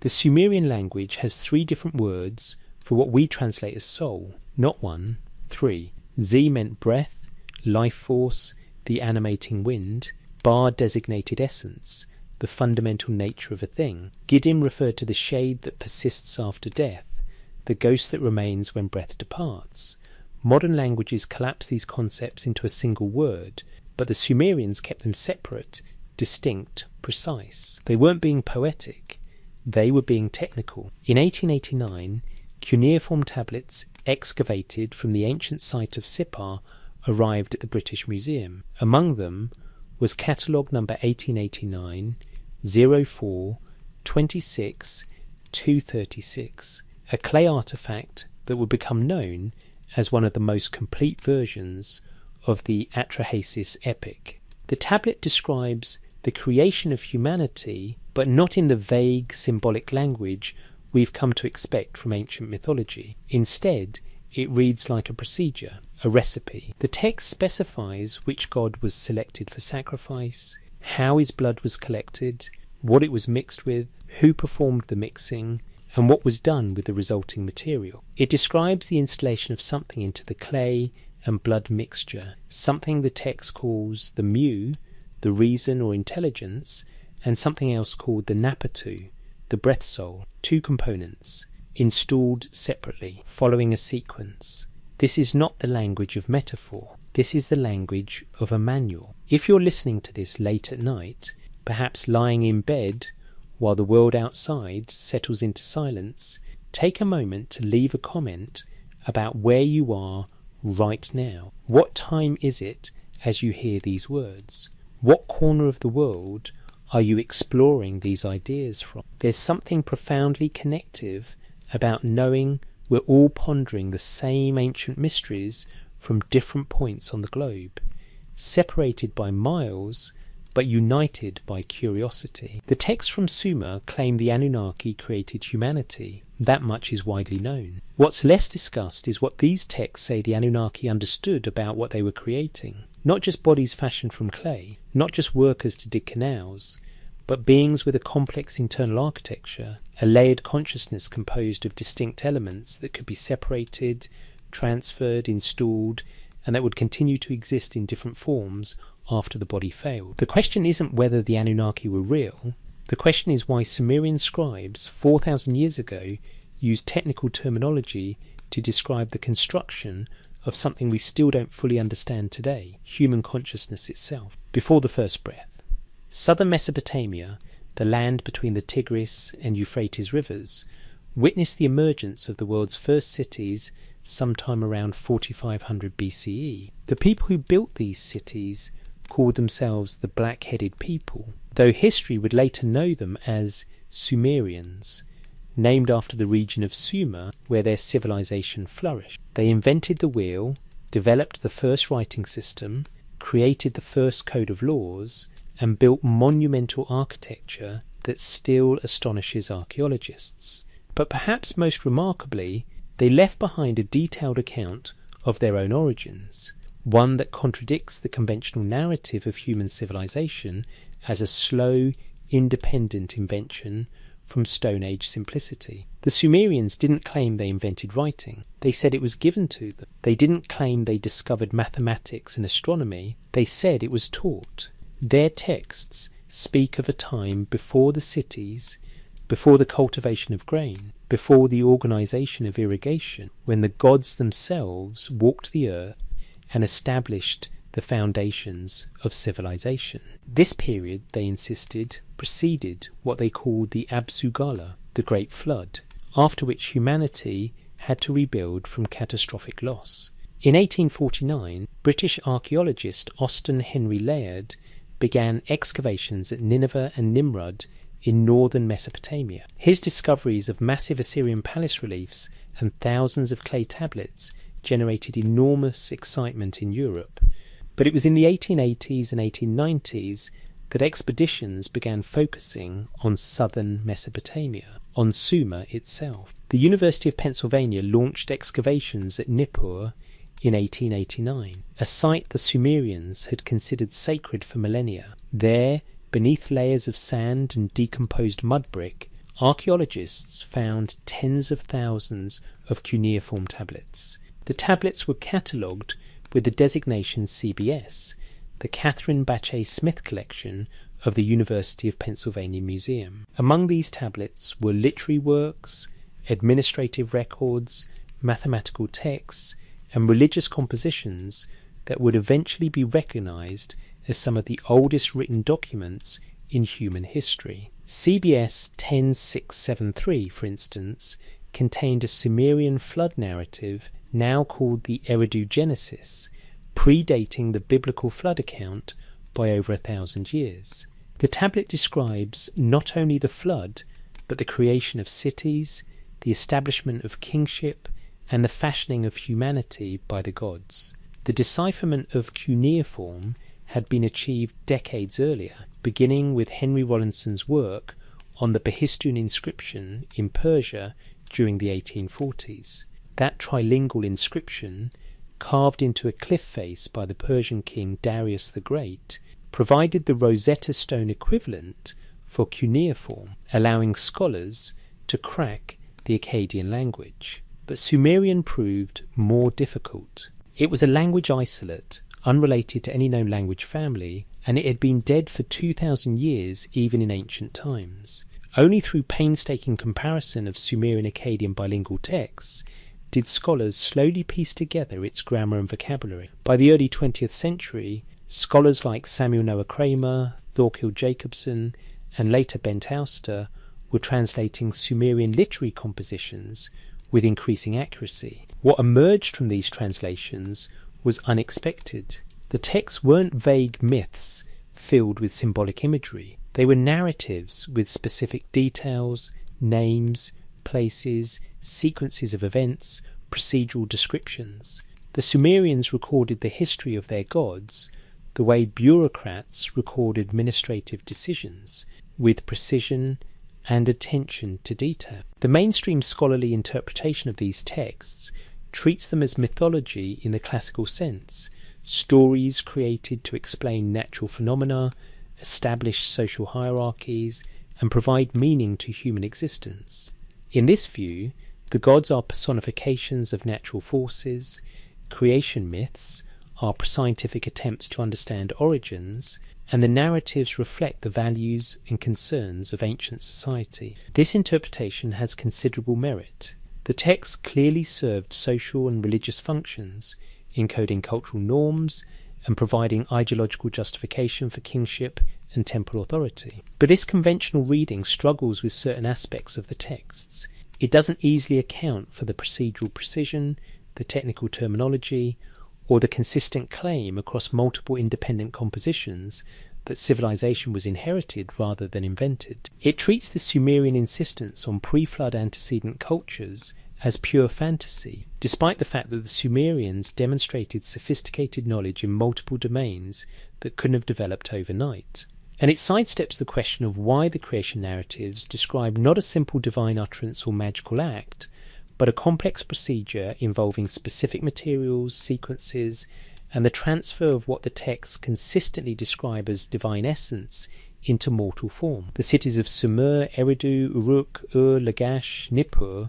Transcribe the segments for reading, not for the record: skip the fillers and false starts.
The Sumerian language has 3 different words for what we translate as soul. Not 1, 3. Z meant breath, life force, the animating wind. Bar designated essence, the fundamental nature of a thing. Giddim referred to the shade that persists after death, the ghost that remains when breath departs. Modern languages collapse these concepts into a single word, but the Sumerians kept them separate, distinct, precise. They weren't being poetic, they were being technical. In 1889, cuneiform tablets excavated from the ancient site of Sippar arrived at the British Museum. Among them was catalogue number 1889 04 26 236, a clay artefact that would become known as one of the most complete versions of the Atrahasis epic. The tablet describes the creation of humanity, but not in the vague symbolic language we've come to expect from ancient mythology. Instead, it reads like a procedure, a recipe. The text specifies which god was selected for sacrifice, how his blood was collected, what it was mixed with, who performed the mixing, and what was done with the resulting material. It describes the installation of something into the clay and blood mixture, something the text calls the mu, the reason or intelligence, and something else called the napatu, the breath soul, 2 components, installed separately, following a sequence. This is not the language of metaphor. This is the language of a manual. If you're listening to this late at night, perhaps lying in bed while the world outside settles into silence, take a moment to leave a comment about where you are right now. What time is it as you hear these words? What corner of the world are you exploring these ideas from? There's something profoundly connective about knowing we're all pondering the same ancient mysteries from different points on the globe, separated by miles, but united by curiosity. The texts from Sumer claim the Anunnaki created humanity. That much is widely known. What's less discussed is what these texts say the Anunnaki understood about what they were creating. Not just bodies fashioned from clay, not just workers to dig canals, but beings with a complex internal architecture, a layered consciousness composed of distinct elements that could be separated, transferred, installed, and that would continue to exist in different forms after the body failed. The question isn't whether the Anunnaki were real. The question is why Sumerian scribes 4,000 years ago used technical terminology to describe the construction of something we still don't fully understand today, human consciousness itself. Before the first breath. Southern Mesopotamia, the land between the Tigris and Euphrates rivers, witnessed the emergence of the world's first cities sometime around 4500 BCE. The people who built these cities called themselves the Black-Headed People, though history would later know them as Sumerians, named after the region of Sumer where their civilization flourished. They invented the wheel, developed the first writing system, created the first code of laws, and built monumental architecture that still astonishes archaeologists. But perhaps most remarkably, they left behind a detailed account of their own origins, one that contradicts the conventional narrative of human civilization as a slow, independent invention from Stone Age simplicity. The Sumerians didn't claim they invented writing. They said it was given to them. They didn't claim they discovered mathematics and astronomy. They said it was taught. Their texts speak of a time before the cities, before the cultivation of grain, before the organization of irrigation, when the gods themselves walked the earth and established the foundations of civilization. This period, they insisted, preceded what they called the Absugala, the Great Flood, after which humanity had to rebuild from catastrophic loss. In 1849, British archaeologist Austen Henry Layard began excavations at Nineveh and Nimrud in northern Mesopotamia. His discoveries of massive Assyrian palace reliefs and thousands of clay tablets generated enormous excitement in Europe. But it was in the 1880s and 1890s that expeditions began focusing on southern Mesopotamia, on Sumer itself. The University of Pennsylvania launched excavations at Nippur in 1889, a site the Sumerians had considered sacred for millennia. There, beneath layers of sand and decomposed mud brick, archaeologists found tens of thousands of cuneiform tablets. The tablets were catalogued with the designation CBS, the Catherine Bache Smith Collection of the University of Pennsylvania Museum. Among these tablets were literary works, administrative records, mathematical texts, and religious compositions that would eventually be recognized as some of the oldest written documents in human history. CBS 10673, for instance, contained a Sumerian flood narrative now called the Eridu Genesis, predating the biblical flood account by over 1,000 years. The tablet describes not only the flood, but the creation of cities, the establishment of kingship, and the fashioning of humanity by the gods. The decipherment of cuneiform had been achieved decades earlier, beginning with Henry Rawlinson's work on the Behistun inscription in Persia during the 1840s. That trilingual inscription, carved into a cliff face by the Persian king Darius the Great, provided the Rosetta Stone equivalent for cuneiform, allowing scholars to crack the Akkadian language. But Sumerian proved more difficult. It was a language isolate, unrelated to any known language family, and it had been dead for 2,000 years even in ancient times. Only through painstaking comparison of Sumerian Akkadian bilingual texts did scholars slowly piece together its grammar and vocabulary. By the early 20th century, scholars like Samuel Noah Kramer, Thorkild Jacobson, and later Bent Auster were translating Sumerian literary compositions with increasing accuracy. What emerged from these translations was unexpected. The texts weren't vague myths filled with symbolic imagery. They were narratives with specific details, names, places, sequences of events, procedural descriptions. The Sumerians recorded the history of their gods the way bureaucrats record administrative decisions, with precision and attention to detail. The mainstream scholarly interpretation of these texts treats them as mythology in the classical sense, stories created to explain natural phenomena, establish social hierarchies, and provide meaning to human existence. In this view, the gods are personifications of natural forces, creation myths are scientific attempts to understand origins, and the narratives reflect the values and concerns of ancient society. This interpretation has considerable merit. The texts clearly served social and religious functions, encoding cultural norms and providing ideological justification for kingship and temporal authority. But this conventional reading struggles with certain aspects of the texts. It doesn't easily account for the procedural precision, the technical terminology, or the consistent claim across multiple independent compositions that civilization was inherited rather than invented. It treats the Sumerian insistence on pre-flood antecedent cultures as pure fantasy, despite the fact that the Sumerians demonstrated sophisticated knowledge in multiple domains that couldn't have developed overnight. And it sidesteps the question of why the creation narratives describe not a simple divine utterance or magical act, but a complex procedure involving specific materials, sequences, and the transfer of what the texts consistently describe as divine essence into mortal form. The cities of Sumer, Eridu, Uruk, Ur, Lagash, Nippur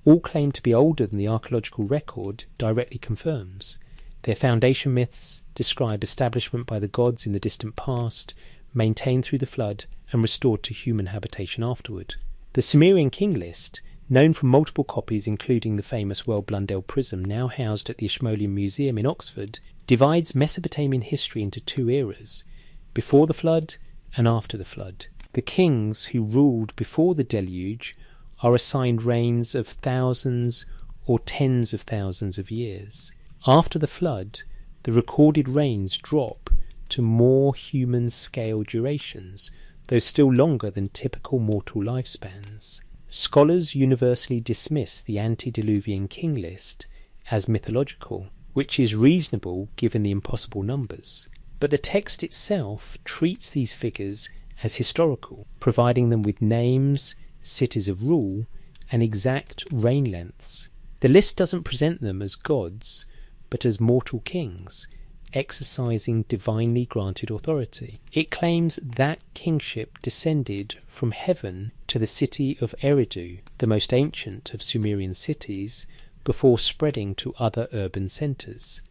all claim to be older than the archaeological record directly confirms. Their foundation myths describe establishment by the gods in the distant past, maintained through the flood, and restored to human habitation afterward. The Sumerian king list, known from multiple copies including the famous well-Blundell prism now housed at the Ashmolean Museum in Oxford, divides Mesopotamian history into two eras, before the flood and after the flood. The kings who ruled before the deluge are assigned reigns of thousands or tens of thousands of years. After the flood, the recorded reigns drop to more human-scale durations, though still longer than typical mortal lifespans. Scholars universally dismiss the antediluvian king list as mythological, which is reasonable given the impossible numbers. But the text itself treats these figures as historical, providing them with names, cities of rule, and exact reign lengths. The list doesn't present them as gods, but as mortal kings, exercising divinely granted authority. It claims that kingship descended from heaven to the city of Eridu, the most ancient of Sumerian cities, before spreading to other urban centres.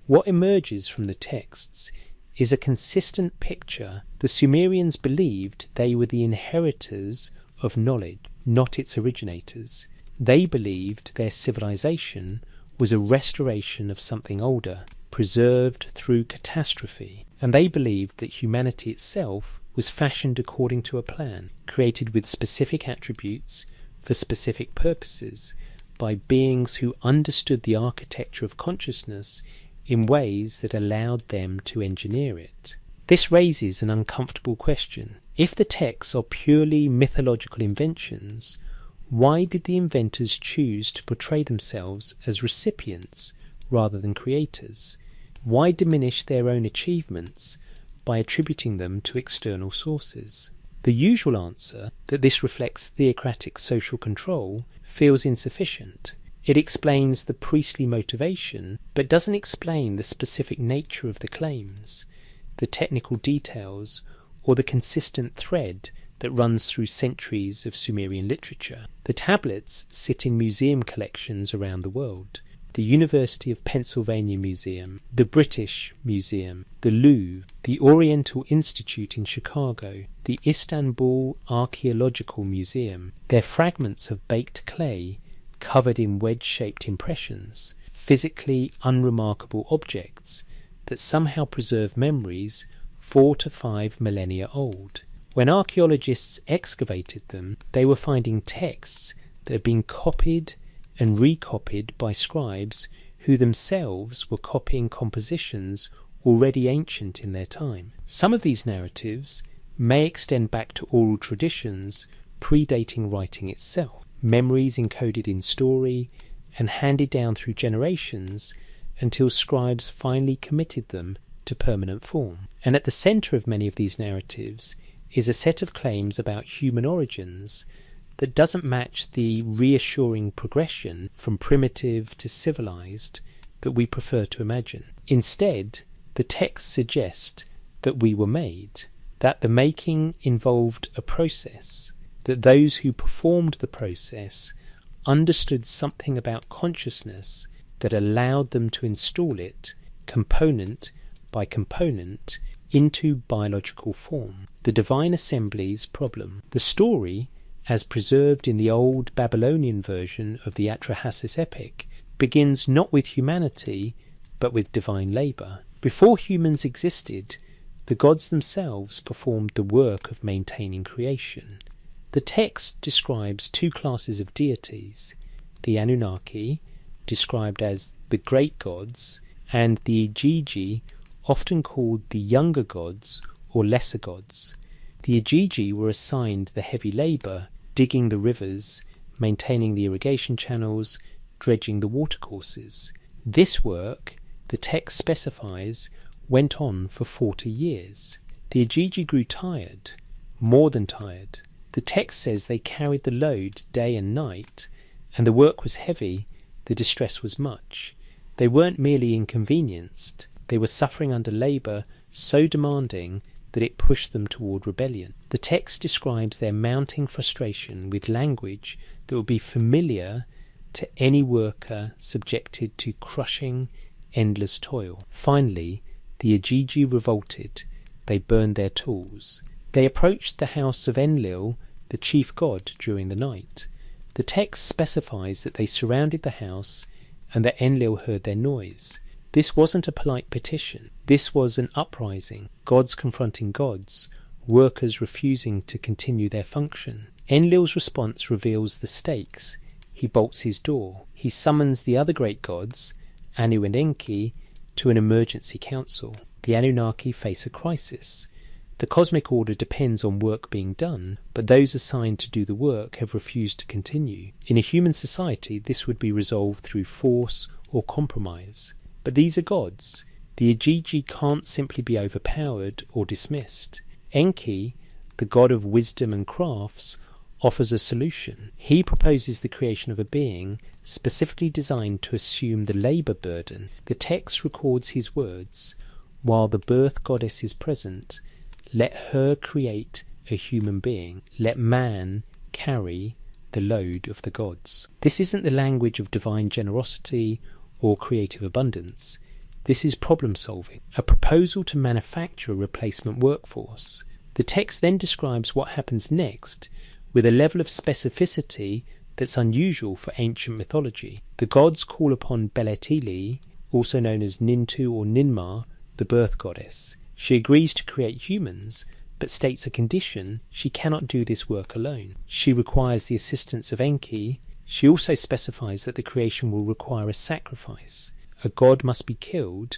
What emerges from the texts is a consistent picture. The Sumerians believed they were the inheritors of knowledge, not its originators. They believed their civilization was a restoration of something older, preserved through catastrophe, and they believed that humanity itself was fashioned according to a plan, created with specific attributes for specific purposes by beings who understood the architecture of consciousness in ways that allowed them to engineer it. This raises an uncomfortable question. If the texts are purely mythological inventions, why did the inventors choose to portray themselves as recipients rather than creators? Why diminish their own achievements by attributing them to external sources? The usual answer, that this reflects theocratic social control, feels insufficient. It explains the priestly motivation, but doesn't explain the specific nature of the claims, the technical details, or the consistent thread that runs through centuries of Sumerian literature. The tablets sit in museum collections around the world. The University of Pennsylvania Museum, the British Museum, the Louvre, the Oriental Institute in Chicago, the Istanbul Archaeological Museum. They're fragments of baked clay covered in wedge-shaped impressions, physically unremarkable objects that somehow preserve memories 4 to 5 millennia old. When archaeologists excavated them, they were finding texts that had been copied and recopied by scribes who themselves were copying compositions already ancient in their time. Some of these narratives may extend back to oral traditions predating writing itself, memories encoded in story and handed down through generations until scribes finally committed them to permanent form. And at the centre of many of these narratives is a set of claims about human origins that doesn't match the reassuring progression from primitive to civilized that we prefer to imagine. Instead, the texts suggest that we were made, that the making involved a process, that those who performed the process understood something about consciousness that allowed them to install it, component by component, into biological form. The divine assembly's problem. The story, as preserved in the old Babylonian version of the Atrahasis epic, begins not with humanity, but with divine labour. Before humans existed, the gods themselves performed the work of maintaining creation. The text describes 2 classes of deities, the Anunnaki, described as the great gods, and the Igigi, often called the younger gods or lesser gods. The Igigi were assigned the heavy labour, digging the rivers, maintaining the irrigation channels, dredging the watercourses. This work, the text specifies, went on for 40 years. The Igigi grew tired, more than tired. The text says they carried the load day and night, and the work was heavy, the distress was much. They weren't merely inconvenienced, they were suffering under labour so demanding that it pushed them toward rebellion. The text describes their mounting frustration with language that would be familiar to any worker subjected to crushing, endless toil. Finally, the Igigi revolted. They burned their tools. They approached the house of Enlil, the chief god, during the night. The text specifies that they surrounded the house and that Enlil heard their noise. This wasn't a polite petition. This was an uprising, gods confronting gods, workers refusing to continue their function. Enlil's response reveals the stakes. He bolts his door. He summons the other great gods, Anu and Enki, to an emergency council. The Anunnaki face a crisis. The cosmic order depends on work being done, but those assigned to do the work have refused to continue. In a human society, this would be resolved through force or compromise. But these are gods. The Igigi can't simply be overpowered or dismissed. Enki, the god of wisdom and crafts, offers a solution. He proposes the creation of a being specifically designed to assume the labour burden. The text records his words, while the birth goddess is present, let her create a human being. Let man carry the load of the gods. This isn't the language of divine generosity or creative abundance. This is problem solving, a proposal to manufacture a replacement workforce. The text then describes what happens next with a level of specificity that's unusual for ancient mythology. The gods call upon Beletili, also known as Nintu or Ninmah, the birth goddess. She agrees to create humans, but states a condition: she cannot do this work alone. She requires the assistance of Enki. She also specifies that the creation will require a sacrifice. A god must be killed,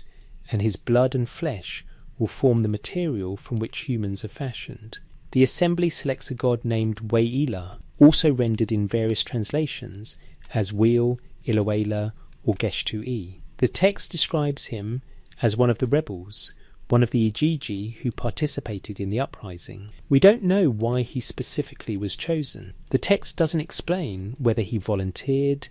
and his blood and flesh will form the material from which humans are fashioned. The assembly selects a god named Weila, also rendered in various translations as Wheel, Iloela, or Geshtu-e. The text describes him as one of the rebels, one of the Igigi who participated in the uprising. We don't know why he specifically was chosen. The text doesn't explain whether he volunteered,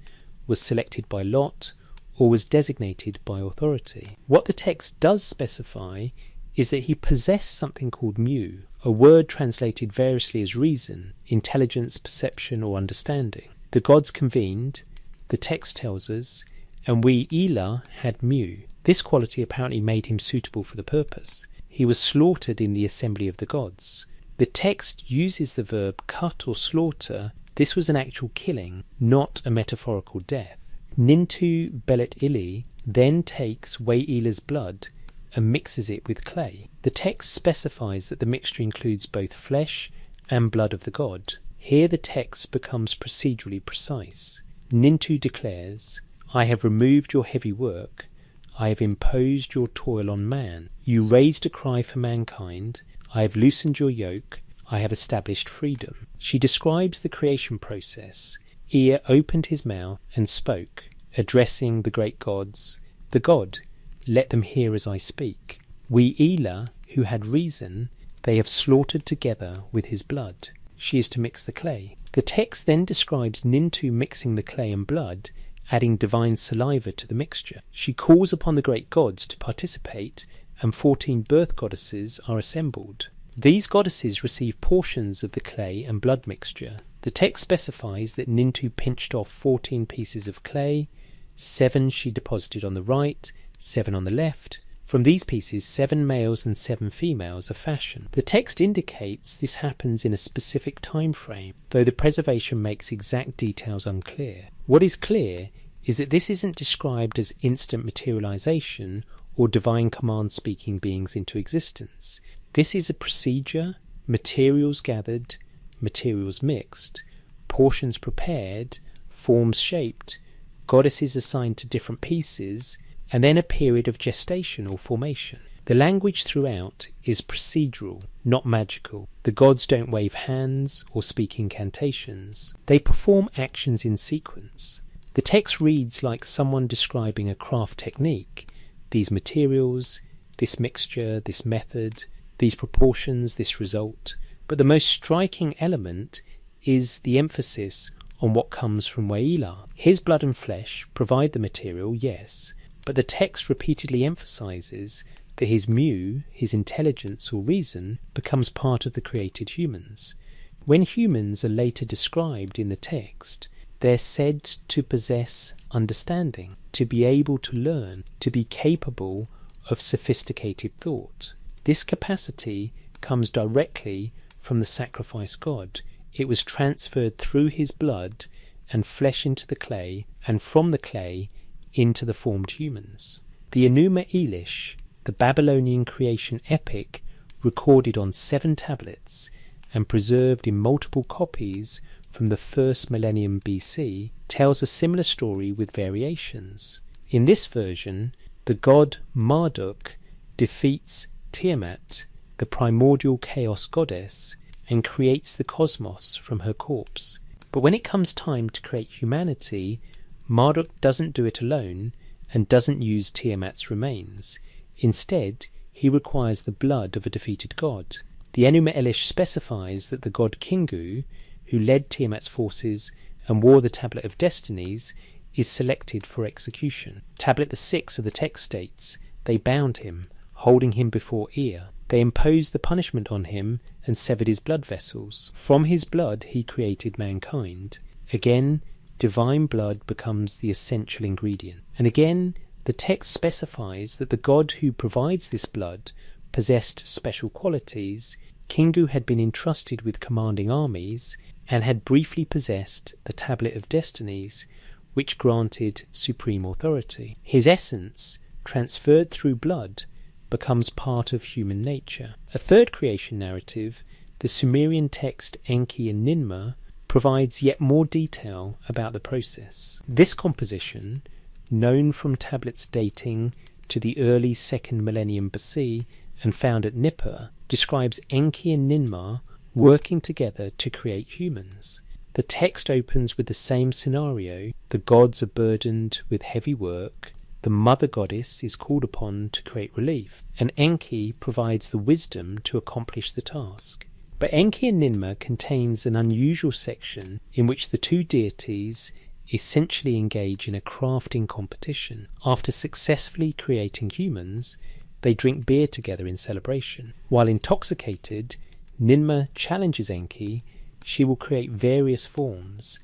was selected by lot, or was designated by authority. What the text does specify is that he possessed something called mu, a word translated variously as reason, intelligence, perception, or understanding. The gods convened, the text tells us, and Weila had mu. This quality apparently made him suitable for the purpose. He was slaughtered in the assembly of the gods. The text uses the verb cut or slaughter. This was an actual killing, not a metaphorical death. Nintu Belet-ili then takes Weila's blood and mixes it with clay. The text specifies that the mixture includes both flesh and blood of the god. Here the text becomes procedurally precise. Nintu declares, "I have removed your heavy work. I have imposed your toil on man. You raised a cry for mankind. I have loosened your yoke. I have established freedom." She describes the creation process. Ea opened his mouth and spoke, addressing the great gods. The god, "Let them hear as I speak." Weila, who had reason, they have slaughtered together with his blood. She is to mix the clay. The text then describes Nintu mixing the clay and blood, adding divine saliva to the mixture. She calls upon the great gods to participate, and 14 birth goddesses are assembled. These goddesses receive portions of the clay and blood mixture. The text specifies that Nintu pinched off 14 pieces of clay, 7 she deposited on the right, 7 on the left. From these pieces, 7 males and 7 females are fashioned. The text indicates this happens in a specific time frame, though the preservation makes exact details unclear. What is clear is that this isn't described as instant materialization or divine command speaking beings into existence. This is a procedure, materials gathered, materials mixed, portions prepared, forms shaped, goddesses assigned to different pieces, and then a period of gestation or formation. The language throughout is procedural, not magical. The gods don't wave hands or speak incantations. They perform actions in sequence. The text reads like someone describing a craft technique. These materials, this mixture, this method, these proportions, this result. But the most striking element is the emphasis on what comes from Weila. His blood and flesh provide the material, yes, but the text repeatedly emphasizes that his mu, his intelligence or reason, becomes part of the created humans. When humans are later described in the text, they're said to possess understanding, to be able to learn, to be capable of sophisticated thought. This capacity comes directly from the sacrifice god. It was transferred through his blood and flesh into the clay, and from the clay into the formed humans. The Enuma Elish, the Babylonian creation epic, recorded on 7 tablets and preserved in multiple copies from the 1st millennium BC, tells a similar story with variations. In this version, the god Marduk defeats Tiamat, the primordial chaos goddess, and creates the cosmos from her corpse. But when it comes time to create humanity, Marduk doesn't do it alone and doesn't use Tiamat's remains. Instead, he requires the blood of a defeated god. The Enuma Elish specifies that the god Kingu, who led Tiamat's forces and wore the Tablet of Destinies, is selected for execution. Tablet 6 of the text states, "They bound him, holding him before Ea. They imposed the punishment on him and severed his blood vessels. From his blood he created mankind. Again, divine blood becomes the essential ingredient. And again, the text specifies that the god who provides this blood possessed special qualities. Kingu had been entrusted with commanding armies and had briefly possessed the Tablet of Destinies, which granted supreme authority. His essence, transferred through blood, becomes part of human nature. A third creation narrative, the Sumerian text Enki and Ninmah, provides yet more detail about the process. This composition, known from tablets dating to the early 2nd millennium BC and found at Nippur, describes Enki and Ninmah working together to create humans. The text opens with the same scenario. The gods are burdened with heavy work. The mother goddess is called upon to create relief, and Enki provides the wisdom to accomplish the task. But Enki and Ninmah contains an unusual section in which the two deities essentially engage in a crafting competition. After successfully creating humans, they drink beer together in celebration. While intoxicated, Ninmah challenges Enki. She will create various forms,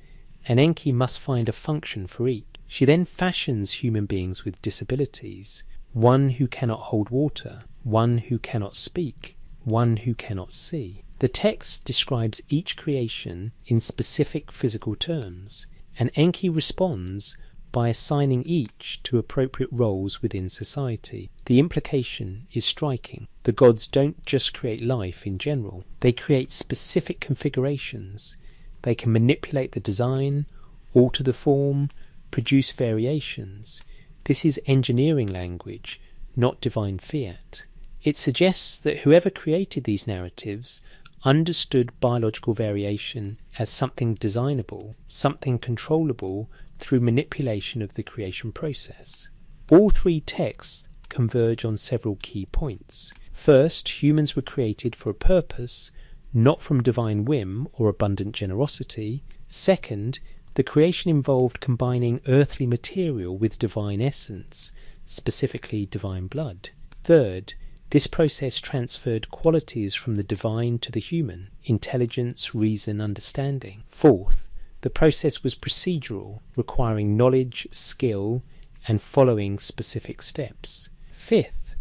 and Enki must find a function for each. She then fashions human beings with disabilities, one who cannot hold water, one who cannot speak, one who cannot see. The text describes each creation in specific physical terms, and Enki responds by assigning each to appropriate roles within society. The implication is striking. The gods don't just create life in general, they create specific configurations. They can manipulate the design, alter the form, produce variations. This is engineering language, not divine fiat. It suggests that whoever created these narratives understood biological variation as something designable, something controllable through manipulation of the creation process. All three texts converge on several key points. First, humans were created for a purpose, not from divine whim or abundant generosity. Second, the creation involved combining earthly material with divine essence, specifically divine blood. Third, this process transferred qualities from the divine to the human: intelligence, reason, understanding. Fourth, the process was procedural, requiring knowledge, skill, and following specific steps. Fifth,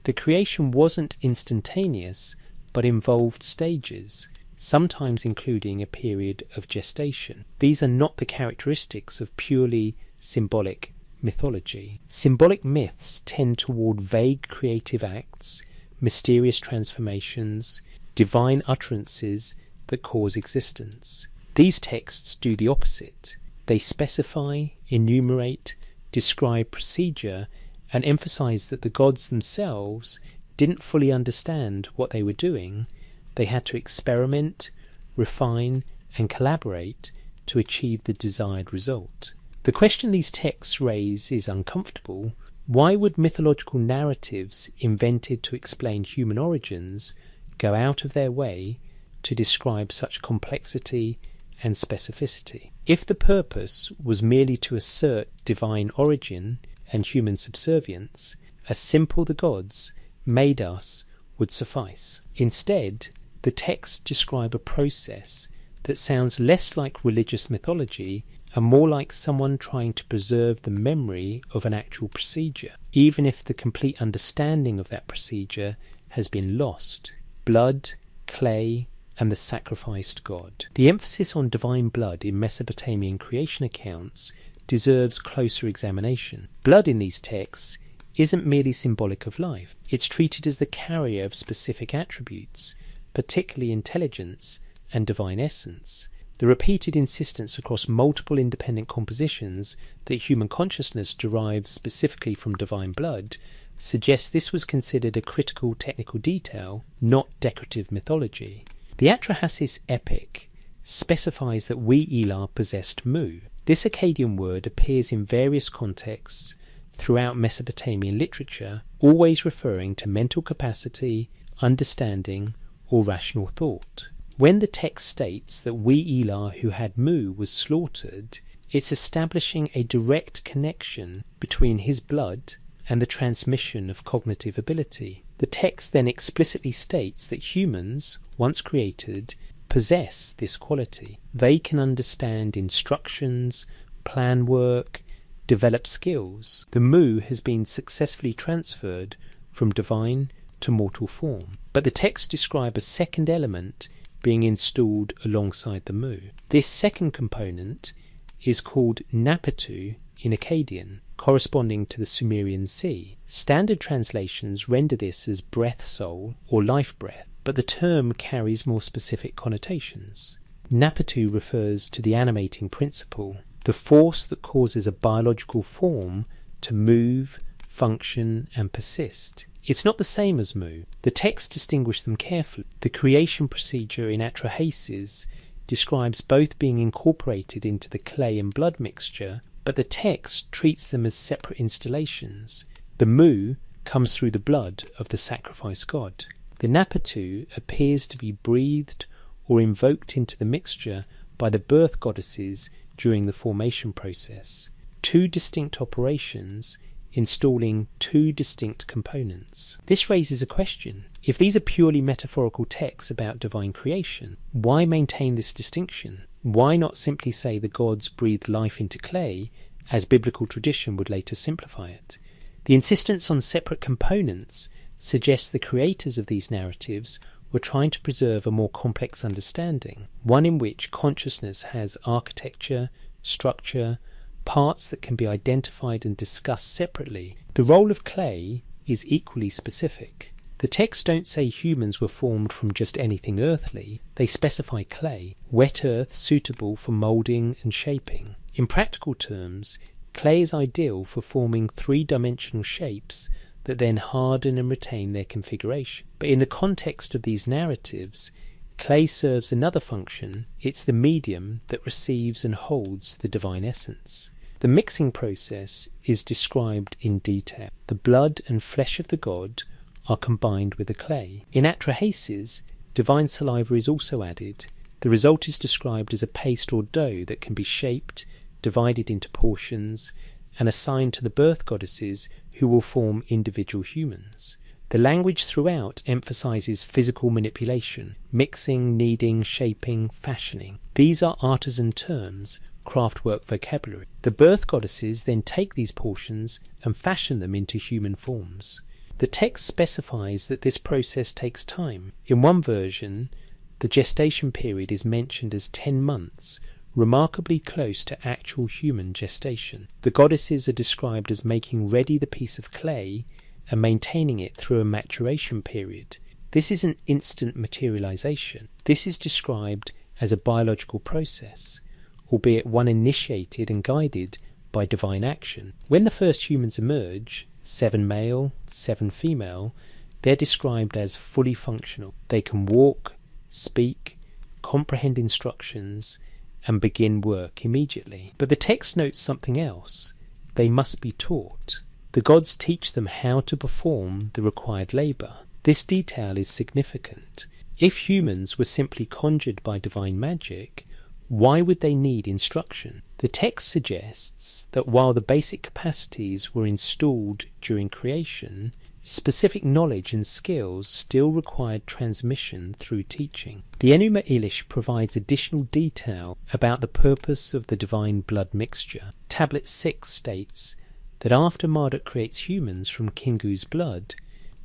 the creation wasn't instantaneous, but involved stages, sometimes including a period of gestation. These are not the characteristics of purely symbolic mythology. Symbolic myths tend toward vague creative acts, mysterious transformations, divine utterances that cause existence. These texts do the opposite. They specify, enumerate, describe procedure, and emphasize that the gods themselves didn't fully understand what they were doing. They had to experiment, refine, and collaborate to achieve the desired result. The question these texts raise is uncomfortable. Why would mythological narratives invented to explain human origins go out of their way to describe such complexity and specificity? If the purpose was merely to assert divine origin and human subservience, a simple "the gods made us" would suffice. Instead, the texts describe a process that sounds less like religious mythology and more like someone trying to preserve the memory of an actual procedure, even if the complete understanding of that procedure has been lost. Blood, clay, and the sacrificed god. The emphasis on divine blood in Mesopotamian creation accounts deserves closer examination. Blood in these texts isn't merely symbolic of life. It's treated as the carrier of specific attributes, particularly intelligence and divine essence. The repeated insistence across multiple independent compositions that human consciousness derives specifically from divine blood suggests this was considered a critical technical detail, not decorative mythology. The Atrahasis epic specifies that we Elah possessed Mu. This Akkadian word appears in various contexts throughout Mesopotamian literature, always referring to mental capacity, understanding, or rational thought. When the text states that we Elah who had Mu was slaughtered, it's establishing a direct connection between his blood and the transmission of cognitive ability. The text then explicitly states that humans, once created, possess this quality. They can understand instructions, plan work, develop skills. The Mu has been successfully transferred from divine to mortal form. But the texts describe a second element being installed alongside the Mu. This second component is called Napitu in Akkadian, corresponding to the Sumerian sea. Standard translations render this as breath soul or life breath, but the term carries more specific connotations. Napitu refers to the animating principle, the force that causes a biological form to move, function, and persist. It's not the same as Mu. The texts distinguish them carefully. The creation procedure in Atrahasis describes both being incorporated into the clay and blood mixture, but the text treats them as separate installations. The Mu comes through the blood of the sacrifice god. The Napitu appears to be breathed or invoked into the mixture by the birth goddesses during the formation process. Two distinct operations installing two distinct components. This raises a question. If these are purely metaphorical texts about divine creation, why maintain this distinction? Why not simply say the gods breathed life into clay, as biblical tradition would later simplify it? The insistence on separate components suggests the creators of these narratives were trying to preserve a more complex understanding, one in which consciousness has architecture, structure, parts that can be identified and discussed separately. The role of clay is equally specific. The texts don't say humans were formed from just anything earthly. They specify clay, wet earth suitable for moulding and shaping. In practical terms, clay is ideal for forming three-dimensional shapes that then harden and retain their configuration. But in the context of these narratives, clay serves another function. It's the medium that receives and holds the divine essence. The mixing process is described in detail. The blood and flesh of the god are combined with the clay. In Atrahasis, divine saliva is also added. The result is described as a paste or dough that can be shaped, divided into portions, and assigned to the birth goddesses who will form individual humans. The language throughout emphasizes physical manipulation, mixing, kneading, shaping, fashioning. These are artisan terms, craftwork vocabulary. The birth goddesses then take these portions and fashion them into human forms. The text specifies that this process takes time. In one version, the gestation period is mentioned as 10 months, remarkably close to actual human gestation. The goddesses are described as making ready the piece of clay and maintaining it through a maturation period. This is an instant materialization. This is described as a biological process, albeit one initiated and guided by divine action. When the first humans emerge, 7 male, 7 female, they're described as fully functional. They can walk, speak, comprehend instructions, and begin work immediately. But the text notes something else. They must be taught. The gods teach them how to perform the required labour. This detail is significant. If humans were simply conjured by divine magic, why would they need instruction? The text suggests that while the basic capacities were installed during creation, specific knowledge and skills still required transmission through teaching. The Enuma Elish provides additional detail about the purpose of the divine blood mixture. Tablet 6 states that after Marduk creates humans from Kingu's blood,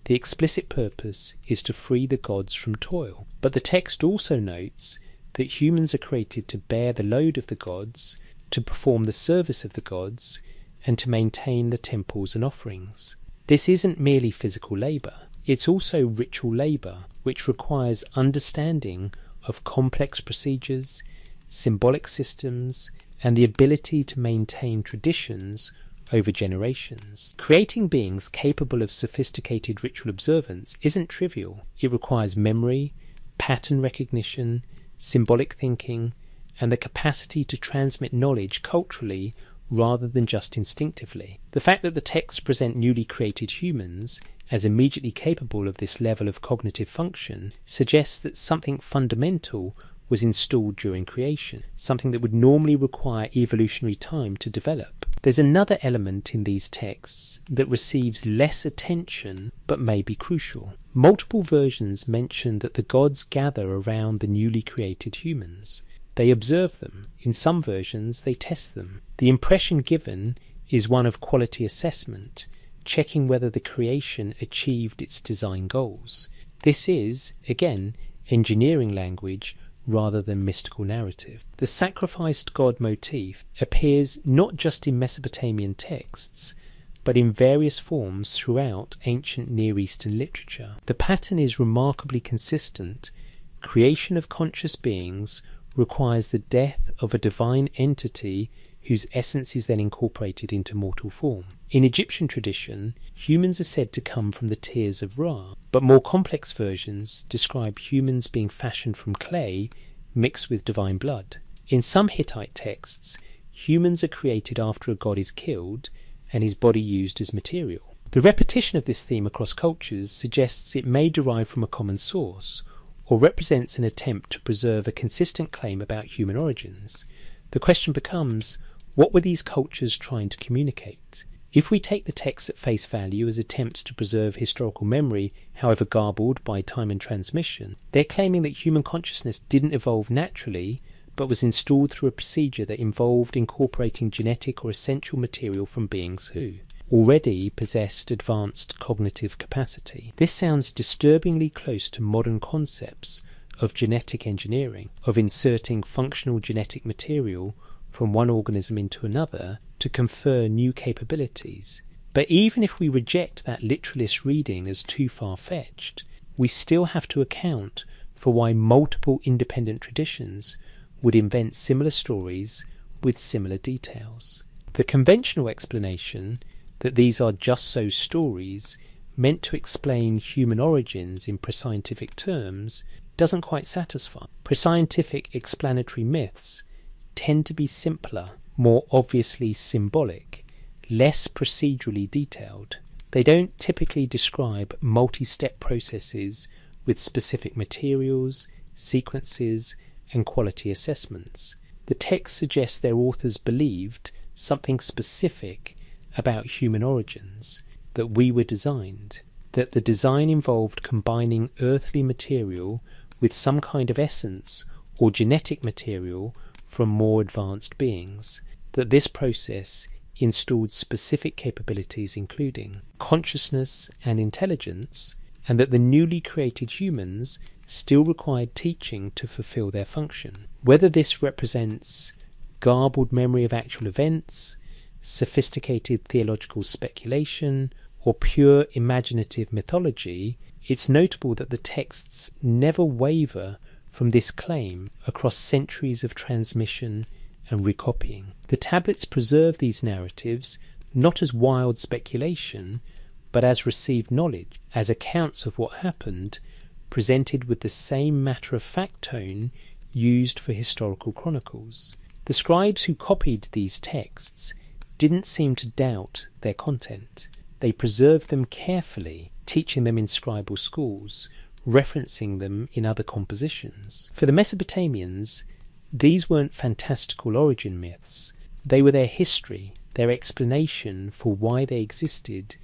the explicit purpose is to free the gods from toil. But the text also notes that humans are created to bear the load of the gods, to perform the service of the gods, and to maintain the temples and offerings. This isn't merely physical labour, it's also ritual labour, which requires understanding of complex procedures, symbolic systems, and the ability to maintain traditions over generations. Creating beings capable of sophisticated ritual observance isn't trivial. It requires memory, pattern recognition, symbolic thinking, and the capacity to transmit knowledge culturally rather than just instinctively. The fact that the texts present newly created humans as immediately capable of this level of cognitive function suggests that something fundamental was installed during creation, something that would normally require evolutionary time to develop. There's another element in these texts that receives less attention but may be crucial. Multiple versions mention that the gods gather around the newly created humans. They observe them. In some versions, they test them. The impression given is one of quality assessment, checking whether the creation achieved its design goals. This is, again, engineering language rather than mystical narrative. The sacrificed god motif appears not just in Mesopotamian texts, but in various forms throughout ancient Near Eastern literature. The pattern is remarkably consistent. Creation of conscious beings requires the death of a divine entity whose essence is then incorporated into mortal form. In Egyptian tradition, humans are said to come from the tears of Ra, but more complex versions describe humans being fashioned from clay mixed with divine blood. In some Hittite texts, humans are created after a god is killed and his body used as material. The repetition of this theme across cultures suggests it may derive from a common source, or represents an attempt to preserve a consistent claim about human origins. The question becomes, what were these cultures trying to communicate? If we take the texts at face value as attempts to preserve historical memory, however garbled by time and transmission, they're claiming that human consciousness didn't evolve naturally, but was installed through a procedure that involved incorporating genetic or essential material from beings who already possessed advanced cognitive capacity. This sounds disturbingly close to modern concepts of genetic engineering, of inserting functional genetic material from one organism into another to confer new capabilities. But even if we reject that literalist reading as too far-fetched, we still have to account for why multiple independent traditions would invent similar stories with similar details. The conventional explanation that these are just so stories meant to explain human origins in prescientific terms doesn't quite satisfy. Prescientific explanatory myths tend to be simpler, more obviously symbolic, less procedurally detailed. They don't typically describe multi-step processes with specific materials, sequences, and quality assessments. The text suggests their authors believed something specific about human origins, that we were designed, that the design involved combining earthly material with some kind of essence or genetic material from more advanced beings, that this process installed specific capabilities including consciousness and intelligence, and that the newly created humans still required teaching to fulfill their function. Whether this represents garbled memory of actual events, sophisticated theological speculation, or pure imaginative mythology, it's notable that the texts never waver from this claim across centuries of transmission and recopying. The tablets preserve these narratives not as wild speculation, but as received knowledge, as accounts of what happened, presented with the same matter-of-fact tone used for historical chronicles. The scribes who copied these texts didn't seem to doubt their content. They preserved them carefully, teaching them in scribal schools, referencing them in other compositions. For the Mesopotamians, these weren't fantastical origin myths. They were their history, their explanation for why they existed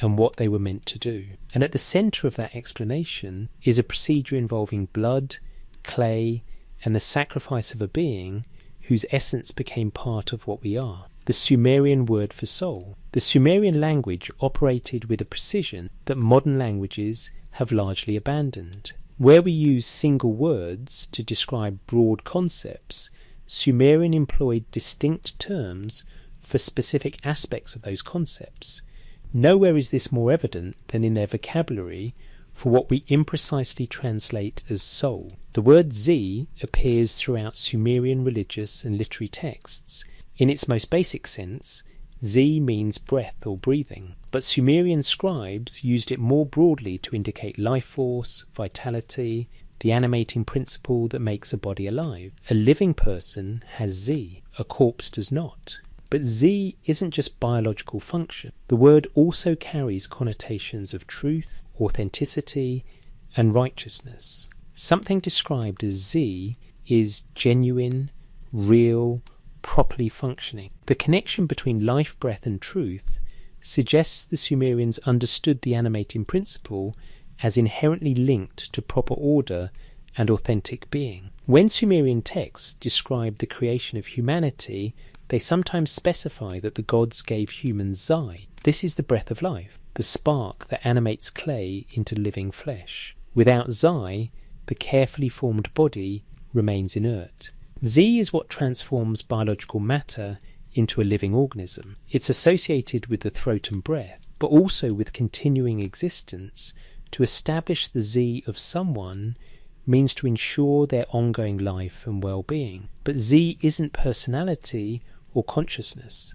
and what they were meant to do. And at the centre of that explanation is a procedure involving blood, clay, and the sacrifice of a being whose essence became part of what we are. The Sumerian word for soul. The Sumerian language operated with a precision that modern languages have largely abandoned. Where we use single words to describe broad concepts, Sumerian employed distinct terms for specific aspects of those concepts. Nowhere is this more evident than in their vocabulary for what we imprecisely translate as soul. The word Z appears throughout Sumerian religious and literary texts. In its most basic sense, Z means breath or breathing, but Sumerian scribes used it more broadly to indicate life force, vitality, the animating principle that makes a body alive. A living person has Z, a corpse does not. But Z isn't just biological function. The word also carries connotations of truth, authenticity, and righteousness. Something described as Z is genuine, real, properly functioning. The connection between life, breath, and truth suggests the Sumerians understood the animating principle as inherently linked to proper order and authentic being. When Sumerian texts describe the creation of humanity, they sometimes specify that the gods gave humans Zai. This is the breath of life, the spark that animates clay into living flesh. Without Zai, the carefully formed body remains inert. Z is what transforms biological matter into a living organism. It's associated with the throat and breath, but also with continuing existence. To establish the Z of someone means to ensure their ongoing life and well-being. But Z isn't personality or consciousness.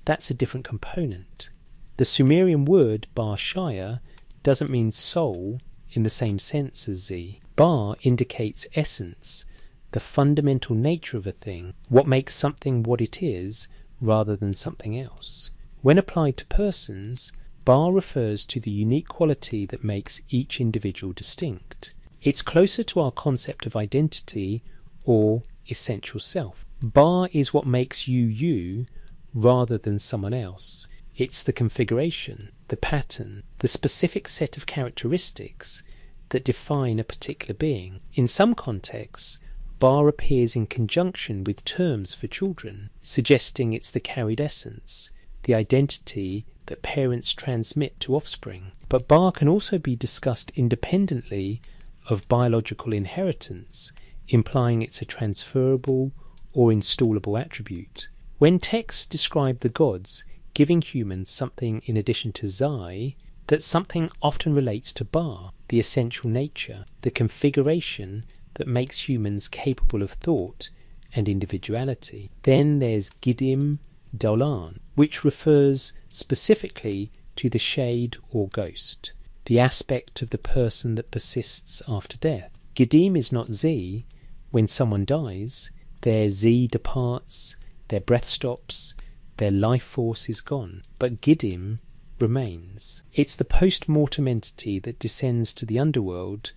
That's a different component. The Sumerian word Bar Shaya doesn't mean soul in the same sense as Z. Bar indicates essence, the fundamental nature of a thing, what makes something what it is rather than something else. When applied to persons, Bar refers to the unique quality that makes each individual distinct. It's closer to our concept of identity or essential self. Bar is what makes you you rather than someone else. It's the configuration, the pattern, the specific set of characteristics that define a particular being. In some contexts, Bar appears in conjunction with terms for children, suggesting it's the carried essence, the identity that parents transmit to offspring. But Bar can also be discussed independently of biological inheritance, implying it's a transferable or installable attribute. When texts describe the gods giving humans something in addition to Zai, that something often relates to Bar, the essential nature, the configuration that makes humans capable of thought and individuality. Then there's Gidim Daulan, which refers specifically to the shade or ghost, the aspect of the person that persists after death. Gidim is not Z. When someone dies, their Z departs, their breath stops, their life force is gone, but Gidim remains. It's the post-mortem entity that descends to the underworld,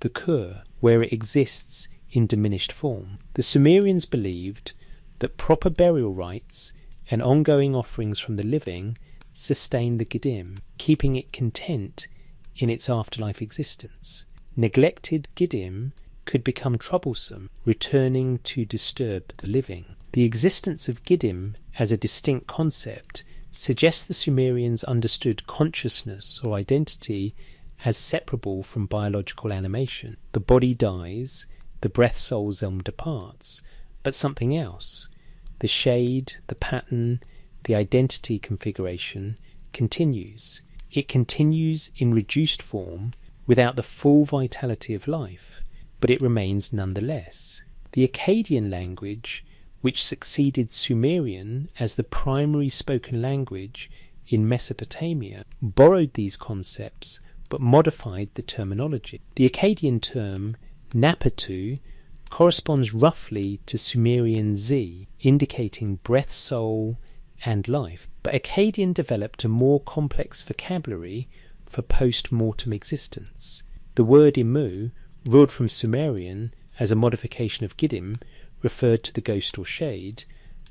the Kur, where it exists in diminished form. The Sumerians believed that proper burial rites and ongoing offerings from the living sustained the Gidim, keeping it content in its afterlife existence. Neglected Gidim could become troublesome, returning to disturb the living. The existence of Gidim as a distinct concept suggests the Sumerians understood consciousness or identity as separable from biological animation. The body dies, the breath soul zelm departs, but something else, the shade, the pattern, the identity configuration, continues. It continues in reduced form without the full vitality of life, but it remains nonetheless. The Akkadian language, which succeeded Sumerian as the primary spoken language in Mesopotamia, borrowed these concepts but modified the terminology. The Akkadian term Napatu corresponds roughly to Sumerian Z, indicating breath, soul, and life. But Akkadian developed a more complex vocabulary for post-mortem existence. The word Imu, borrowed from Sumerian as a modification of Gidim, referred to the ghost or shade,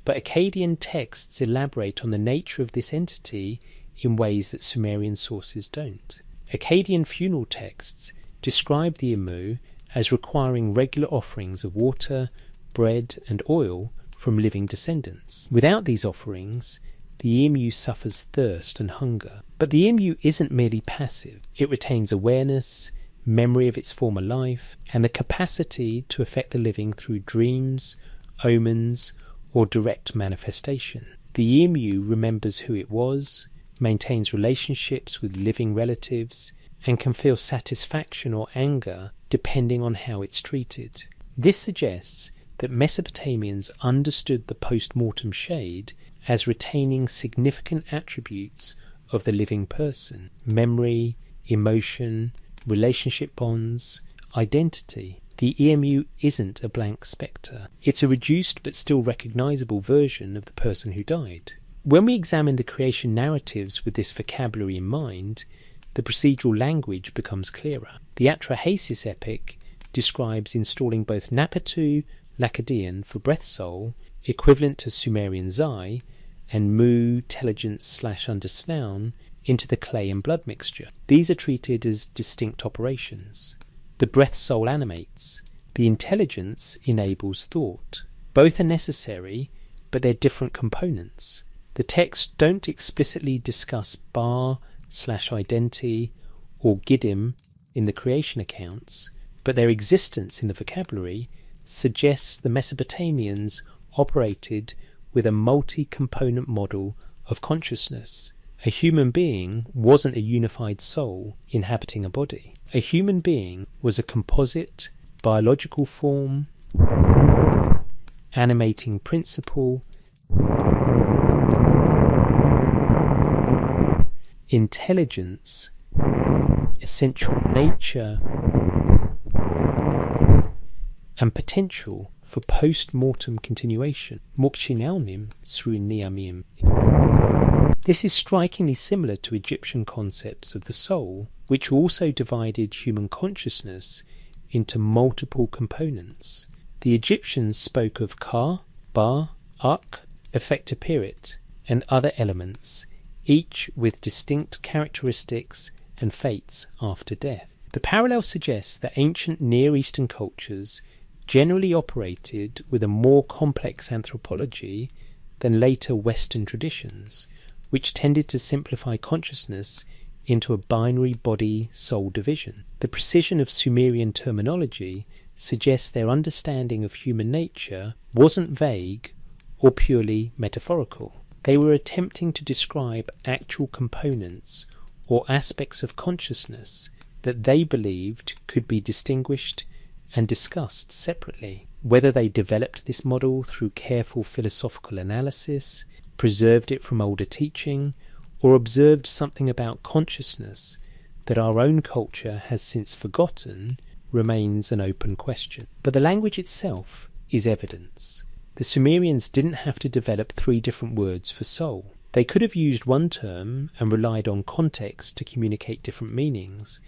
but Akkadian texts elaborate on the nature of this entity in ways that Sumerian sources don't. Akkadian funeral texts describe the Imu as requiring regular offerings of water, bread, and oil from living descendants. Without these offerings, the Imu suffers thirst and hunger. But the Imu isn't merely passive. It retains awareness, memory of its former life, and the capacity to affect the living through dreams, omens, or direct manifestation. The Imu remembers who it was, maintains relationships with living relatives, and can feel satisfaction or anger depending on how it's treated. This suggests that Mesopotamians understood the post-mortem shade as retaining significant attributes of the living person: memory, emotion, relationship bonds, identity. The Imu isn't a blank spectre. It's a reduced but still recognizable version of the person who died. When we examine the creation narratives with this vocabulary in mind, the procedural language becomes clearer. The Atrahasis epic describes installing both Napatu, Lacedaean for breath soul, equivalent to Sumerian Zai, and Mu, intelligence/undersnown, into the clay and blood mixture. These are treated as distinct operations. The breath soul animates. The intelligence enables thought. Both are necessary, but they're different components. The texts don't explicitly discuss Ba/Identi or Giddim in the creation accounts, but their existence in the vocabulary suggests the Mesopotamians operated with a multi-component model of consciousness. A human being wasn't a unified soul inhabiting a body. A human being was a composite, biological form, animating principle, intelligence, essential nature, and potential for post-mortem continuation. Mokchinalnim sruiniamim. This is strikingly similar to Egyptian concepts of the soul, which also divided human consciousness into multiple components. The Egyptians spoke of Ka, Ba, Ak, Effectapirit, and other elements, each with distinct characteristics and fates after death. The parallel suggests that ancient Near Eastern cultures generally operated with a more complex anthropology than later Western traditions, which tended to simplify consciousness into a binary body-soul division. The precision of Sumerian terminology suggests their understanding of human nature wasn't vague or purely metaphorical. They were attempting to describe actual components or aspects of consciousness that they believed could be distinguished and discussed separately. Whether they developed this model through careful philosophical analysis, preserved it from older teaching, or observed something about consciousness that our own culture has since forgotten remains an open question. But the language itself is evidence. The Sumerians didn't have to develop 3 different words for soul. They could have used one term and relied on context to communicate different meanings,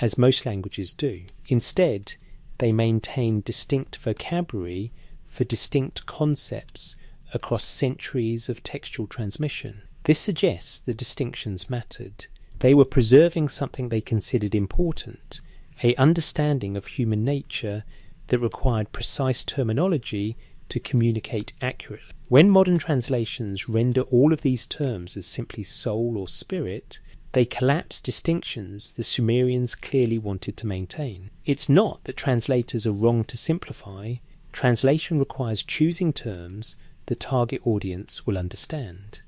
as most languages do. Instead, they maintained distinct vocabulary for distinct concepts across centuries of textual transmission. This suggests the distinctions mattered. They were preserving something they considered important, an understanding of human nature that required precise terminology to communicate accurately. When modern translations render all of these terms as simply soul or spirit, they collapse distinctions the Sumerians clearly wanted to maintain. It's not that translators are wrong to simplify. Translation requires choosing terms the target audience will understand.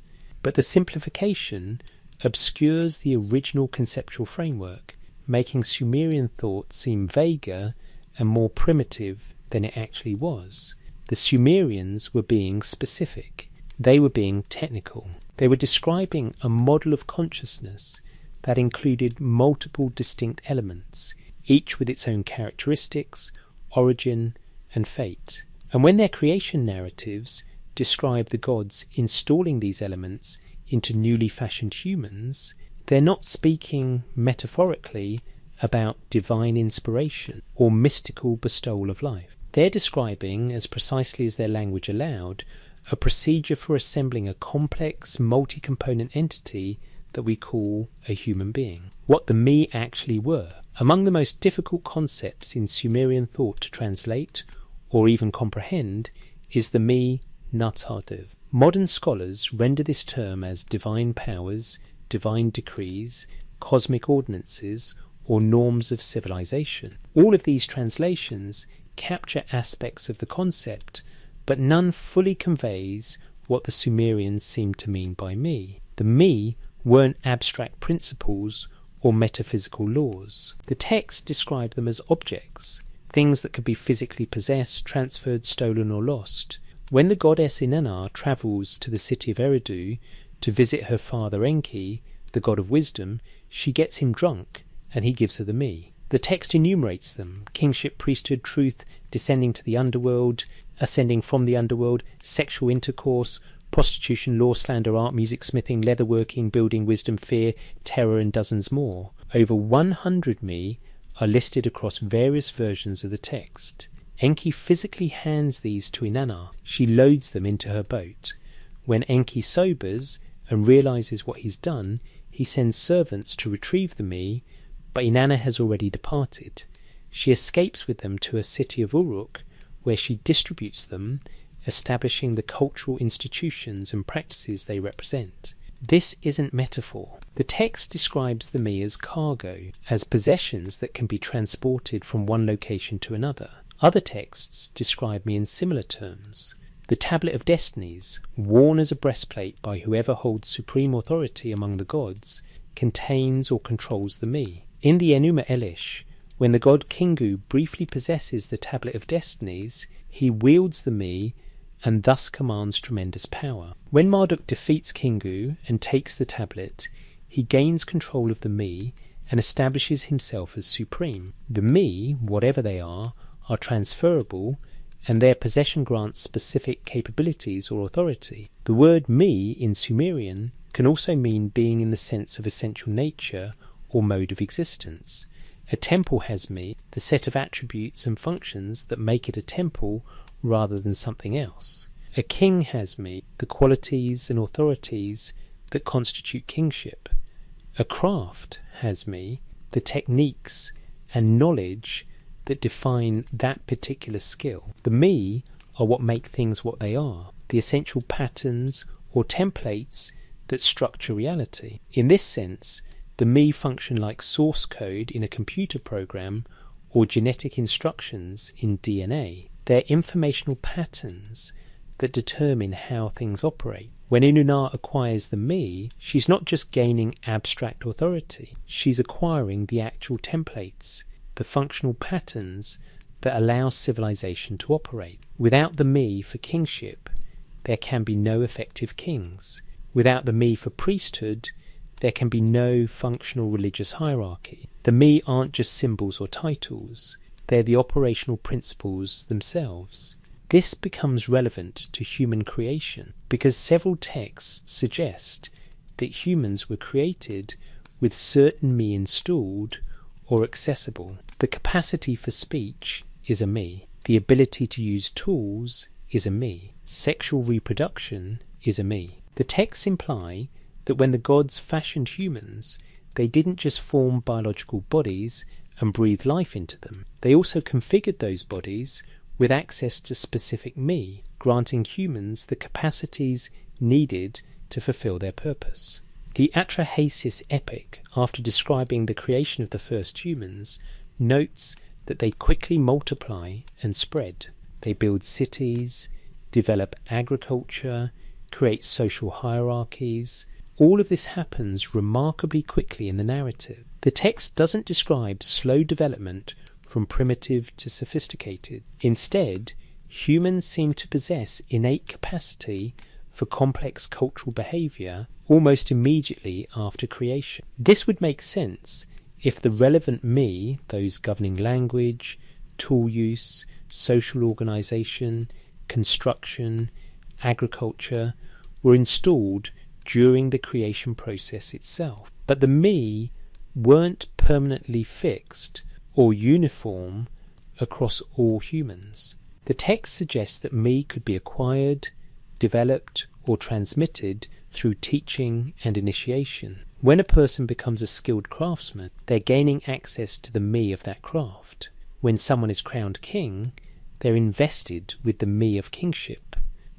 But the simplification obscures the original conceptual framework, making Sumerian thought seem vaguer and more primitive than it actually was. The Sumerians were being specific. They were being technical. They were describing a model of consciousness that included multiple distinct elements, each with its own characteristics, origin, and fate. And when their creation narratives describe the gods installing these elements into newly fashioned humans, they're not speaking metaphorically about divine inspiration or mystical bestowal of life. They're describing, as precisely as their language allowed, a procedure for assembling a complex, multi-component entity that we call a human being. What the me actually were. Among the most difficult concepts in Sumerian thought to translate or even comprehend is the me Natardiv. Modern scholars render this term as divine powers, divine decrees, cosmic ordinances, or norms of civilization. All of these translations capture aspects of the concept, but none fully conveys what the Sumerians seemed to mean by me. The me weren't abstract principles or metaphysical laws. The texts describe them as objects, things that could be physically possessed, transferred, stolen, or lost. When the goddess Inanna travels to the city of Eridu to visit her father Enki, the god of wisdom, she gets him drunk, and he gives her the me. The text enumerates them: kingship, priesthood, truth, descending to the underworld, ascending from the underworld, sexual intercourse, prostitution, law, slander, art, music, smithing, leatherworking, building, wisdom, fear, terror, and dozens more. Over 100 me are listed across various versions of the text. Enki physically hands these to Inanna. She loads them into her boat. When Enki sobers and realizes what he's done, he sends servants to retrieve the me, but Inanna has already departed. She escapes with them to a city of Uruk, where she distributes them, establishing the cultural institutions and practices they represent. This isn't metaphor. The text describes the me as cargo, as possessions that can be transported from one location to another. Other texts describe me in similar terms. The Tablet of Destinies, worn as a breastplate by whoever holds supreme authority among the gods, contains or controls the me. In the Enuma Elish, when the god Kingu briefly possesses the Tablet of Destinies, he wields the me and thus commands tremendous power. When Marduk defeats Kingu and takes the tablet, he gains control of the me and establishes himself as supreme. The me, whatever they are transferable, and their possession grants specific capabilities or authority. The word me in Sumerian can also mean being in the sense of essential nature or mode of existence. A temple has me, the set of attributes and functions that make it a temple rather than something else. A king has me, the qualities and authorities that constitute kingship. A craft has me, the techniques and knowledge that define that particular skill. The me are what make things what they are, the essential patterns or templates that structure reality. In this sense, the me function like source code in a computer program or genetic instructions in DNA. They're informational patterns that determine how things operate. When Inanna acquires the me, she's not just gaining abstract authority, she's acquiring the actual templates, the functional patterns that allow civilization to operate. Without the me for kingship, there can be no effective kings. Without the me for priesthood, there can be no functional religious hierarchy. The me aren't just symbols or titles, they're the operational principles themselves. This becomes relevant to human creation because several texts suggest that humans were created with certain me installed or accessible. The capacity for speech is a me. The ability to use tools is a me. Sexual reproduction is a me. The texts imply that when the gods fashioned humans, they didn't just form biological bodies and breathe life into them. They also configured those bodies with access to specific me, granting humans the capacities needed to fulfill their purpose. The Atrahasis epic, after describing the creation of the first humans, notes that they quickly multiply and spread. They build cities, develop agriculture, create social hierarchies. All of this happens remarkably quickly in the narrative. The text doesn't describe slow development from primitive to sophisticated. Instead, humans seem to possess innate capacity for complex cultural behaviour almost immediately after creation. This would make sense if the relevant me, those governing language, tool use, social organisation, construction, agriculture, were installed during the creation process itself. But the me weren't permanently fixed or uniform across all humans. The text suggests that me could be acquired, developed, or transmitted through teaching and initiation. When a person becomes a skilled craftsman, they're gaining access to the me of that craft. When someone is crowned king, they're invested with the me of kingship.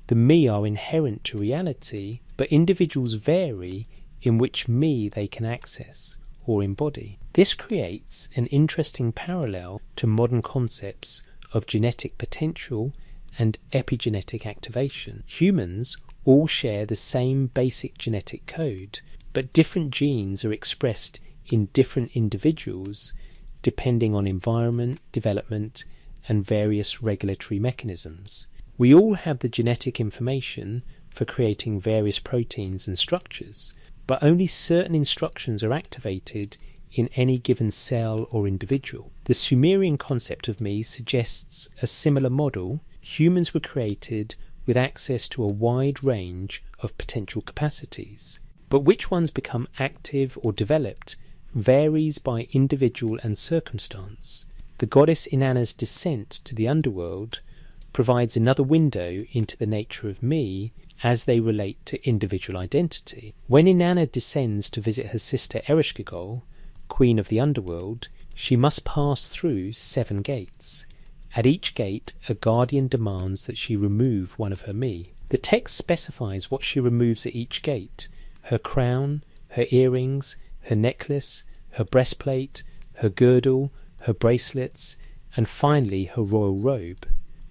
The me are inherent to reality, but individuals vary in which me they can access or embody. This creates an interesting parallel to modern concepts of genetic potential and epigenetic activation. Humans all share the same basic genetic code, but different genes are expressed in different individuals depending on environment, development, and various regulatory mechanisms. We all have the genetic information for creating various proteins and structures, but only certain instructions are activated in any given cell or individual. The Sumerian concept of me suggests a similar model. Humans were created with access to a wide range of potential capacities, but which ones become active or developed varies by individual and circumstance. The goddess Inanna's descent to the underworld provides another window into the nature of me as they relate to individual identity. When Inanna descends to visit her sister Ereshkigal, queen of the underworld, she must pass through 7 gates. At each gate, a guardian demands that she remove one of her me. The text specifies what she removes at each gate: her crown, her earrings, her necklace, her breastplate, her girdle, her bracelets, and finally her royal robe.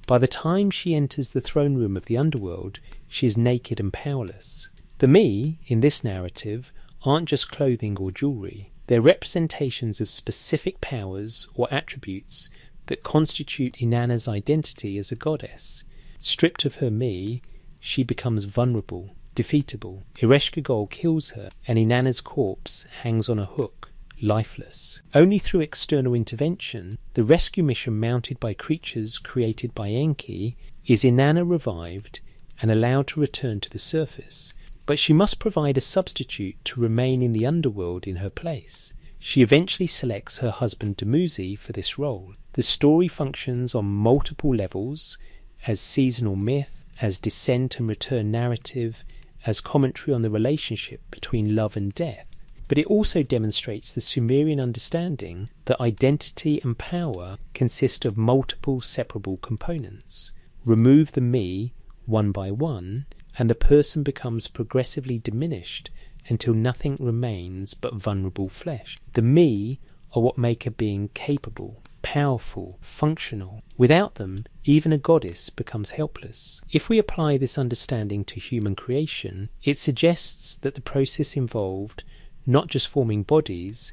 By the time she enters the throne room of the underworld, she is naked and powerless. The me, in this narrative, aren't just clothing or jewellery. They're representations of specific powers or attributes that constitute Inanna's identity as a goddess. Stripped of her me, she becomes vulnerable, defeatable. Ereshkigal kills her, and Inanna's corpse hangs on a hook, lifeless. Only through external intervention, the rescue mission mounted by creatures created by Enki, is Inanna revived and allowed to return to the surface. But she must provide a substitute to remain in the underworld in her place. She eventually selects her husband Dumuzi for this role. The story functions on multiple levels: as seasonal myth, as descent and return narrative, as commentary on the relationship between love and death. But it also demonstrates the Sumerian understanding that identity and power consist of multiple separable components. Remove the me one by one, and the person becomes progressively diminished until nothing remains but vulnerable flesh. The me are what make a being capable, powerful, functional. Without them, even a goddess becomes helpless. If we apply this understanding to human creation, it suggests that the process involved not just forming bodies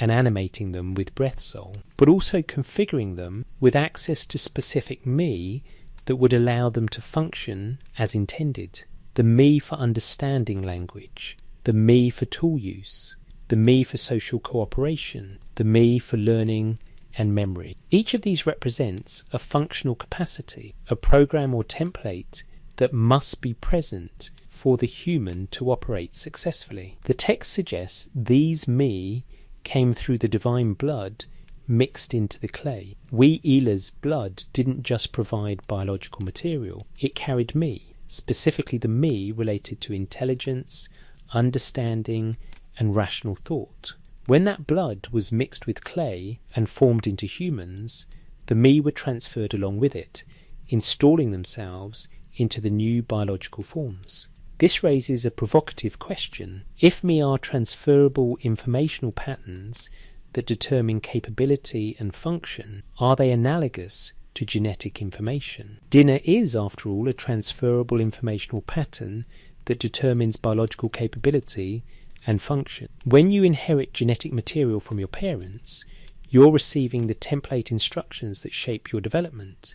and animating them with breath soul, but also configuring them with access to specific me that would allow them to function as intended. The me for understanding language, the me for tool use, the me for social cooperation, the me for learning and memory. Each of these represents a functional capacity, a program or template that must be present for the human to operate successfully. The text suggests these me came through the divine blood mixed into the clay. We Ela's blood didn't just provide biological material, it carried me, specifically the me related to intelligence, understanding, and rational thought. When that blood was mixed with clay and formed into humans, the me were transferred along with it, installing themselves into the new biological forms. This raises a provocative question. If me are transferable informational patterns that determine capability and function, are they analogous to genetic information? Dinner is, after all, a transferable informational pattern that determines biological capability and function. When you inherit genetic material from your parents, you're receiving the template instructions that shape your development.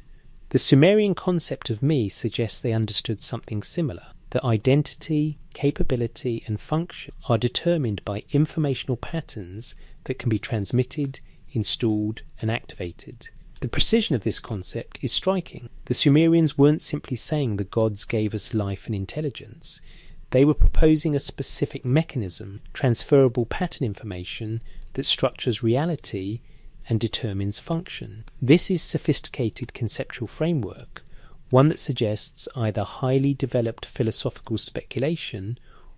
The Sumerian concept of me suggests they understood something similar, that identity, capability, and function are determined by informational patterns that can be transmitted, installed, and activated. The precision of this concept is striking. The Sumerians weren't simply saying the gods gave us life and intelligence. They were proposing a specific mechanism, transferable pattern information that structures reality and determines function. This is sophisticated conceptual framework, one that suggests either highly developed philosophical speculation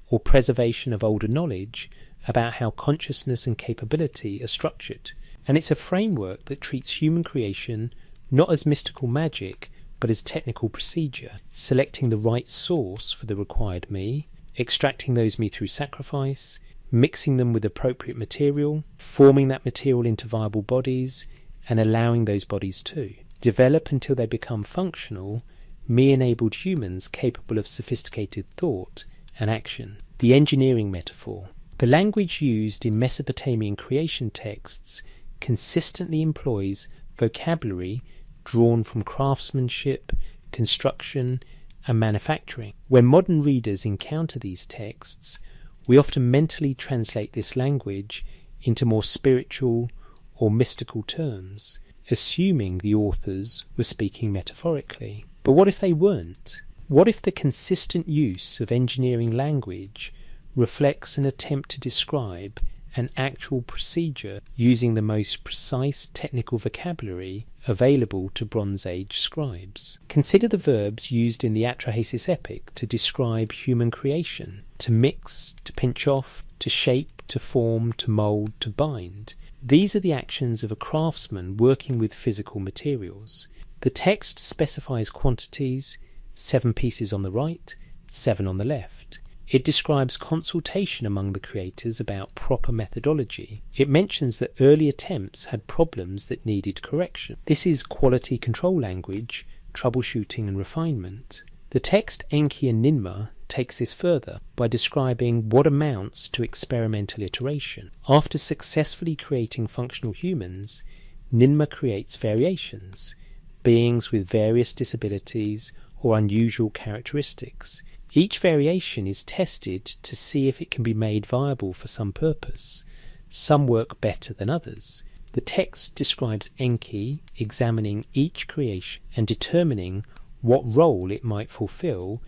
or preservation of older knowledge about how consciousness and capability are structured. And it's a framework that treats human creation not as mystical magic, but as technical procedure, selecting the right source for the required me, extracting those me through sacrifice, mixing them with appropriate material, forming that material into viable bodies, and allowing those bodies to develop until they become functional, me-enabled humans capable of sophisticated thought and action. The engineering metaphor. The language used in Mesopotamian creation texts consistently employs vocabulary drawn from craftsmanship, construction, and manufacturing. When modern readers encounter these texts, we often mentally translate this language into more spiritual or mystical terms, assuming the authors were speaking metaphorically. But what if they weren't? What if the consistent use of engineering language reflects an attempt to describe an actual procedure using the most precise technical vocabulary available to Bronze Age scribes. Consider the verbs used in the Atrahasis epic to describe human creation: to mix, to pinch off, to shape, to form, to mould, to bind. These are the actions of a craftsman working with physical materials. The text specifies quantities: 7 pieces on the right, 7 on the left. It describes consultation among the creators about proper methodology. It mentions that early attempts had problems that needed correction. This is quality control language, troubleshooting and refinement. The text Enki and Ninmah takes this further by describing what amounts to experimental iteration. After successfully creating functional humans, Ninmah creates variations, beings with various disabilities or unusual characteristics. Each variation is tested to see if it can be made viable for some purpose. Some work better than others. The text describes Enki examining each creation and determining what role it might fulfill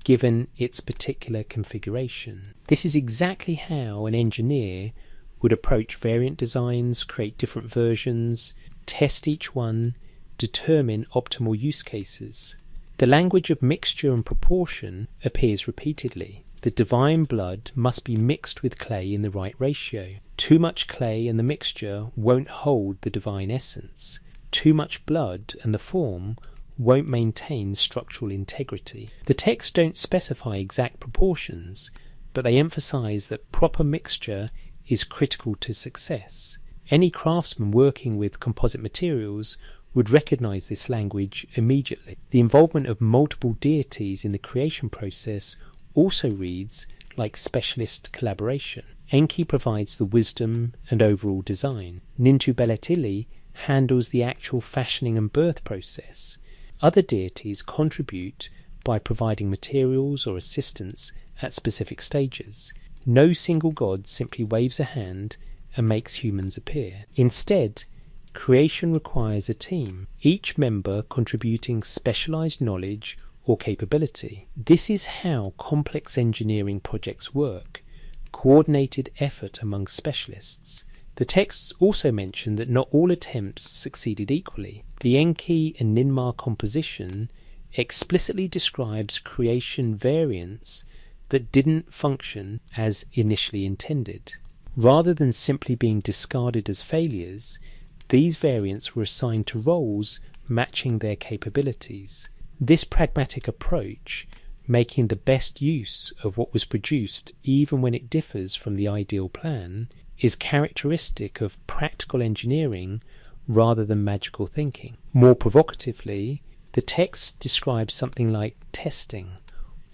given its particular configuration. This is exactly how an engineer would approach variant designs, create different versions, test each one, determine optimal use cases. The language of mixture and proportion appears repeatedly. The divine blood must be mixed with clay in the right ratio. Too much clay and the mixture won't hold the divine essence. Too much blood and the form won't maintain structural integrity. The texts don't specify exact proportions, but they emphasize that proper mixture is critical to success. Any craftsman working with composite materials would recognize this language immediately. The involvement of multiple deities in the creation process also reads like specialist collaboration. Enki provides the wisdom and overall design. Nintu-Beletili handles the actual fashioning and birth process. Other deities contribute by providing materials or assistance at specific stages. No single god simply waves a hand and makes humans appear. Instead, creation requires a team, each member contributing specialized knowledge or capability. This is how complex engineering projects work: coordinated effort among specialists. The texts also mention that not all attempts succeeded equally. The Enki and Ninmah composition explicitly describes creation variants that didn't function as initially intended. Rather than simply being discarded as failures, these variants were assigned to roles matching their capabilities. This pragmatic approach, making the best use of what was produced even when it differs from the ideal plan, is characteristic of practical engineering rather than magical thinking. More provocatively, the text describes something like testing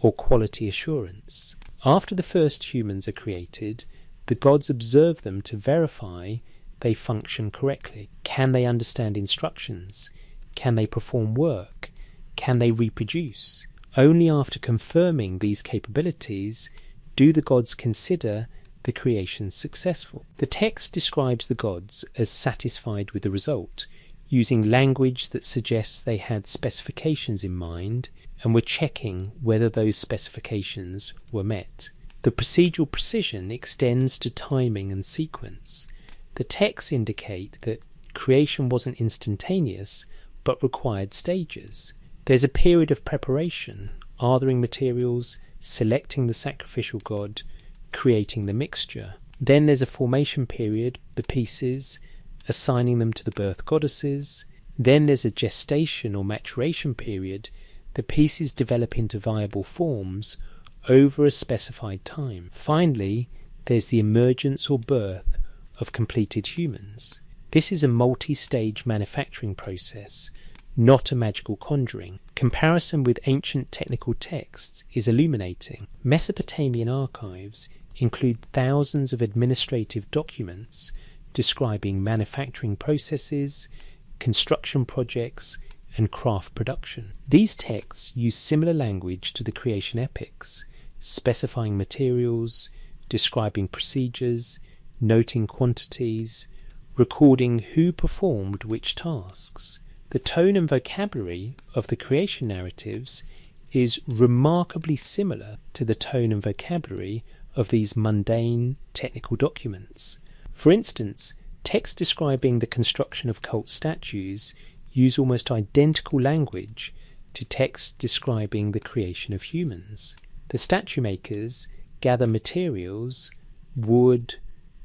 or quality assurance. After the first humans are created, the gods observe them to verify they function correctly. Can they understand instructions? Can they perform work? Can they reproduce? Only after confirming these capabilities do the gods consider the creation successful. The text describes the gods as satisfied with the result, using language that suggests they had specifications in mind and were checking whether those specifications were met. The procedural precision extends to timing and sequence. The texts indicate that creation wasn't instantaneous, but required stages. There's a period of preparation, athering materials, selecting the sacrificial god, creating the mixture. Then there's a formation period, the pieces, assigning them to the birth goddesses. Then there's a gestation or maturation period, the pieces develop into viable forms over a specified time. Finally, there's the emergence or birth of completed humans. This is a multi-stage manufacturing process, not a magical conjuring. Comparison with ancient technical texts is illuminating. Mesopotamian archives include thousands of administrative documents describing manufacturing processes, construction projects, and craft production. These texts use similar language to the creation epics, specifying materials, describing procedures, noting quantities, recording who performed which tasks. The tone and vocabulary of the creation narratives is remarkably similar to the tone and vocabulary of these mundane technical documents. For instance, texts describing the construction of cult statues use almost identical language to texts describing the creation of humans. The statue makers gather materials, wood,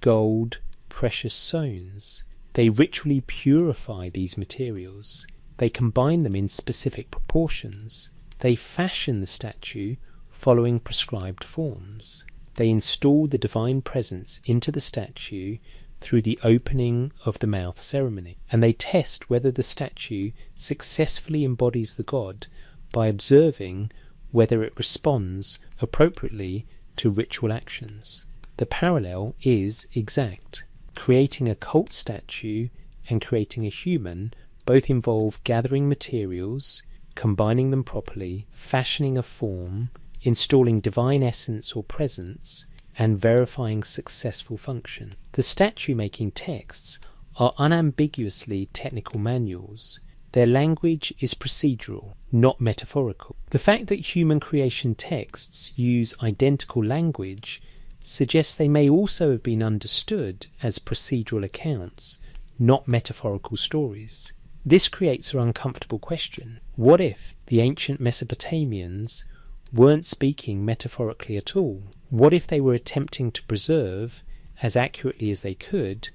gold, precious stones. They ritually purify these materials. They combine them in specific proportions. They fashion the statue following prescribed forms. They install the divine presence into the statue through the opening of the mouth ceremony, and they test whether the statue successfully embodies the god by observing whether it responds appropriately to ritual actions. The parallel is exact. Creating a cult statue and creating a human both involve gathering materials, combining them properly, fashioning a form, installing divine essence or presence, and verifying successful function. The statue-making texts are unambiguously technical manuals. Their language is procedural, not metaphorical. The fact that human creation texts use identical language suggests they may also have been understood as procedural accounts, not metaphorical stories. This creates an uncomfortable question. What if the ancient Mesopotamians weren't speaking metaphorically at all? What if they were attempting to preserve, as accurately as they could,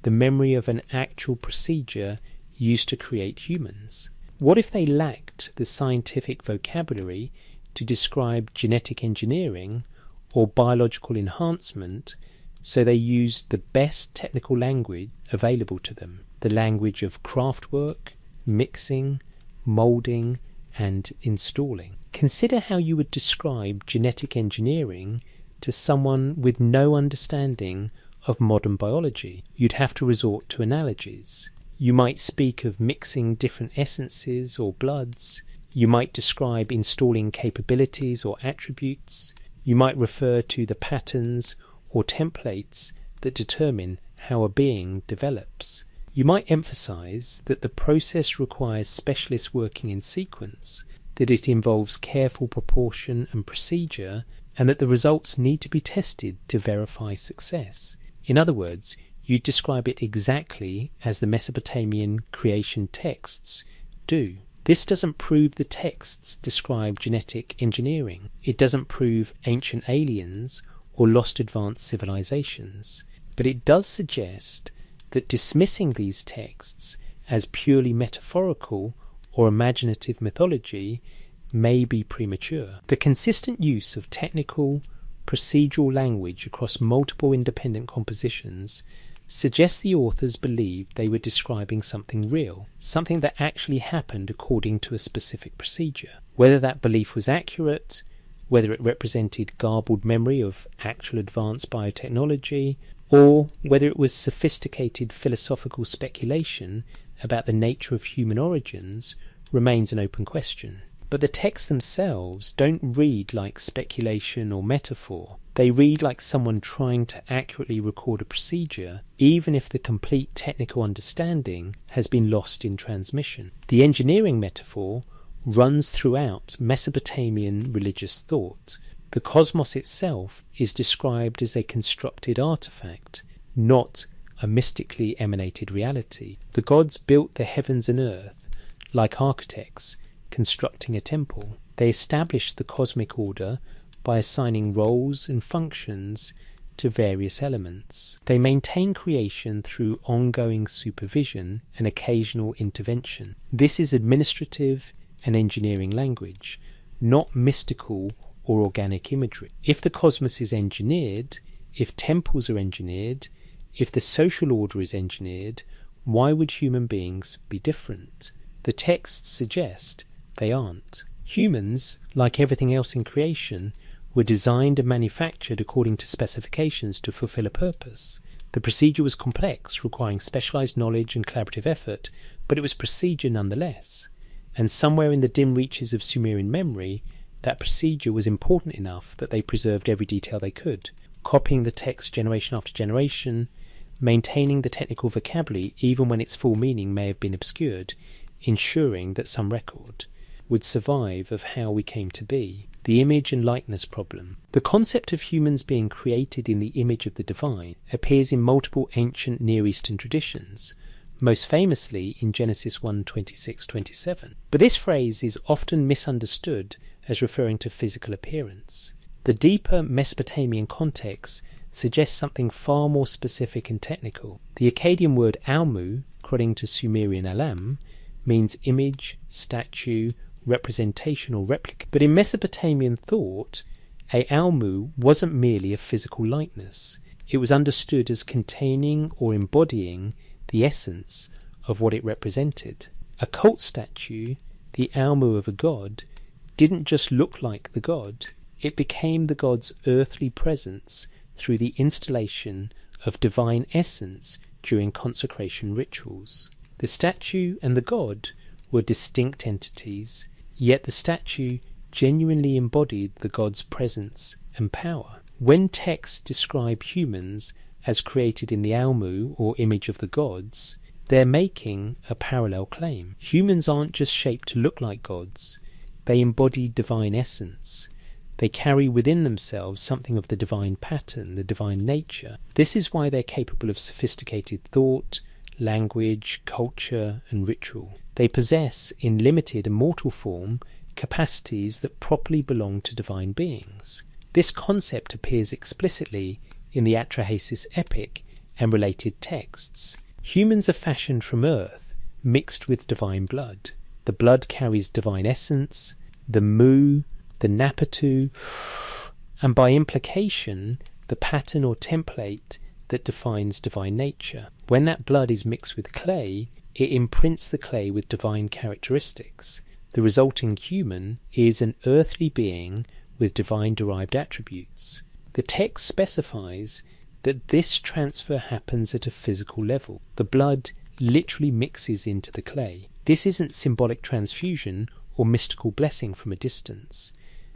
the memory of an actual procedure used to create humans? What if they lacked the scientific vocabulary to describe genetic engineering or biological enhancement, so they used the best technical language available to them, the language of craftwork, mixing, moulding, and installing? Consider how you would describe genetic engineering to someone with no understanding of modern biology. You'd have to resort to analogies. You might speak of mixing different essences or bloods. You might describe installing capabilities or attributes. You might refer to the patterns or templates that determine how a being develops. You might emphasize that the process requires specialists working in sequence, that it involves careful proportion and procedure, and that the results need to be tested to verify success. In other words, you describe it exactly as the Mesopotamian creation texts do. This doesn't prove the texts describe genetic engineering. It doesn't prove ancient aliens or lost advanced civilizations. But it does suggest that dismissing these texts as purely metaphorical or imaginative mythology may be premature. The consistent use of technical, procedural language across multiple independent compositions suggests the authors believed they were describing something real, something that actually happened according to a specific procedure. Whether that belief was accurate, whether it represented garbled memory of actual advanced biotechnology, or whether it was sophisticated philosophical speculation about the nature of human origins, remains an open question. But the texts themselves don't read like speculation or metaphor. They read like someone trying to accurately record a procedure, even if the complete technical understanding has been lost in transmission. The engineering metaphor runs throughout Mesopotamian religious thought. The cosmos itself is described as a constructed artifact, not a mystically emanated reality. The gods built the heavens and earth like architects constructing a temple. They established the cosmic order by assigning roles and functions to various elements. They maintain creation through ongoing supervision and occasional intervention. This is administrative and engineering language, not mystical or organic imagery. If the cosmos is engineered, if temples are engineered, if the social order is engineered, why would human beings be different? The texts suggest they aren't. Humans, like everything else in creation, were designed and manufactured according to specifications to fulfill a purpose. The procedure was complex, requiring specialized knowledge and collaborative effort, but it was procedure nonetheless. And somewhere in the dim reaches of Sumerian memory, that procedure was important enough that they preserved every detail they could, copying the text generation after generation, maintaining the technical vocabulary even when its full meaning may have been obscured, ensuring that some record would survive of how we came to be. the image and likeness problem. The concept of humans being created in the image of the divine appears in multiple ancient Near Eastern traditions, most famously in Genesis 1:26-27. But this phrase is often misunderstood as referring to physical appearance. The deeper Mesopotamian context suggests something far more specific and technical. The Akkadian word Almu, according to Sumerian alam, means image, statue, representation or replica. But in Mesopotamian thought, a Almu wasn't merely a physical likeness. It was understood as containing or embodying the essence of what it represented. A cult statue, the Almu of a god, didn't just look like the god. It became the god's earthly presence through the installation of divine essence during consecration rituals. The statue and the god were distinct entities, yet the statue genuinely embodied the god's presence and power. When texts describe humans as created in the Almu or image of the gods, they're making a parallel claim. Humans aren't just shaped to look like gods, they embody divine essence. They carry within themselves something of the divine pattern, the divine nature. This is why they're capable of sophisticated thought, language, culture, and ritual. They possess, in limited and mortal form, capacities that properly belong to divine beings. This concept appears explicitly in the Atrahasis epic and related texts. Humans are fashioned from earth, mixed with divine blood. The blood carries divine essence, the mu, the napatu, and by implication, the pattern or template that defines divine nature. When that blood is mixed with clay, it imprints the clay with divine characteristics. The resulting human is an earthly being with divine-derived attributes. The text specifies that this transfer happens at a physical level. The blood literally mixes into the clay. This isn't symbolic transfusion or mystical blessing from a distance.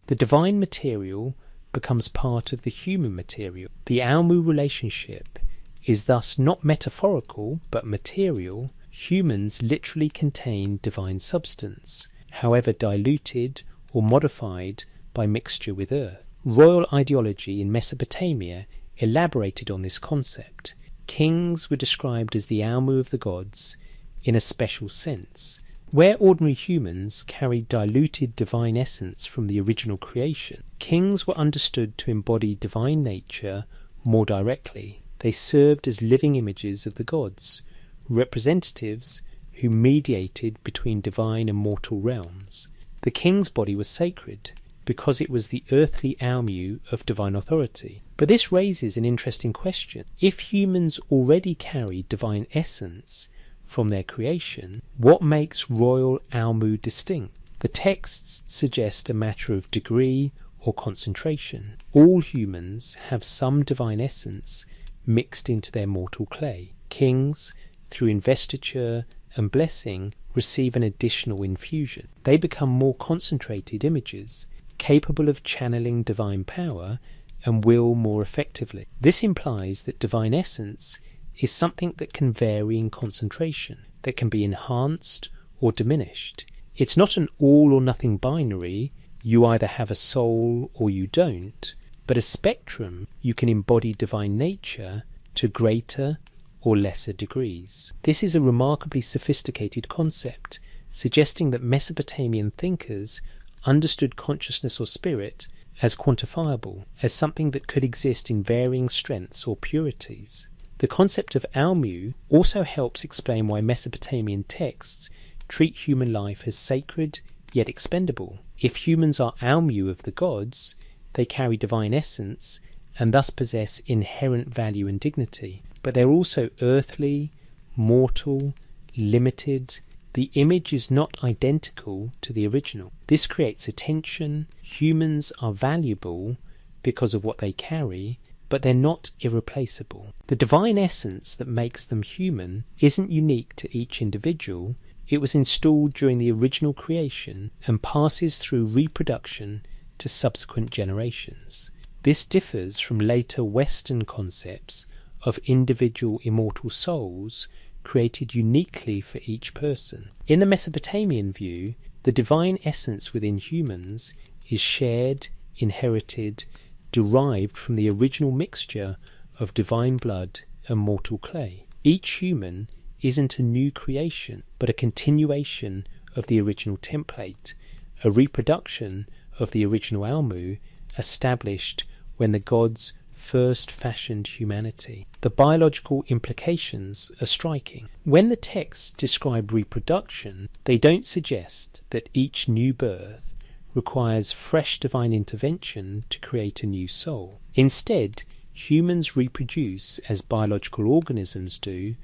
The divine material becomes part of the human material. The Almu relationship is thus not metaphorical but material. Humans literally contain divine substance, however diluted or modified by mixture with earth. Royal ideology in Mesopotamia elaborated on this concept. Kings were described as the Almu of the gods in a special sense. Where ordinary humans carried diluted divine essence from the original creation, kings were understood to embody divine nature more directly. They served as living images of the gods, representatives who mediated between divine and mortal realms. The king's body was sacred because it was the earthly Almu of divine authority. But this raises an interesting question. If humans already carry divine essence from their creation, what makes royal Almu distinct? The texts suggest a matter of degree or concentration. All humans have some divine essence mixed into their mortal clay. Kings, through investiture and blessing, receive an additional infusion. They become more concentrated images, capable of channeling divine power and will more effectively. This implies that divine essence is something that can vary in concentration, that can be enhanced or diminished. It's not an all or nothing binary, you either have a soul or you don't, but a spectrum. You can embody divine nature to greater or lesser degrees. This is a remarkably sophisticated concept, suggesting that Mesopotamian thinkers understood consciousness or spirit as quantifiable, as something that could exist in varying strengths or purities. The concept of Almu also helps explain why Mesopotamian texts treat human life as sacred yet expendable. If humans are Almu of the gods, they carry divine essence and thus possess inherent value and dignity. But they're also earthly, mortal, limited. The image is not identical to the original. This creates a tension. Humans are valuable because of what they carry, but they're not irreplaceable. The divine essence that makes them human isn't unique to each individual. It was installed during the original creation and passes through reproduction to subsequent generations. This differs from later Western concepts of individual immortal souls created uniquely for each person. In the Mesopotamian view, the divine essence within humans is shared, inherited, derived from the original mixture of divine blood and mortal clay. Each human isn't a new creation, but a continuation of the original template, a reproduction of the original Almu established when the gods first fashioned humanity. The biological implications are striking. When the texts describe reproduction, they don't suggest that each new birth requires fresh divine intervention to create a new soul. Instead, humans reproduce as biological organisms do,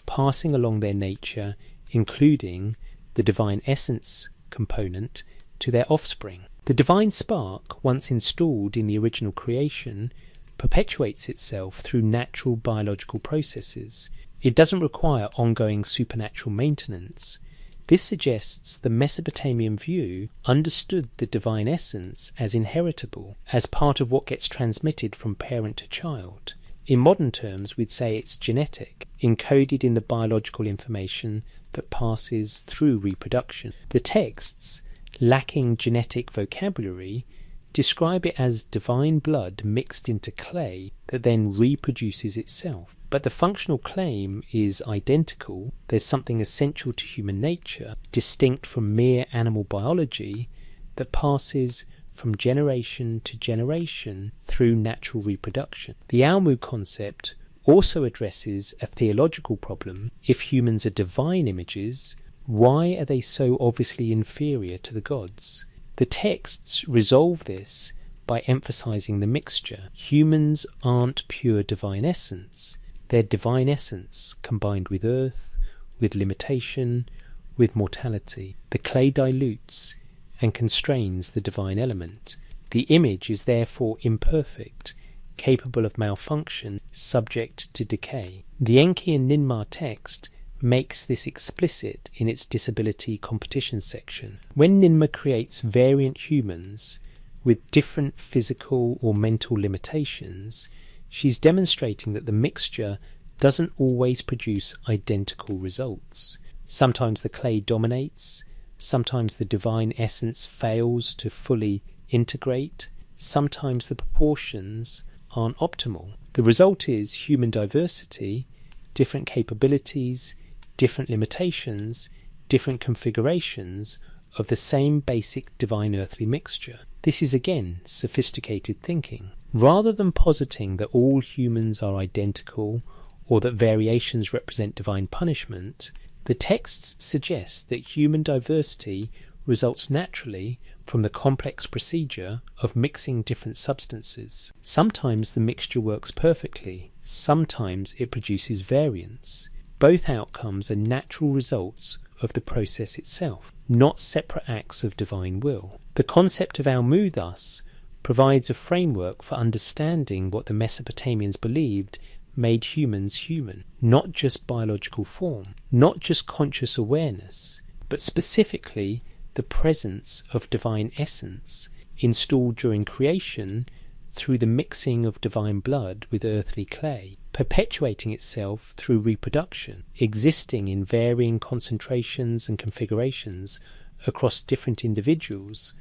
passing along their nature, including the divine essence component, to their offspring. The divine spark, once installed in the original creation, perpetuates itself through natural biological processes. It doesn't require ongoing supernatural maintenance. This suggests the Mesopotamian view understood the divine essence as inheritable, as part of what gets transmitted from parent to child. In modern terms, we'd say it's genetic, encoded in the biological information that passes through reproduction. The texts, lacking genetic vocabulary, describe it as divine blood mixed into clay that then reproduces itself. But the functional claim is identical. There's something essential to human nature, distinct from mere animal biology, that passes from generation to generation through natural reproduction. The Almu concept also addresses a theological problem. If humans are divine images, why are they so obviously inferior to the gods? The texts resolve this by emphasizing the mixture. Humans aren't pure divine essence. They're divine essence combined with earth, with limitation, with mortality. The clay dilutes and constrains the divine element. The image is therefore imperfect, capable of malfunction, subject to decay. The Enki and Ninmah text makes this explicit in its disability competition section. When Ninmah creates variant humans with different physical or mental limitations, she's demonstrating that the mixture doesn't always produce identical results. Sometimes the clay dominates, sometimes the divine essence fails to fully integrate, sometimes the proportions aren't optimal. The result is human diversity, different capabilities, different limitations, different configurations of the same basic divine earthly mixture. This is again sophisticated thinking. Rather than positing that all humans are identical or that variations represent divine punishment, the texts suggest that human diversity results naturally from the complex procedure of mixing different substances. Sometimes the mixture works perfectly, sometimes it produces variance. Both outcomes are natural results of the process itself, not separate acts of divine will. The concept of Almu, thus, provides a framework for understanding what the Mesopotamians believed made humans human, not just biological form, not just conscious awareness, but specifically the presence of divine essence installed during creation through the mixing of divine blood with earthly clay, perpetuating itself through reproduction, existing in varying concentrations and configurations across different individuals,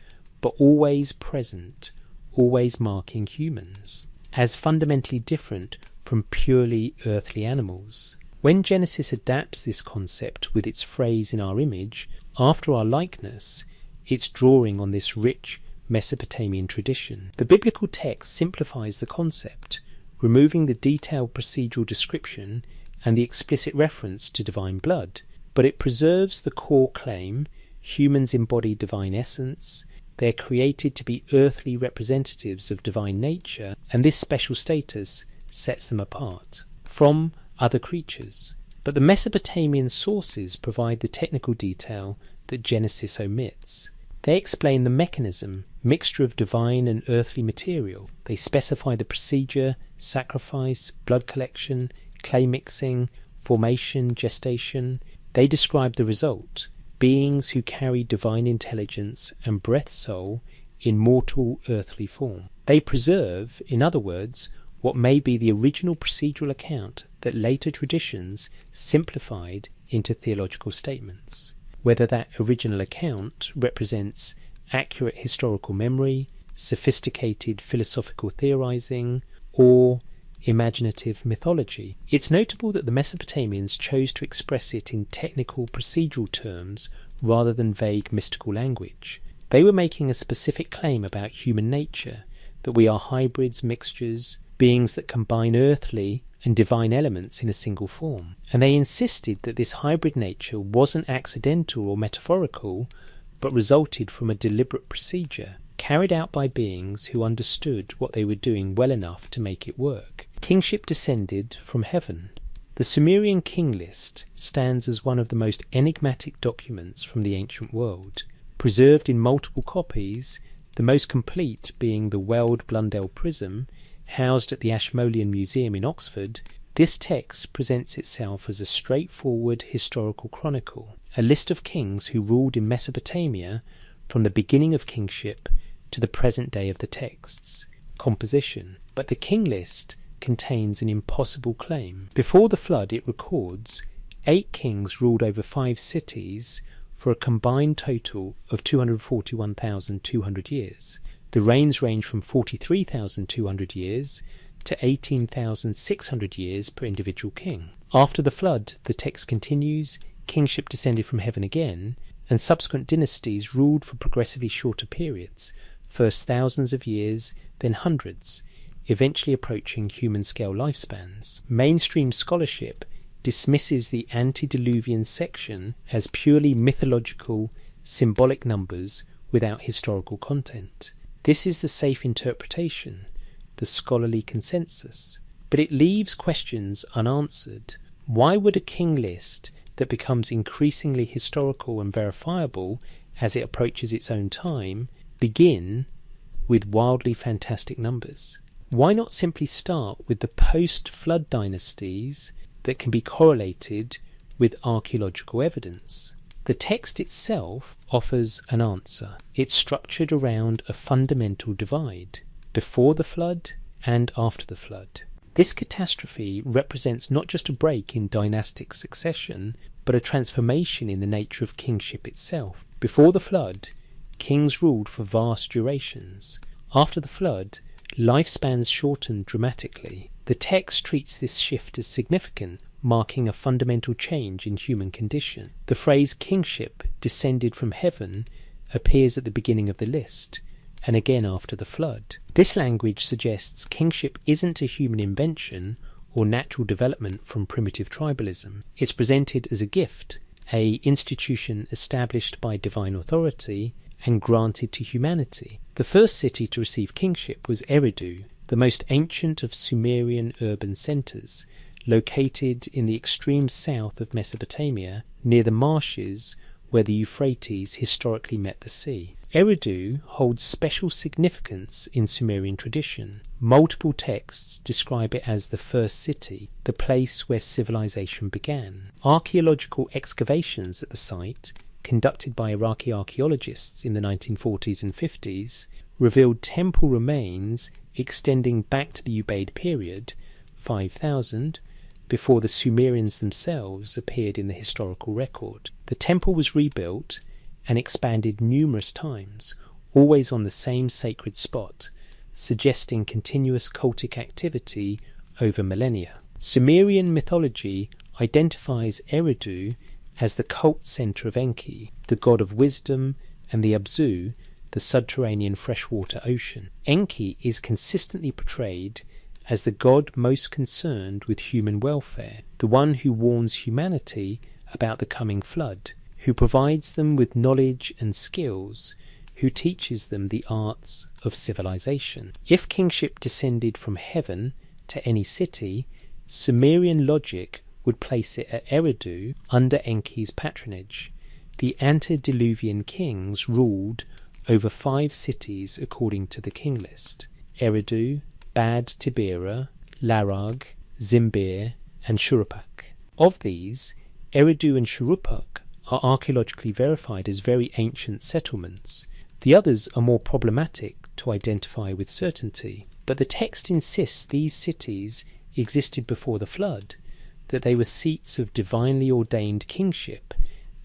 but always present, always marking humans as fundamentally different from purely earthly animals. When Genesis adapts this concept with its phrase "in our image," after our likeness, it's drawing on this rich Mesopotamian tradition. The biblical text simplifies the concept, removing the detailed procedural description and the explicit reference to divine blood, but it preserves the core claim: humans embody divine essence, they're created to be earthly representatives of divine nature, and this special status sets them apart from other creatures. But the Mesopotamian sources provide the technical detail that Genesis omits. They explain the mechanism, mixture of divine and earthly material. They specify the procedure, sacrifice, blood collection, clay mixing, formation, gestation. They describe the result: beings who carry divine intelligence and breath soul in mortal earthly form. They preserve, in other words, what may be the original procedural account that later traditions simplified into theological statements. Whether that original account represents accurate historical memory, sophisticated philosophical theorizing, or imaginative mythology. It's notable that the Mesopotamians chose to express it in technical procedural terms rather than vague mystical language. They were making a specific claim about human nature, that we are hybrids, mixtures, beings that combine earthly and divine elements in a single form. And they insisted that this hybrid nature wasn't accidental or metaphorical, but resulted from a deliberate procedure carried out by beings who understood what they were doing well enough to make it work. Kingship descended from heaven. The Sumerian king list stands as one of the most enigmatic documents from the ancient world. Preserved in multiple copies, the most complete being the Weld Blundell Prism, housed at the Ashmolean Museum in Oxford, this text presents itself as a straightforward historical chronicle, a list of kings who ruled in Mesopotamia from the beginning of kingship to the present day of the text's composition. But the king list contains an impossible claim. Before the flood, it records 8 kings ruled over 5 cities for a combined total of 241,200 years. The reigns range from 43,200 years to 18,600 years per individual king. After the flood, the text continues, kingship descended from heaven again, and subsequent dynasties ruled for progressively shorter periods, first thousands of years, then hundreds, eventually approaching human-scale lifespans. Mainstream scholarship dismisses the antediluvian section as purely mythological, symbolic numbers without historical content. This is the safe interpretation, the scholarly consensus. But it leaves questions unanswered. Why would a king list that becomes increasingly historical and verifiable as it approaches its own time begin with wildly fantastic numbers? Why not simply start with the post-flood dynasties that can be correlated with archaeological evidence? The text itself offers an answer. It's structured around a fundamental divide, before the flood and after the flood. This catastrophe represents not just a break in dynastic succession, but a transformation in the nature of kingship itself. Before the flood, kings ruled for vast durations. After the flood, lifespans shortened dramatically. The text treats this shift as significant, marking a fundamental change in human condition. The phrase kingship descended from heaven appears at the beginning of the list, and again after the flood. This language suggests kingship isn't a human invention or natural development from primitive tribalism. It's presented as a gift, a institution established by divine authority and granted to humanity. The first city to receive kingship was Eridu, the most ancient of Sumerian urban centres, located in the extreme south of Mesopotamia, near the marshes where the Euphrates historically met the sea. Eridu holds special significance in Sumerian tradition. Multiple texts describe it as the first city, the place where civilization began. Archaeological excavations at the site, conducted by Iraqi archaeologists in the 1940s and 50s, revealed temple remains extending back to the Ubaid period, 5000, before the Sumerians themselves appeared in the historical record. The temple was rebuilt and expanded numerous times, always on the same sacred spot, suggesting continuous cultic activity over millennia. Sumerian mythology identifies Eridu as the cult centre of Enki, the god of wisdom, and the Abzu, the subterranean freshwater ocean. Enki is consistently portrayed as the god most concerned with human welfare, the one who warns humanity about the coming flood, who provides them with knowledge and skills, who teaches them the arts of civilization. If kingship descended from heaven to any city, Sumerian logic would place it at Eridu under Enki's patronage. The antediluvian kings ruled over 5 cities according to the king list: Eridu, Bad Tibera, Larag, Zimbir, and Shuruppak. Of these, Eridu and Shuruppak are archaeologically verified as very ancient settlements. The others are more problematic to identify with certainty, but the text insists these cities existed before the flood, that they were seats of divinely ordained kingship,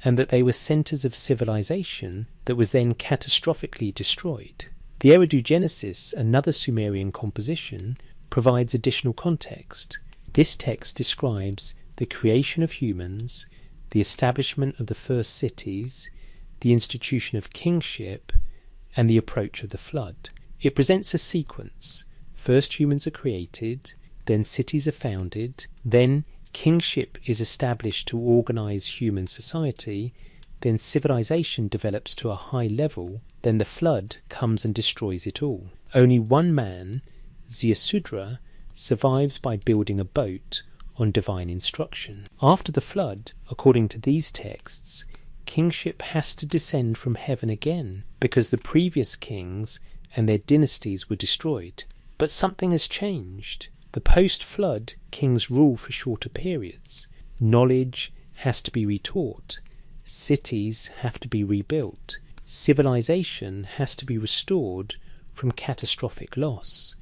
and that they were centres of civilization that was then catastrophically destroyed. The Eridu-Genesis, another Sumerian composition, provides additional context. This text describes the creation of humans, the establishment of the first cities, the institution of kingship, and the approach of the flood. It presents a sequence. First humans are created, then cities are founded, then kingship is established to organise human society, then civilization develops to a high level, then the flood comes and destroys it all. Only one man, Ziusudra, survives by building a boat on divine instruction. After the flood, according to these texts, kingship has to descend from heaven again because the previous kings and their dynasties were destroyed. But something has changed. The post-flood kings rule for shorter periods. Knowledge has to be retaught. Cities have to be rebuilt. Civilization has to be restored from catastrophic loss.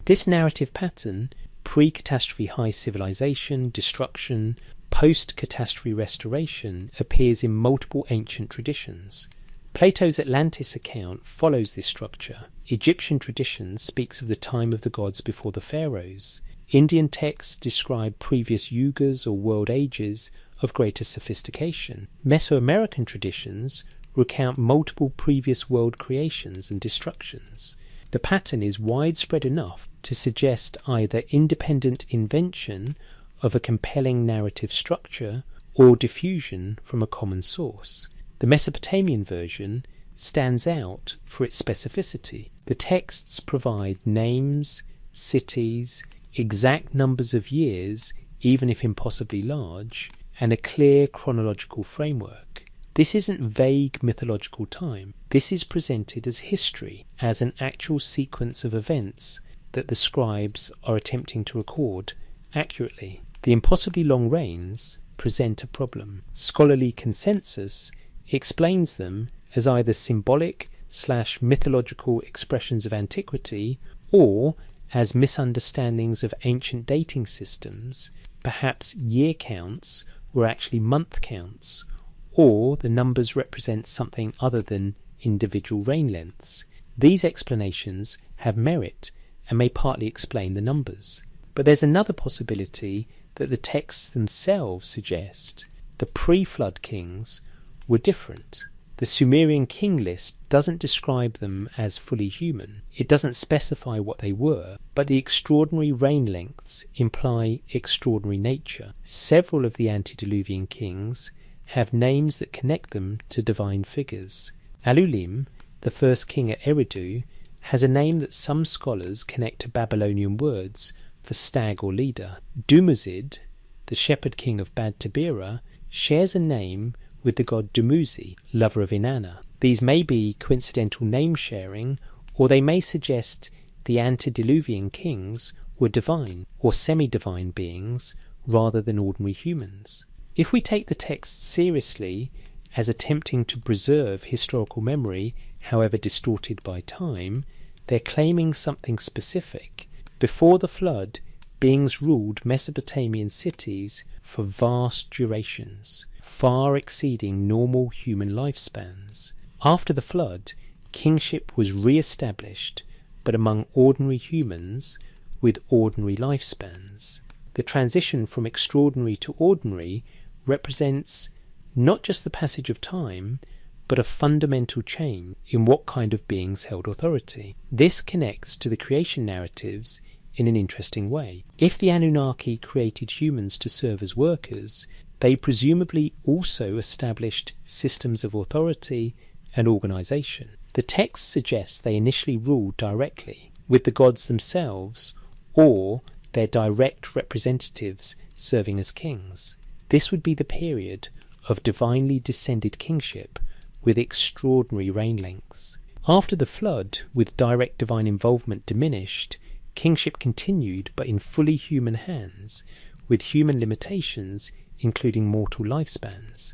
This narrative pattern, pre-catastrophe high civilization, destruction, post-catastrophe restoration, appears in multiple ancient traditions. Plato's Atlantis account follows this structure. Egyptian tradition speaks of the time of the gods before the pharaohs. Indian texts describe previous yugas or world ages of greater sophistication. Mesoamerican traditions recount multiple previous world creations and destructions. The pattern is widespread enough to suggest either independent invention of a compelling narrative structure or diffusion from a common source. The Mesopotamian version stands out for its specificity. The texts provide names, cities, exact numbers of years, even if impossibly large, and a clear chronological framework. This isn't vague mythological time. This is presented as history, as an actual sequence of events that the scribes are attempting to record accurately. The impossibly long reigns present a problem. Scholarly consensus explains them as either symbolic/mythological expressions of antiquity or as misunderstandings of ancient dating systems. Perhaps year counts were actually month counts, or the numbers represent something other than individual reign lengths. These explanations have merit and may partly explain the numbers. But there's another possibility that the texts themselves suggest. The pre-flood kings were different. The Sumerian king list doesn't describe them as fully human. It doesn't specify what they were, but the extraordinary reign lengths imply extraordinary nature. Several of the antediluvian kings have names that connect them to divine figures. Alulim, the first king at Eridu, has a name that some scholars connect to Babylonian words for stag or leader. Dumuzid, the shepherd king of Bad Tabira, shares a name with the god Dumuzi, lover of Inanna. These may be coincidental name sharing, or they may suggest the antediluvian kings were divine or semi-divine beings rather than ordinary humans. If we take the text seriously as attempting to preserve historical memory, however distorted by time, they're claiming something specific. Before the flood, beings ruled Mesopotamian cities for vast durations, far exceeding normal human lifespans. After the flood, kingship was re-established, but among ordinary humans with ordinary lifespans. The transition from extraordinary to ordinary represents not just the passage of time, but a fundamental change in what kind of beings held authority. This connects to the creation narratives in an interesting way. If the Anunnaki created humans to serve as workers, they presumably also established systems of authority and organization. The text suggests they initially ruled directly, with the gods themselves or their direct representatives serving as kings. This would be the period of divinely descended kingship with extraordinary reign lengths. After the flood, with direct divine involvement diminished, kingship continued but in fully human hands, with human limitations including mortal lifespans.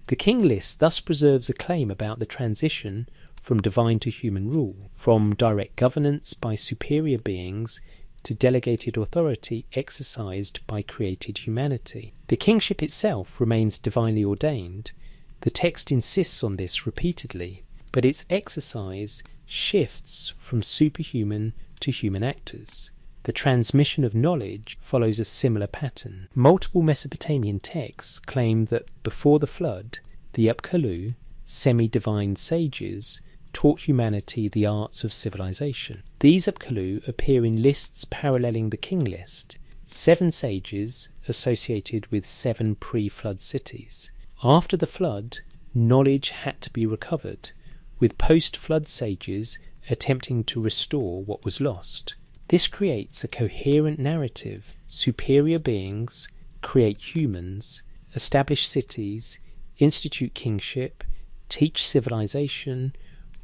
The king list thus preserves a claim about the transition from divine to human rule, from direct governance by superior beings to delegated authority exercised by created humanity. The kingship itself remains divinely ordained. The text insists on this repeatedly. but its exercise shifts from superhuman to human actors. The transmission of knowledge follows a similar pattern. Multiple Mesopotamian texts claim that before the flood, the Upkalu, semi-divine sages, taught humanity the arts of civilization. These Upkalu appear in lists paralleling the king list, 7 sages associated with 7 pre-flood cities. After the flood, knowledge had to be recovered, with post-flood sages attempting to restore what was lost. This creates a coherent narrative. Superior beings create humans, establish cities, institute kingship, teach civilization,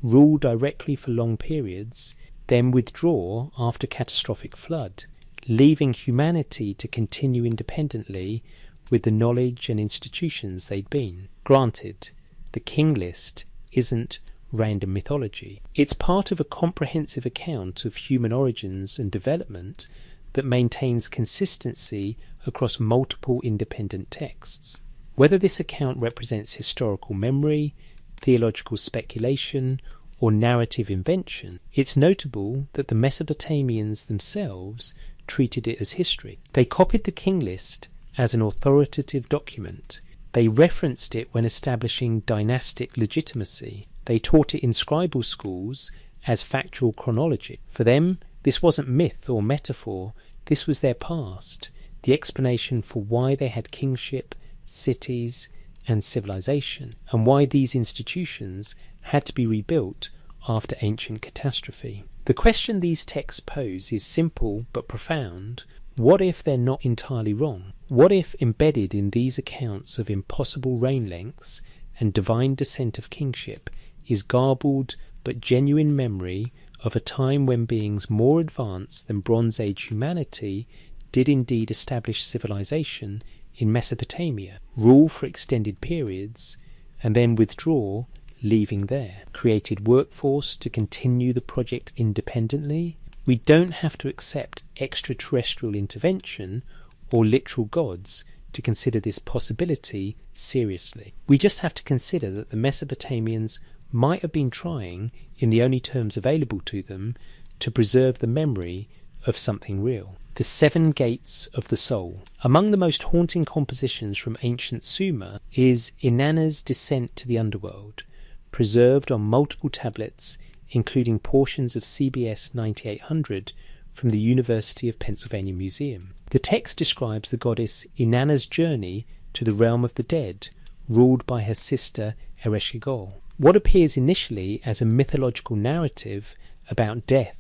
rule directly for long periods, then withdraw after catastrophic flood, leaving humanity to continue independently with the knowledge and institutions they'd been. Granted, the king list isn't random mythology. It's part of a comprehensive account of human origins and development that maintains consistency across multiple independent texts. Whether this account represents historical memory, theological speculation, or narrative invention, it's notable that the Mesopotamians themselves treated it as history. They copied the king list as an authoritative document. They referenced it when establishing dynastic legitimacy. They taught it in scribal schools as factual chronology. For them, this wasn't myth or metaphor, this was their past, the explanation for why they had kingship, cities, and civilization, and why these institutions had to be rebuilt after ancient catastrophe. The question these texts pose is simple but profound. What if they're not entirely wrong? What if embedded in these accounts of impossible reign lengths and divine descent of kingship is garbled but genuine memory of a time when beings more advanced than Bronze Age humanity did indeed establish civilization in Mesopotamia, rule for extended periods, and then withdraw, leaving there, created workforce to continue the project independently? We don't have to accept extraterrestrial intervention or literal gods to consider this possibility seriously. We just have to consider that the Mesopotamians might have been trying, in the only terms available to them, to preserve the memory of something real. The 7 Gates of the Soul. Among the most haunting compositions from ancient Sumer is Inanna's Descent to the Underworld, preserved on multiple tablets, including portions of CBS 9800 from the University of Pennsylvania Museum. The text describes the goddess Inanna's journey to the realm of the dead, ruled by her sister Ereshkigal. What appears initially as a mythological narrative about death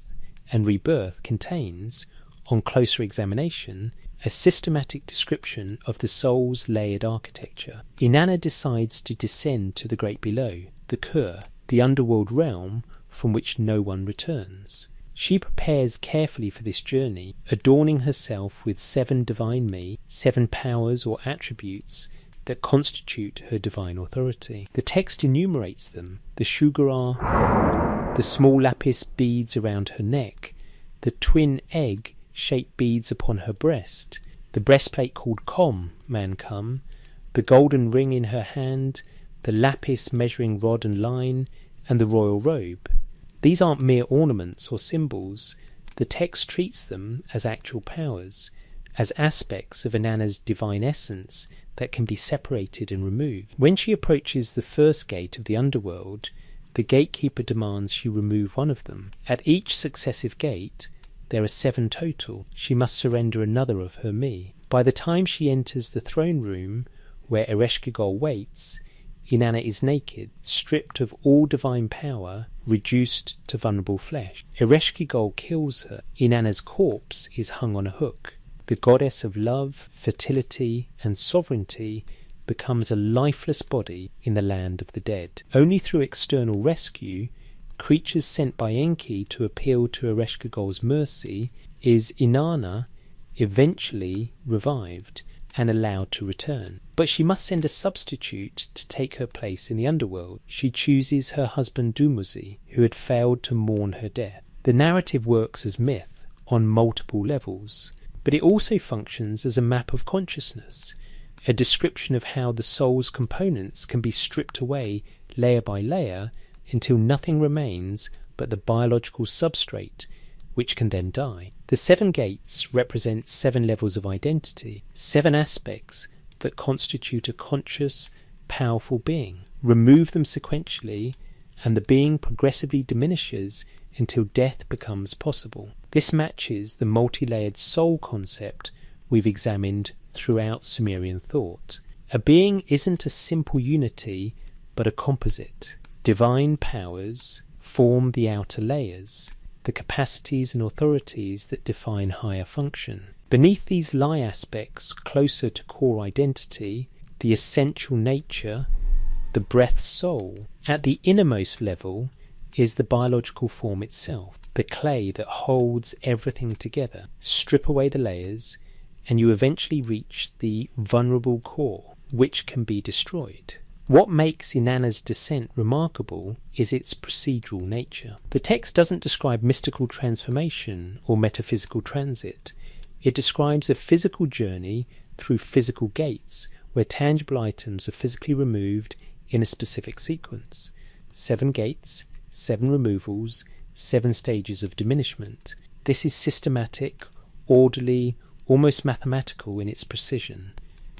and rebirth contains, on closer examination, a systematic description of the soul's layered architecture. Inanna decides to descend to the great below, the Kur, the underworld realm from which no one returns. She prepares carefully for this journey, adorning herself with 7 divine me, 7 powers or attributes that constitute her divine authority. The text enumerates them: the Shugara, the small lapis beads around her neck, the twin egg-shaped beads upon her breast, the breastplate called Kom, man-come, the golden ring in her hand, the lapis measuring rod and line, and the royal robe. These aren't mere ornaments or symbols. The text treats them as actual powers, as aspects of Inanna's divine essence that can be separated and removed. When she approaches the first gate of the underworld, the gatekeeper demands she remove one of them. At each successive gate, there are 7 total. She must surrender another of her me. By the time she enters the throne room, where Ereshkigal waits, Inanna is naked, stripped of all divine power, reduced to vulnerable flesh. Ereshkigal kills her. Inanna's corpse is hung on a hook. The goddess of love, fertility, and sovereignty becomes a lifeless body in the land of the dead. Only through external rescue, creatures sent by Enki to appeal to Ereshkigal's mercy, is Inanna eventually revived and allowed to return. But she must send a substitute to take her place in the underworld. She chooses her husband Dumuzi, who had failed to mourn her death. The narrative works as myth on multiple levels, but it also functions as a map of consciousness, a description of how the soul's components can be stripped away layer by layer until nothing remains but the biological substrate, which can then die. The 7 gates represent 7 levels of identity, 7 aspects that constitute a conscious, powerful being. Remove them sequentially, and the being progressively diminishes until death becomes possible. This matches the multi-layered soul concept we've examined throughout Sumerian thought. A being isn't a simple unity, but a composite. Divine powers form the outer layers, the capacities and authorities that define higher function. Beneath these lie aspects closer to core identity, the essential nature, the breath soul. At the innermost level is the biological form itself, the clay that holds everything together. Strip away the layers, and you eventually reach the vulnerable core, which can be destroyed. What makes Inanna's descent remarkable is its procedural nature. The text doesn't describe mystical transformation or metaphysical transit. It describes a physical journey through physical gates, where tangible items are physically removed in a specific sequence. 7 gates, 7 removals, 7 stages of diminishment. This is systematic, orderly, almost mathematical in its precision.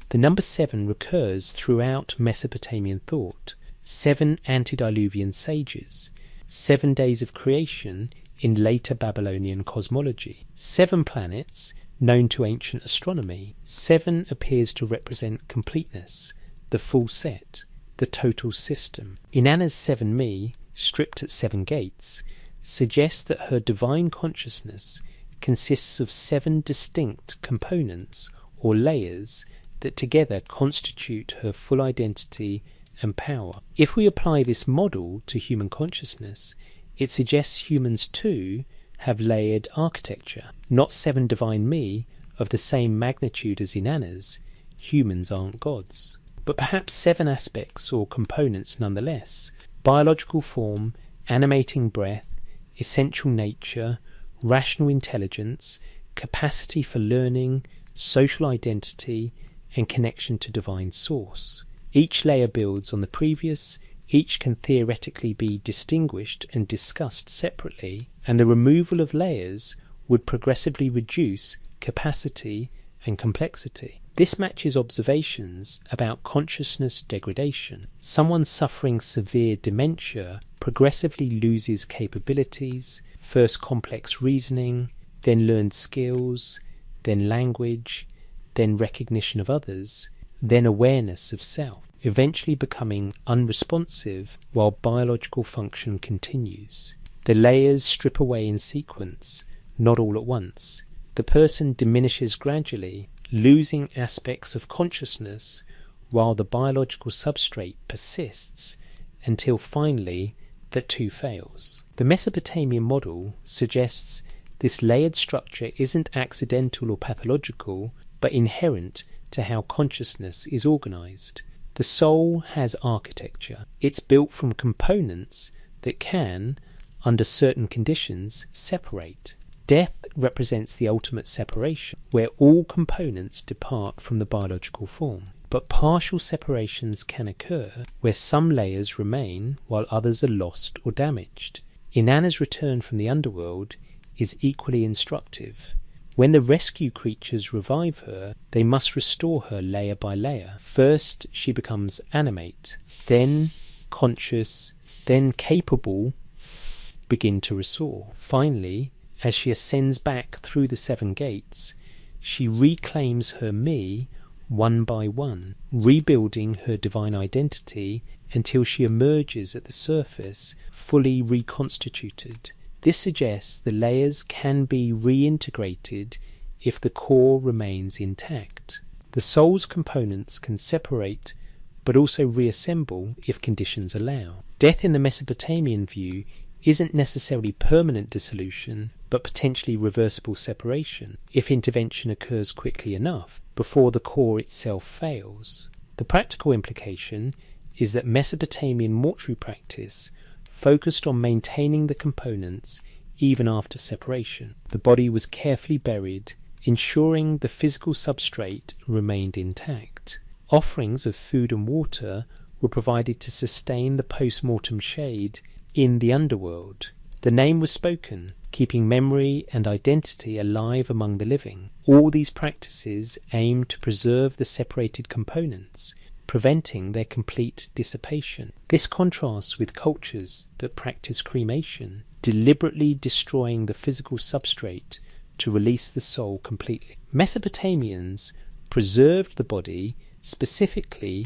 The number 7 recurs throughout Mesopotamian thought. 7 antediluvian sages, 7 days of creation in later Babylonian cosmology, 7 planets known to ancient astronomy. 7 appears to represent completeness, the full set, the total system. Inanna's 7 me, stripped at 7 gates, suggests that her divine consciousness consists of 7 distinct components or layers that together constitute her full identity and power. If we apply this model to human consciousness, it suggests humans too have layered architecture. Not 7 divine me of the same magnitude as Inanna's. Humans aren't gods. But perhaps 7 aspects or components nonetheless: biological form, animating breath, essential nature, rational intelligence, capacity for learning, social identity, and connection to divine source. Each layer builds on the previous, each can theoretically be distinguished and discussed separately, and the removal of layers would progressively reduce capacity and complexity. This matches observations about consciousness degradation. Someone suffering severe dementia progressively loses capabilities, first complex reasoning, then learned skills, then language, then recognition of others, then awareness of self, eventually becoming unresponsive while biological function continues. The layers strip away in sequence, not all at once. The person diminishes gradually, losing aspects of consciousness while the biological substrate persists until finally the two fails. The Mesopotamian model suggests this layered structure isn't accidental or pathological, but inherent to how consciousness is organized. The soul has architecture. It's built from components that can, under certain conditions, separate. Death represents the ultimate separation, where all components depart from the biological form. But partial separations can occur, where some layers remain while others are lost or damaged. Inanna's return from the underworld is equally instructive. When the rescue creatures revive her, they must restore her layer by layer. First, she becomes animate, then conscious, then capable, begin to restore. Finally, as she ascends back through the 7 gates, she reclaims her me one by one, rebuilding her divine identity until she emerges at the surface fully reconstituted. This suggests the layers can be reintegrated if the core remains intact. The soul's components can separate but also reassemble if conditions allow. Death in the Mesopotamian view isn't necessarily permanent dissolution, but potentially reversible separation if intervention occurs quickly enough before the core itself fails. The practical implication is that Mesopotamian mortuary practice focused on maintaining the components even after separation. The body was carefully buried, ensuring the physical substrate remained intact. Offerings of food and water were provided to sustain the post-mortem shade in the underworld. The name was spoken, keeping memory and identity alive among the living. All these practices aim to preserve the separated components, preventing their complete dissipation. This contrasts with cultures that practice cremation, deliberately destroying the physical substrate to release the soul completely. Mesopotamians preserved the body specifically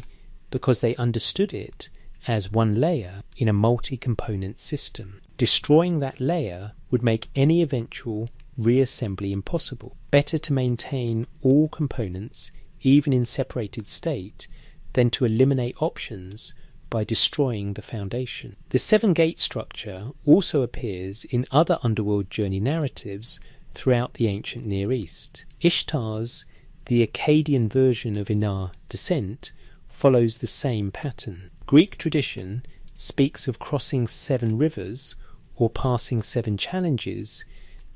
because they understood it as one layer in a multi-component system. Destroying that layer would make any eventual reassembly impossible. Better to maintain all components, even in separated state, than to eliminate options by destroying the foundation. The seven-gate structure also appears in other underworld journey narratives throughout the ancient Near East. Ishtar's The Akkadian version of Inar descent follows the same pattern. Greek tradition speaks of crossing 7 rivers or passing 7 challenges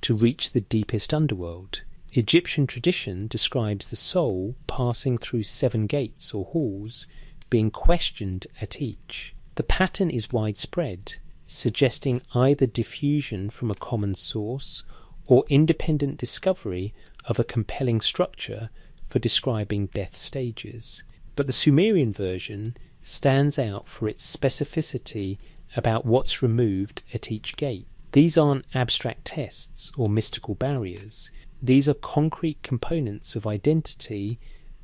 to reach the deepest underworld. Egyptian tradition describes the soul passing through 7 gates or halls, being questioned at each. The pattern is widespread, suggesting either diffusion from a common source or independent discovery of a compelling structure for describing death stages. But the Sumerian version stands out for its specificity about what's removed at each gate. These aren't abstract tests or mystical barriers. These are concrete components of identity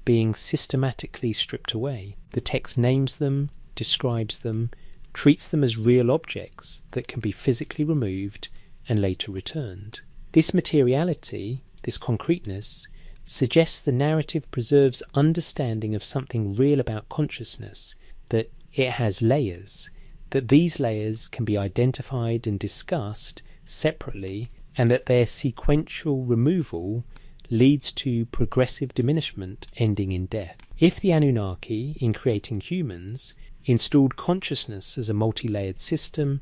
being systematically stripped away. The text names them, describes them, treats them as real objects that can be physically removed and later returned. This materiality, this concreteness, suggests the narrative preserves understanding of something real about consciousness, that it has layers, that these layers can be identified and discussed separately, and that their sequential removal leads to progressive diminishment ending in death. If the Anunnaki, in creating humans, installed consciousness as a multi-layered system,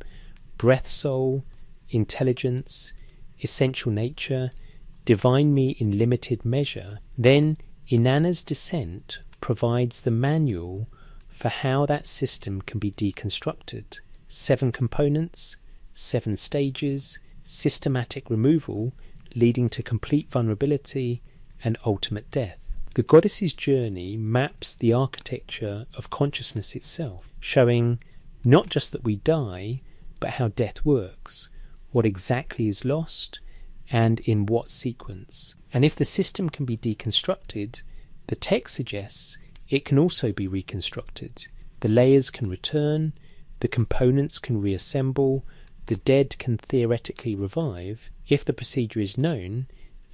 breath soul, intelligence, essential nature, divine me in limited measure, then Inanna's descent provides the manual for how that system can be deconstructed. 7 components, 7 stages, systematic removal leading to complete vulnerability and ultimate death. The goddess's journey maps the architecture of consciousness itself, showing not just that we die, but how death works, what exactly is lost, and in what sequence. And if the system can be deconstructed, the text suggests it can also be reconstructed. The layers can return, the components can reassemble, the dead can theoretically revive if the procedure is known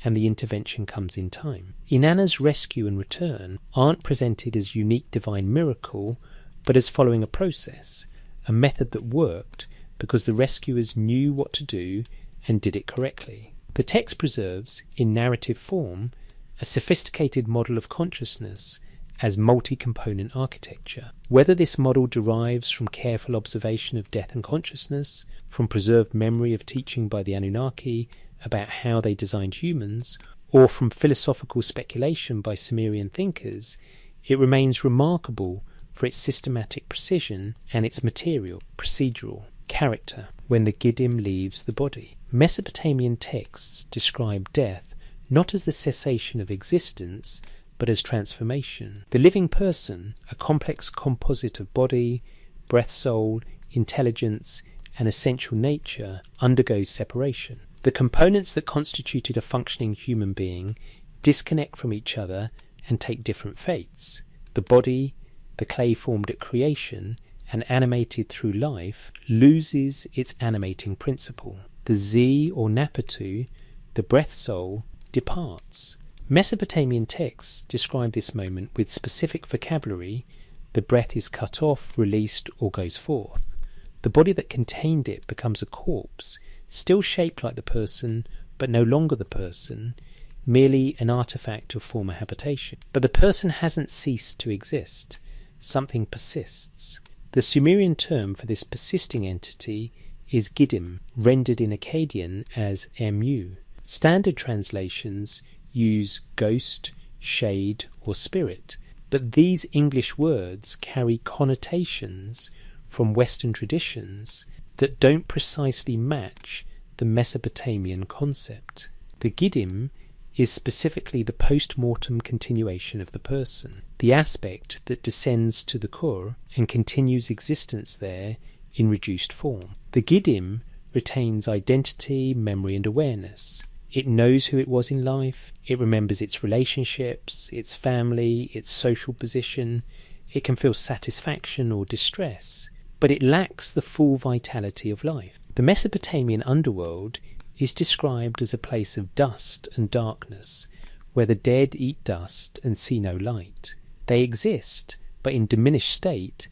and the intervention comes in time. Inanna's rescue and return aren't presented as unique divine miracle, but as following a process, a method that worked because the rescuers knew what to do and did it correctly. The text preserves, in narrative form, a sophisticated model of consciousness as multi-component architecture. Whether this model derives from careful observation of death and consciousness, from preserved memory of teaching by the Anunnaki about how they designed humans, or from philosophical speculation by Sumerian thinkers, it remains remarkable for its systematic precision and its material, procedural character when the Giddim leaves the body. Mesopotamian texts describe death not as the cessation of existence, but as transformation. The living person, a complex composite of body, breath soul, intelligence, and essential nature, undergoes separation. The components that constituted a functioning human being disconnect from each other and take different fates. The body, the clay formed at creation and animated through life, loses its animating principle. The Z or Napatu, the breath soul, departs. Mesopotamian texts describe this moment with specific vocabulary. The breath is cut off, released, or goes forth. The body that contained it becomes a corpse, still shaped like the person, but no longer the person, merely an artifact of former habitation. But the person hasn't ceased to exist. Something persists. The Sumerian term for this persisting entity is Giddim, rendered in Akkadian as Mu. Standard translations use ghost, shade, or spirit, but these English words carry connotations from Western traditions that don't precisely match the Mesopotamian concept. The Giddim is specifically the post-mortem continuation of the person, the aspect that descends to the core and continues existence there in reduced form. The Giddim retains identity, memory and awareness. It knows who it was in life, it remembers its relationships, its family, its social position, it can feel satisfaction or distress, but it lacks the full vitality of life. The Mesopotamian underworld is described as a place of dust and darkness, where the dead eat dust and see no light. They exist, but in diminished state,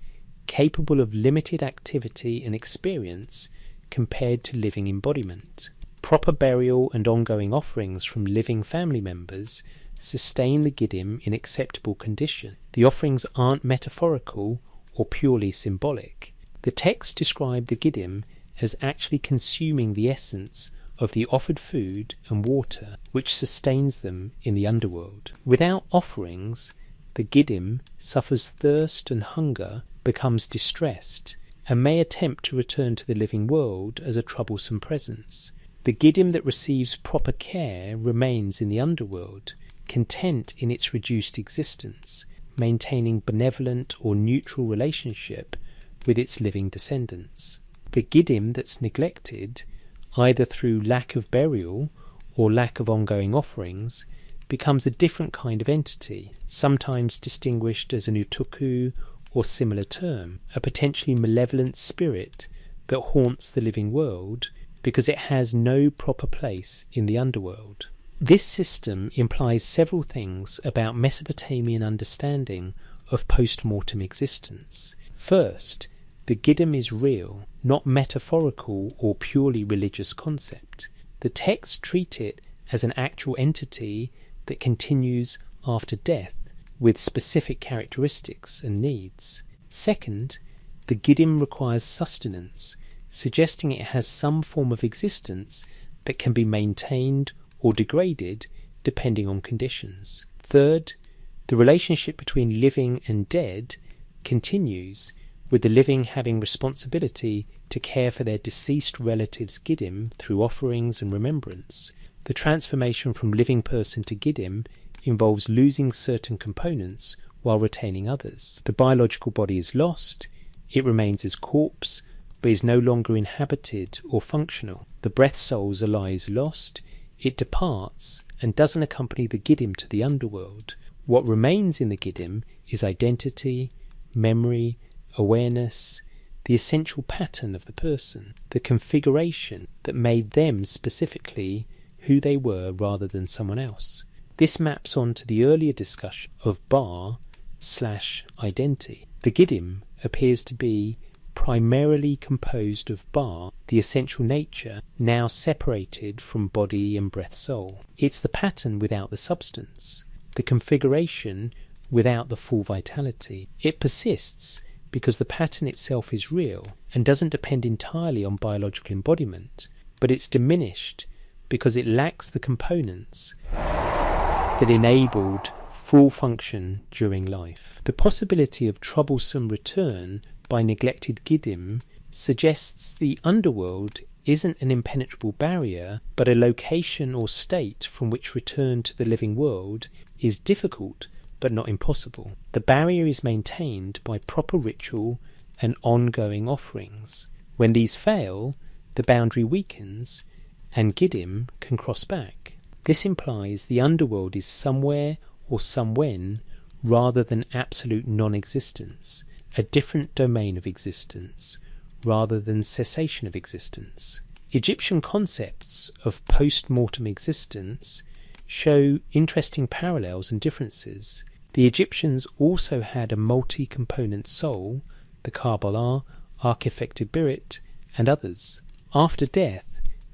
capable of limited activity and experience compared to living embodiment. Proper burial and ongoing offerings from living family members sustain the Giddim in acceptable condition. The offerings aren't metaphorical or purely symbolic. The texts describe the Giddim as actually consuming the essence of the offered food and water which sustains them in the underworld. Without offerings, the Giddim suffers thirst and hunger, becomes distressed, and may attempt to return to the living world as a troublesome presence. The Giddim that receives proper care remains in the underworld, content in its reduced existence, maintaining benevolent or neutral relationship with its living descendants. The Giddim that's neglected, either through lack of burial or lack of ongoing offerings, becomes a different kind of entity, sometimes distinguished as an utuku or similar term, a potentially malevolent spirit that haunts the living world because it has no proper place in the underworld. This system implies several things about Mesopotamian understanding of post-mortem existence. First, the Giddim is real, not metaphorical or purely religious concept. The texts treat it as an actual entity that continues after death with specific characteristics and needs. Second, the Giddim requires sustenance, suggesting it has some form of existence that can be maintained or degraded depending on conditions. Third, the relationship between living and dead continues, with the living having responsibility to care for their deceased relatives' Giddim through offerings and remembrance. The transformation from living person to Giddim involves losing certain components while retaining others. The biological body is lost, it remains as corpse, but is no longer inhabited or functional. The breath soul's ally is lost, it departs and doesn't accompany the Giddim to the underworld. What remains in the Giddim is identity, memory, awareness, the essential pattern of the person, the configuration that made them specifically who they were rather than someone else. This maps on to the earlier discussion of Ba/identity. The Giddim appears to be primarily composed of Ba, the essential nature, now separated from body and breath soul. It's the pattern without the substance, the configuration without the full vitality. It persists because the pattern itself is real and doesn't depend entirely on biological embodiment, but it's diminished because it lacks the components that enabled full function during life. The possibility of troublesome return by neglected Giddim suggests the underworld isn't an impenetrable barrier, but a location or state from which return to the living world is difficult but not impossible. The barrier is maintained by proper ritual and ongoing offerings. When these fail, the boundary weakens and Giddim can cross back. This implies the underworld is somewhere or somewhen rather than absolute non-existence, a different domain of existence rather than cessation of existence. Egyptian concepts of post-mortem existence show interesting parallels and differences. The Egyptians also had a multi-component soul, the Kabbalah, Arch-affected Birit, and others. After death,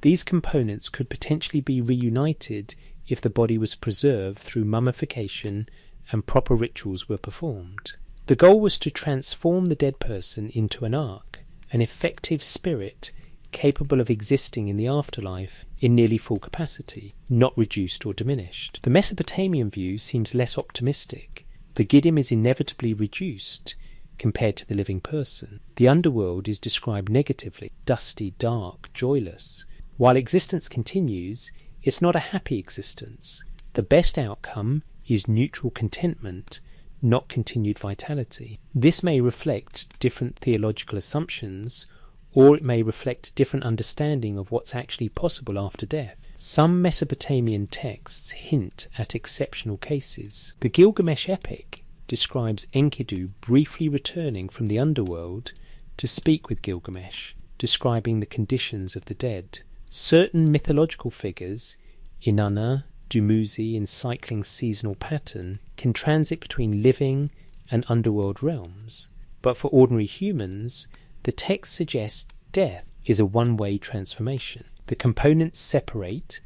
these components could potentially be reunited if the body was preserved through mummification and proper rituals were performed. The goal was to transform the dead person into an ark, an effective spirit capable of existing in the afterlife in nearly full capacity, not reduced or diminished. The Mesopotamian view seems less optimistic. The Giddim is inevitably reduced, compared to the living person. The underworld is described negatively, dusty, dark, joyless. While existence continues, it's not a happy existence. The best outcome is neutral contentment, not continued vitality. This may reflect different theological assumptions, or it may reflect a different understanding of what's actually possible after death. Some Mesopotamian texts hint at exceptional cases. The Gilgamesh epic describes Enkidu briefly returning from the underworld to speak with Gilgamesh, describing the conditions of the dead. Certain mythological figures, Inanna, Dumuzi in cycling seasonal pattern, can transit between living and underworld realms. But for ordinary humans, the text suggests death is a one-way transformation. The components separate,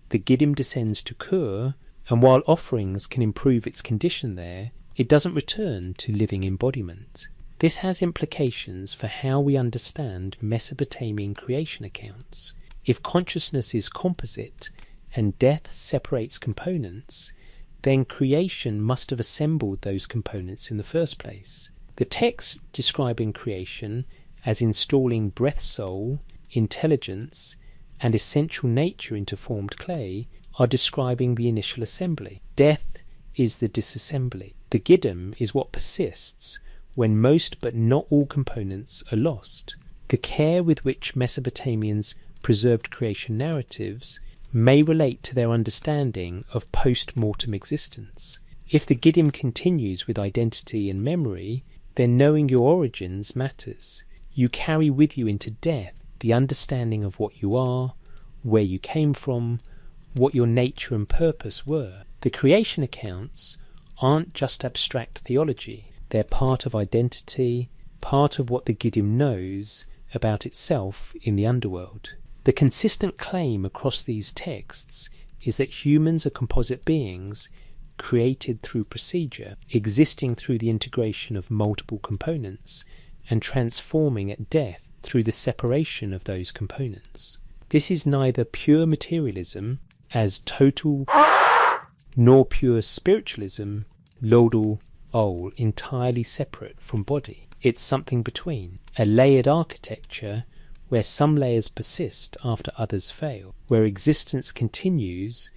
the Giddim descends to Kur, and while offerings can improve its condition there, it doesn't return to living embodiment. This has implications for how we understand Mesopotamian creation accounts. If consciousness is composite and death separates components, then creation must have assembled those components in the first place. The texts describing creation as installing breath soul, intelligence, and essential nature into formed clay are describing the initial assembly. Death is the disassembly. The Giddim is what persists when most but not all components are lost. The care with which Mesopotamians preserved creation narratives may relate to their understanding of post-mortem existence. If the Giddim continues with identity and memory, then knowing your origins matters. You carry with you into death the understanding of what you are, where you came from, what your nature and purpose were. The creation accounts aren't just abstract theology. They're part of identity, part of what the Giddim knows about itself in the underworld. The consistent claim across these texts is that humans are composite beings created through procedure, existing through the integration of multiple components, and transforming at death through the separation of those components. This is neither pure materialism as total, nor pure spiritualism, lodal, ol, entirely separate from body. It's something between, a layered architecture where some layers persist after others fail, where existence continues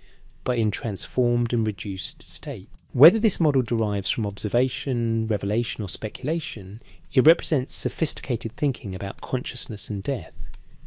but in transformed and reduced state. Whether this model derives from observation, revelation, or speculation, it represents sophisticated thinking about consciousness and death.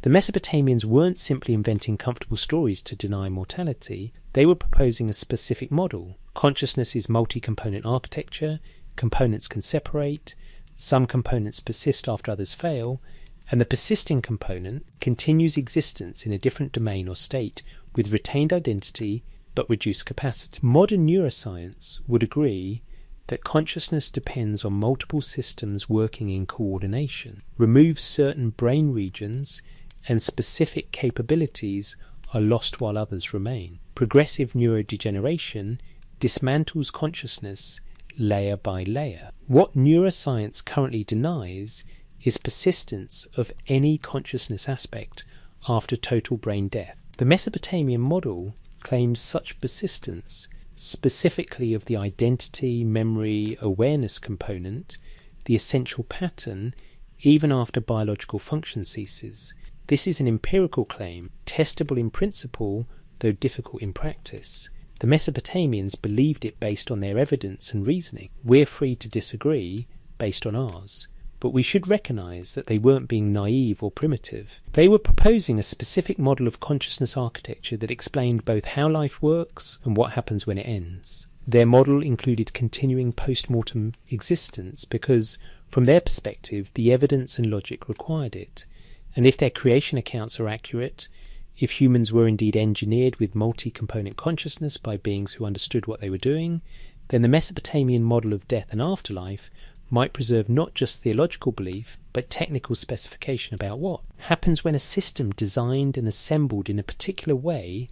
The Mesopotamians weren't simply inventing comfortable stories to deny mortality, they were proposing a specific model. Consciousness is multi-component architecture, components can separate, some components persist after others fail, and the persisting component continues existence in a different domain or state with retained identity but reduced capacity. Modern neuroscience would agree that consciousness depends on multiple systems working in coordination. Remove certain brain regions and specific capabilities are lost while others remain. Progressive neurodegeneration dismantles consciousness layer by layer. What neuroscience currently denies is persistence of any consciousness aspect after total brain death. The Mesopotamian model claims such persistence, specifically of the identity, memory, awareness component, the essential pattern, even after biological function ceases. This is an empirical claim, testable in principle, though difficult in practice. The Mesopotamians believed it based on their evidence and reasoning. We're free to disagree based on ours, but we should recognise that they weren't being naive or primitive. They were proposing a specific model of consciousness architecture that explained both how life works and what happens when it ends. Their model included continuing post-mortem existence because, from their perspective, the evidence and logic required it. And if their creation accounts are accurate, if humans were indeed engineered with multi-component consciousness by beings who understood what they were doing, then the Mesopotamian model of death and afterlife might preserve not just theological belief, but technical specification about what happens when a system designed and assembled in a particular way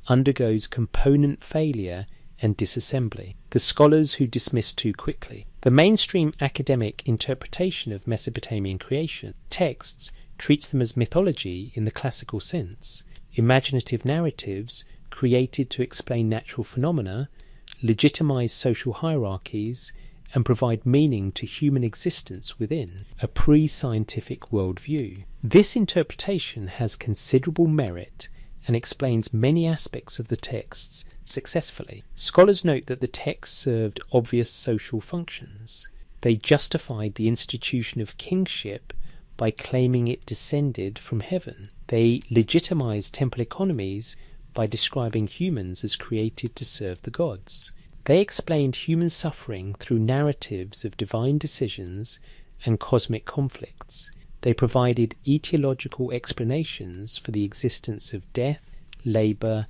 undergoes component failure and disassembly. The scholars who dismiss too quickly. The mainstream academic interpretation of Mesopotamian creation texts treats them as mythology in the classical sense, imaginative narratives created to explain natural phenomena, legitimize social hierarchies, and provide meaning to human existence within a pre-scientific worldview. This interpretation has considerable merit and explains many aspects of the texts successfully. Scholars note that the text served obvious social functions. They justified the institution of kingship by claiming it descended from heaven. They legitimized temple economies by describing humans as created to serve the gods. They explained human suffering through narratives of divine decisions and cosmic conflicts. They provided etiological explanations for the existence of death, labour,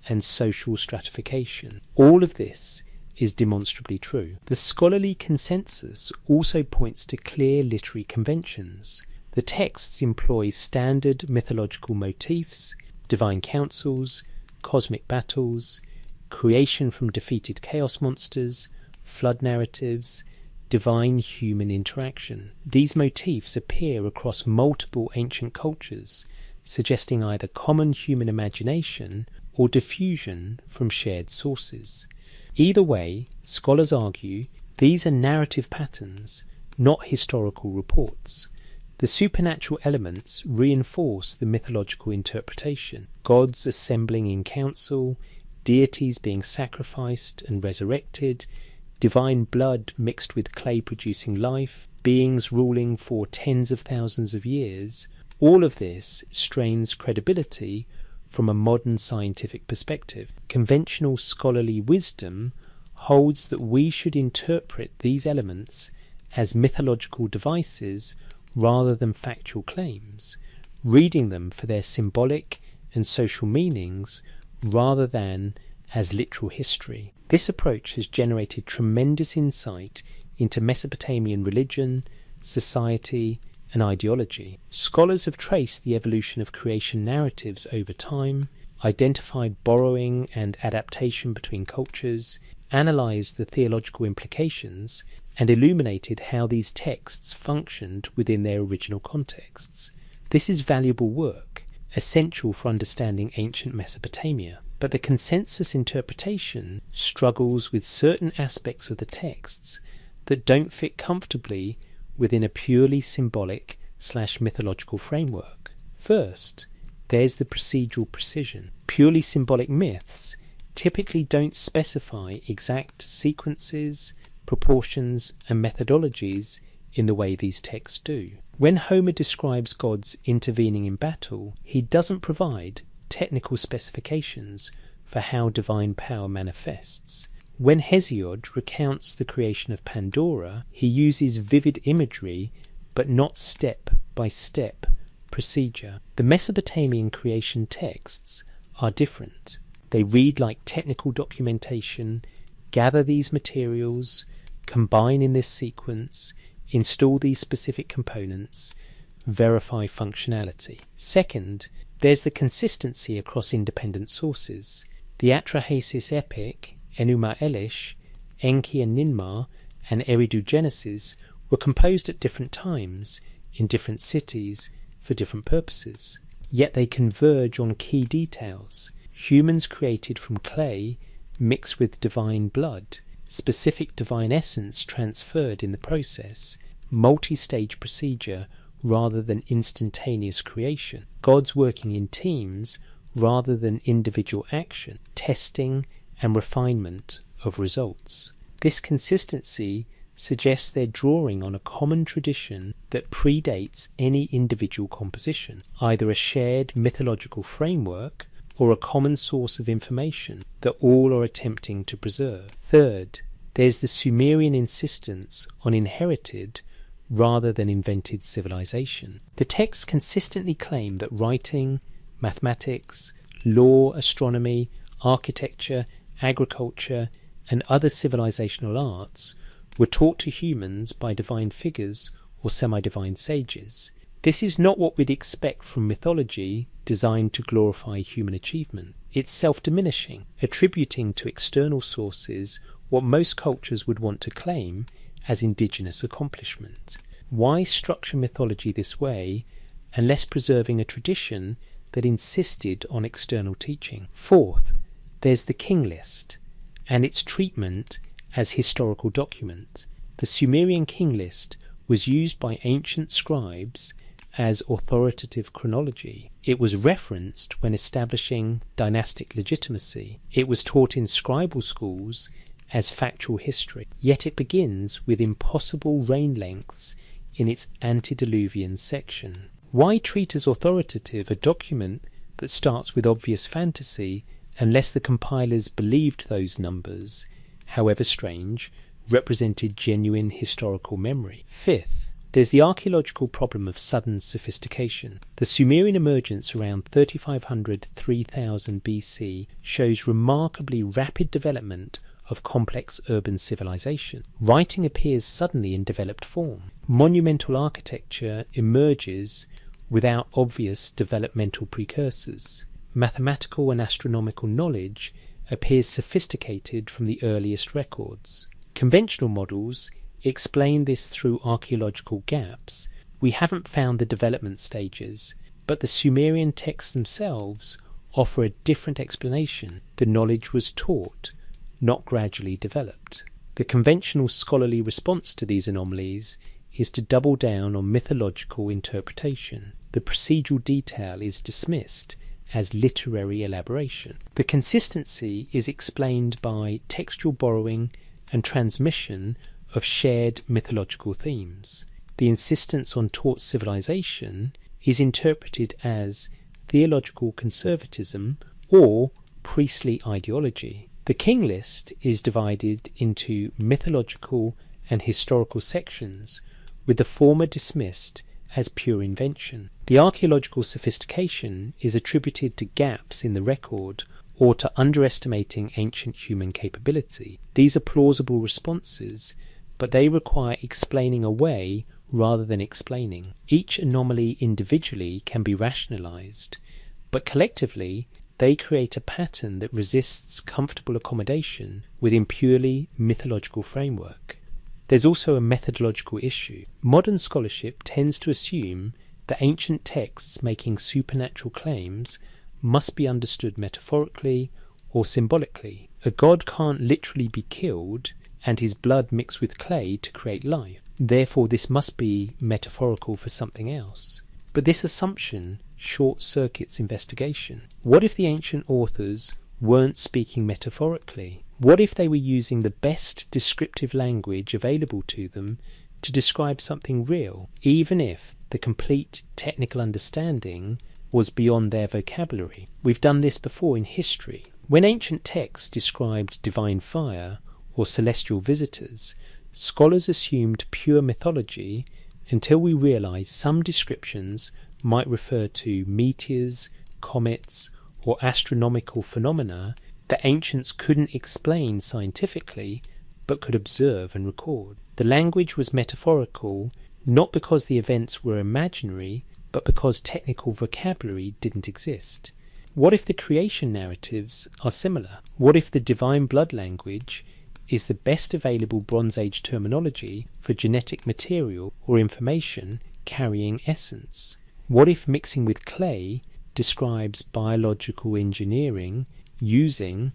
and social stratification. All of this is demonstrably true. The scholarly consensus also points to clear literary conventions. The texts employ standard mythological motifs, divine councils, cosmic battles, creation from defeated chaos monsters, flood narratives, divine human interaction. These motifs appear across multiple ancient cultures, suggesting either common human imagination or diffusion from shared sources. Either way, scholars argue these are narrative patterns, not historical reports. The supernatural elements reinforce the mythological interpretation: gods assembling in council, deities being sacrificed and resurrected, divine blood mixed with clay producing life, beings ruling for tens of thousands of years. All of this strains credibility from a modern scientific perspective. Conventional scholarly wisdom holds that we should interpret these elements as mythological devices rather than factual claims, reading them for their symbolic and social meanings rather than as literal history. This approach has generated tremendous insight into Mesopotamian religion, society, and ideology. Scholars have traced the evolution of creation narratives over time, identified borrowing and adaptation between cultures, analysed the theological implications, and illuminated how these texts functioned within their original contexts. This is valuable work, essential for understanding ancient Mesopotamia. But the consensus interpretation struggles with certain aspects of the texts that don't fit comfortably within a purely symbolic/mythological framework. First, there's the procedural precision. Purely symbolic myths typically don't specify exact sequences, proportions, and methodologies in the way these texts do. When Homer describes gods intervening in battle, he doesn't provide technical specifications for how divine power manifests. When Hesiod recounts the creation of Pandora, he uses vivid imagery but not step-by-step procedure. The Mesopotamian creation texts are different. They read like technical documentation, gather these materials, combine in this sequence, install these specific components, verify functionality. Second, there's the consistency across independent sources. The Atrahasis epic, Enuma Elish, Enki and Ninmah, and Eridu Genesis were composed at different times, in different cities, for different purposes. Yet they converge on key details: humans created from clay mixed with divine blood, specific divine essence transferred in the process, multi-stage procedure rather than instantaneous creation, gods working in teams rather than individual action, testing and refinement of results. This consistency suggests they're drawing on a common tradition that predates any individual composition, either a shared mythological framework or a common source of information that all are attempting to preserve. Third, there's the Sumerian insistence on inherited rather than invented civilization. The texts consistently claim that writing, mathematics, law, astronomy, architecture, agriculture, and other civilizational arts were taught to humans by divine figures or semi-divine sages. This is not what we'd expect from mythology designed to glorify human achievement. It's self-diminishing, attributing to external sources what most cultures would want to claim as indigenous accomplishment. Why structure mythology this way, unless preserving a tradition that insisted on external teaching? Fourth, there's the king list and its treatment as historical document. The Sumerian king list was used by ancient scribes as authoritative chronology. It was referenced when establishing dynastic legitimacy. It was taught in scribal schools as factual history. Yet it begins with impossible reign lengths in its antediluvian section. Why treat as authoritative a document that starts with obvious fantasy unless the compilers believed those numbers, however strange, represented genuine historical memory? Fifth, there's the archaeological problem of sudden sophistication. The Sumerian emergence around 3500–3000 BC shows remarkably rapid development of complex urban civilization. Writing appears suddenly in developed form. Monumental architecture emerges without obvious developmental precursors. Mathematical and astronomical knowledge appears sophisticated from the earliest records. Conventional models explain this through archaeological gaps. We haven't found the development stages, but the Sumerian texts themselves offer a different explanation. The knowledge was taught, not gradually developed. The conventional scholarly response to these anomalies is to double down on mythological interpretation. The procedural detail is dismissed as literary elaboration. The consistency is explained by textual borrowing and transmission of shared mythological themes. The insistence on taught civilization is interpreted as theological conservatism or priestly ideology. The king list is divided into mythological and historical sections, with the former dismissed as pure invention. The archaeological sophistication is attributed to gaps in the record or to underestimating ancient human capability. These are plausible responses, but they require explaining away rather than explaining. Each anomaly individually can be rationalized, but collectively they create a pattern that resists comfortable accommodation within purely mythological framework. There's also a methodological issue. Modern scholarship tends to assume that ancient texts making supernatural claims must be understood metaphorically or symbolically. A god can't literally be killed and his blood mixed with clay to create life. Therefore, this must be metaphorical for something else. But this assumption short-circuits investigation. What if the ancient authors weren't speaking metaphorically? What if they were using the best descriptive language available to them to describe something real, even if the complete technical understanding was beyond their vocabulary? We've done this before in history. When ancient texts described divine fire or celestial visitors, scholars assumed pure mythology until we realized some descriptions might refer to meteors, comets, or astronomical phenomena that ancients couldn't explain scientifically but could observe and record. The language was metaphorical not because the events were imaginary, but because technical vocabulary didn't exist. What if the creation narratives are similar? What if the divine blood language is the best available Bronze Age terminology for genetic material or information carrying essence? What if mixing with clay describes biological engineering using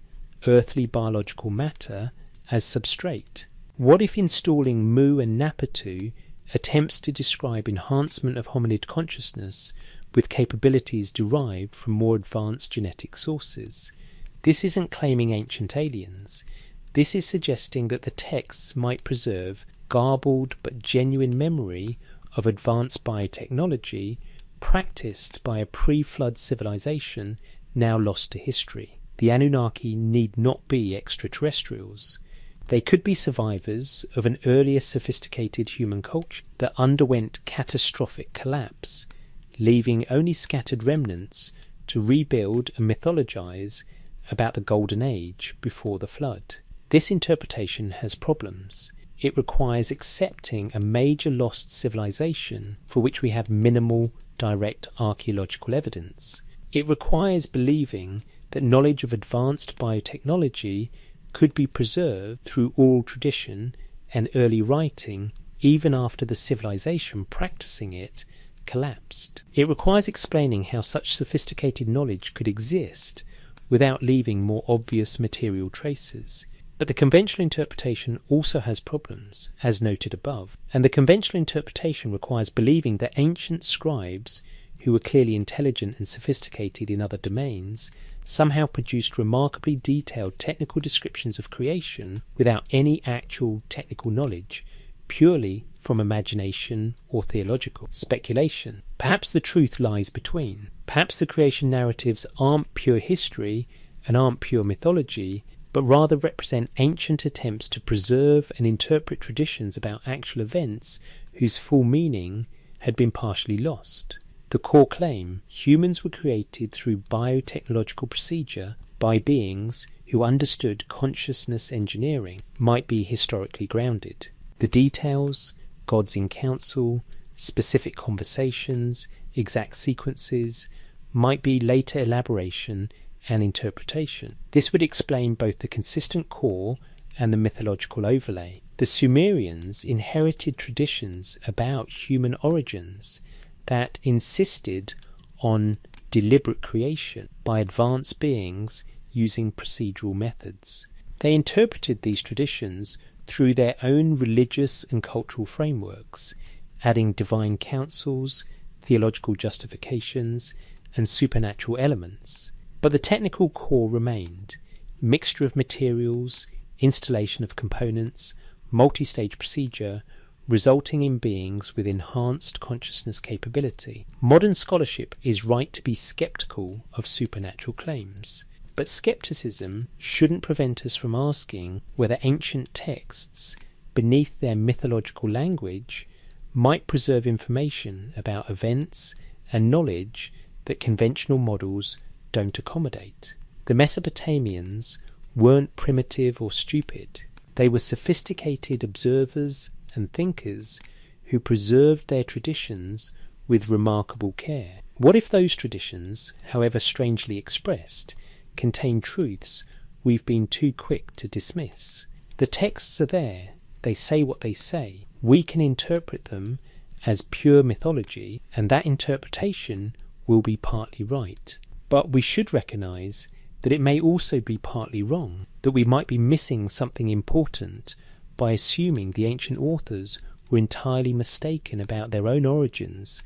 earthly biological matter as substrate? What if installing Mu and Napatu attempts to describe enhancement of hominid consciousness with capabilities derived from more advanced genetic sources? This isn't claiming ancient aliens. This is suggesting that the texts might preserve garbled but genuine memory of advanced biotechnology practiced by a pre-flood civilization now lost to history. The Anunnaki need not be extraterrestrials. They could be survivors of an earlier sophisticated human culture that underwent catastrophic collapse, leaving only scattered remnants to rebuild and mythologize about the golden age before the flood. This interpretation has problems. It requires accepting a major lost civilization for which we have minimal direct archaeological evidence. It requires believing that knowledge of advanced biotechnology could be preserved through oral tradition and early writing even after the civilization practicing it collapsed. It requires explaining how such sophisticated knowledge could exist without leaving more obvious material traces. But the conventional interpretation also has problems, as noted above, and the conventional interpretation requires believing that ancient scribes, who were clearly intelligent and sophisticated in other domains, somehow produced remarkably detailed technical descriptions of creation without any actual technical knowledge, purely from imagination or theological speculation. Perhaps the truth lies between. Perhaps the creation narratives aren't pure history and aren't pure mythology, but rather represent ancient attempts to preserve and interpret traditions about actual events whose full meaning had been partially lost. The core claim, humans were created through biotechnological procedure by beings who understood consciousness engineering, might be historically grounded. The details, gods in council, specific conversations, exact sequences, might be later elaboration and interpretation. This would explain both the consistent core and the mythological overlay. The Sumerians inherited traditions about human origins that insisted on deliberate creation by advanced beings using procedural methods. They interpreted these traditions through their own religious and cultural frameworks, adding divine counsels, theological justifications, and supernatural elements. But the technical core remained: mixture of materials, installation of components, multi-stage procedure, resulting in beings with enhanced consciousness capability. Modern scholarship is right to be skeptical of supernatural claims, but skepticism shouldn't prevent us from asking whether ancient texts, beneath their mythological language, might preserve information about events and knowledge that conventional models don't accommodate. The Mesopotamians weren't primitive or stupid. They were sophisticated observers and thinkers who preserved their traditions with remarkable care. What if those traditions, however strangely expressed, contain truths we've been too quick to dismiss? The texts are there, they say what they say. We can interpret them as pure mythology, and that interpretation will be partly right. But we should recognise that it may also be partly wrong, that we might be missing something important by assuming the ancient authors were entirely mistaken about their own origins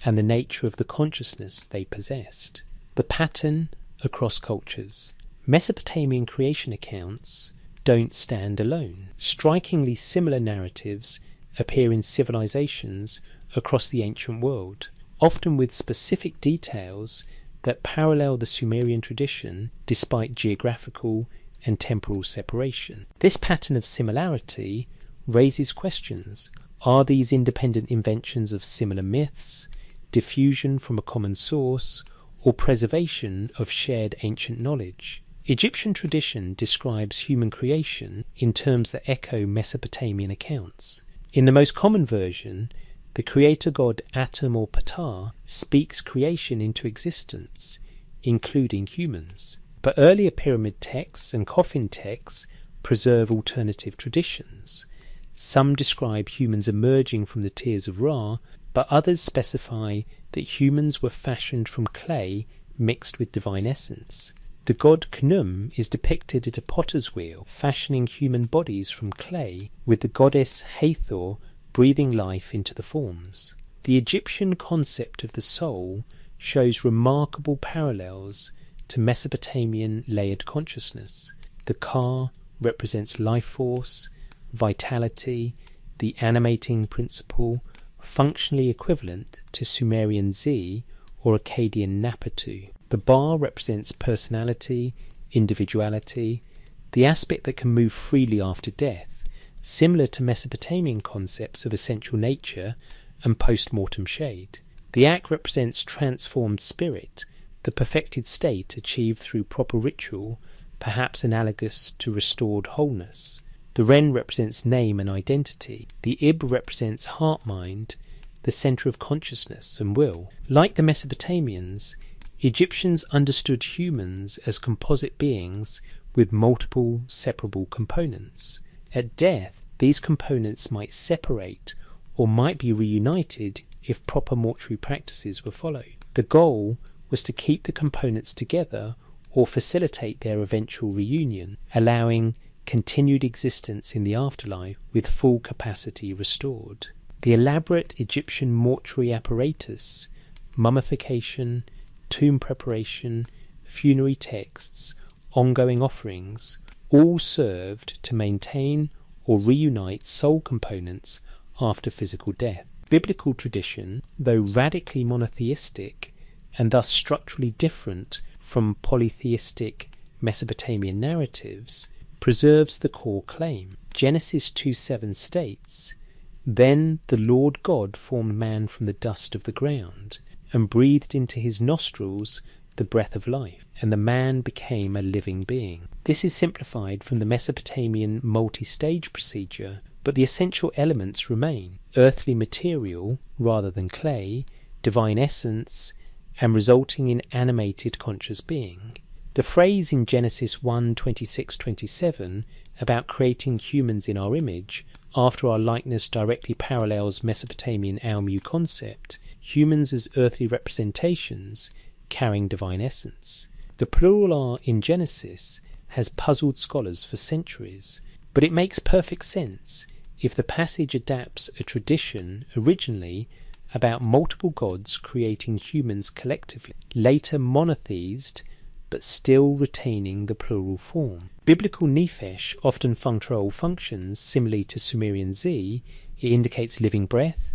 and the nature of the consciousness they possessed. The pattern across cultures. Mesopotamian creation accounts don't stand alone. Strikingly similar narratives appear in civilizations across the ancient world, often with specific details that parallel the Sumerian tradition despite geographical and temporal separation. This pattern of similarity raises questions. Are these independent inventions of similar myths, diffusion from a common source, or preservation of shared ancient knowledge? Egyptian tradition describes human creation in terms that echo Mesopotamian accounts. In the most common version, the creator god Atum or Ptah speaks creation into existence, including humans. But earlier pyramid texts and coffin texts preserve alternative traditions. Some describe humans emerging from the tears of Ra, but others specify that humans were fashioned from clay mixed with divine essence. The god Khnum is depicted at a potter's wheel, fashioning human bodies from clay, with the goddess Hathor breathing life into the forms. The Egyptian concept of the soul shows remarkable parallels to Mesopotamian layered consciousness. The Ka represents life force, vitality, the animating principle, functionally equivalent to Sumerian Z or Akkadian Napatu. The Ba represents personality, individuality, the aspect that can move freely after death, similar to Mesopotamian concepts of essential nature and post-mortem shade. The Ak represents transformed spirit, the perfected state achieved through proper ritual, perhaps analogous to restored wholeness. The Ren represents name and identity. The Ib represents heart-mind, the centre of consciousness and will. Like the Mesopotamians, Egyptians understood humans as composite beings with multiple separable components. At death, these components might separate or might be reunited if proper mortuary practices were followed. The goal was to keep the components together or facilitate their eventual reunion, allowing continued existence in the afterlife with full capacity restored. The elaborate Egyptian mortuary apparatus, mummification, tomb preparation, funerary texts, ongoing offerings, all served to maintain or reunite soul components after physical death. Biblical tradition, though radically monotheistic and thus structurally different from polytheistic Mesopotamian narratives, preserves the core claim. Genesis 2:7 states, "Then the Lord God formed man from the dust of the ground, and breathed into his nostrils the breath of life, and the man became a living being." This is simplified from the Mesopotamian multi-stage procedure, but the essential elements remain: earthly material rather than clay, divine essence, and resulting in animated conscious being. The phrase in Genesis 1:26-27 about creating humans in our image, after our likeness, directly parallels Mesopotamian Almu concept, humans as earthly representations carrying divine essence. The plural R in Genesis has puzzled scholars for centuries, but it makes perfect sense if the passage adapts a tradition originally about multiple gods creating humans collectively, later monotheised, but still retaining the plural form. Biblical Nephesh often functions similarly to Sumerian Z. It indicates living breath,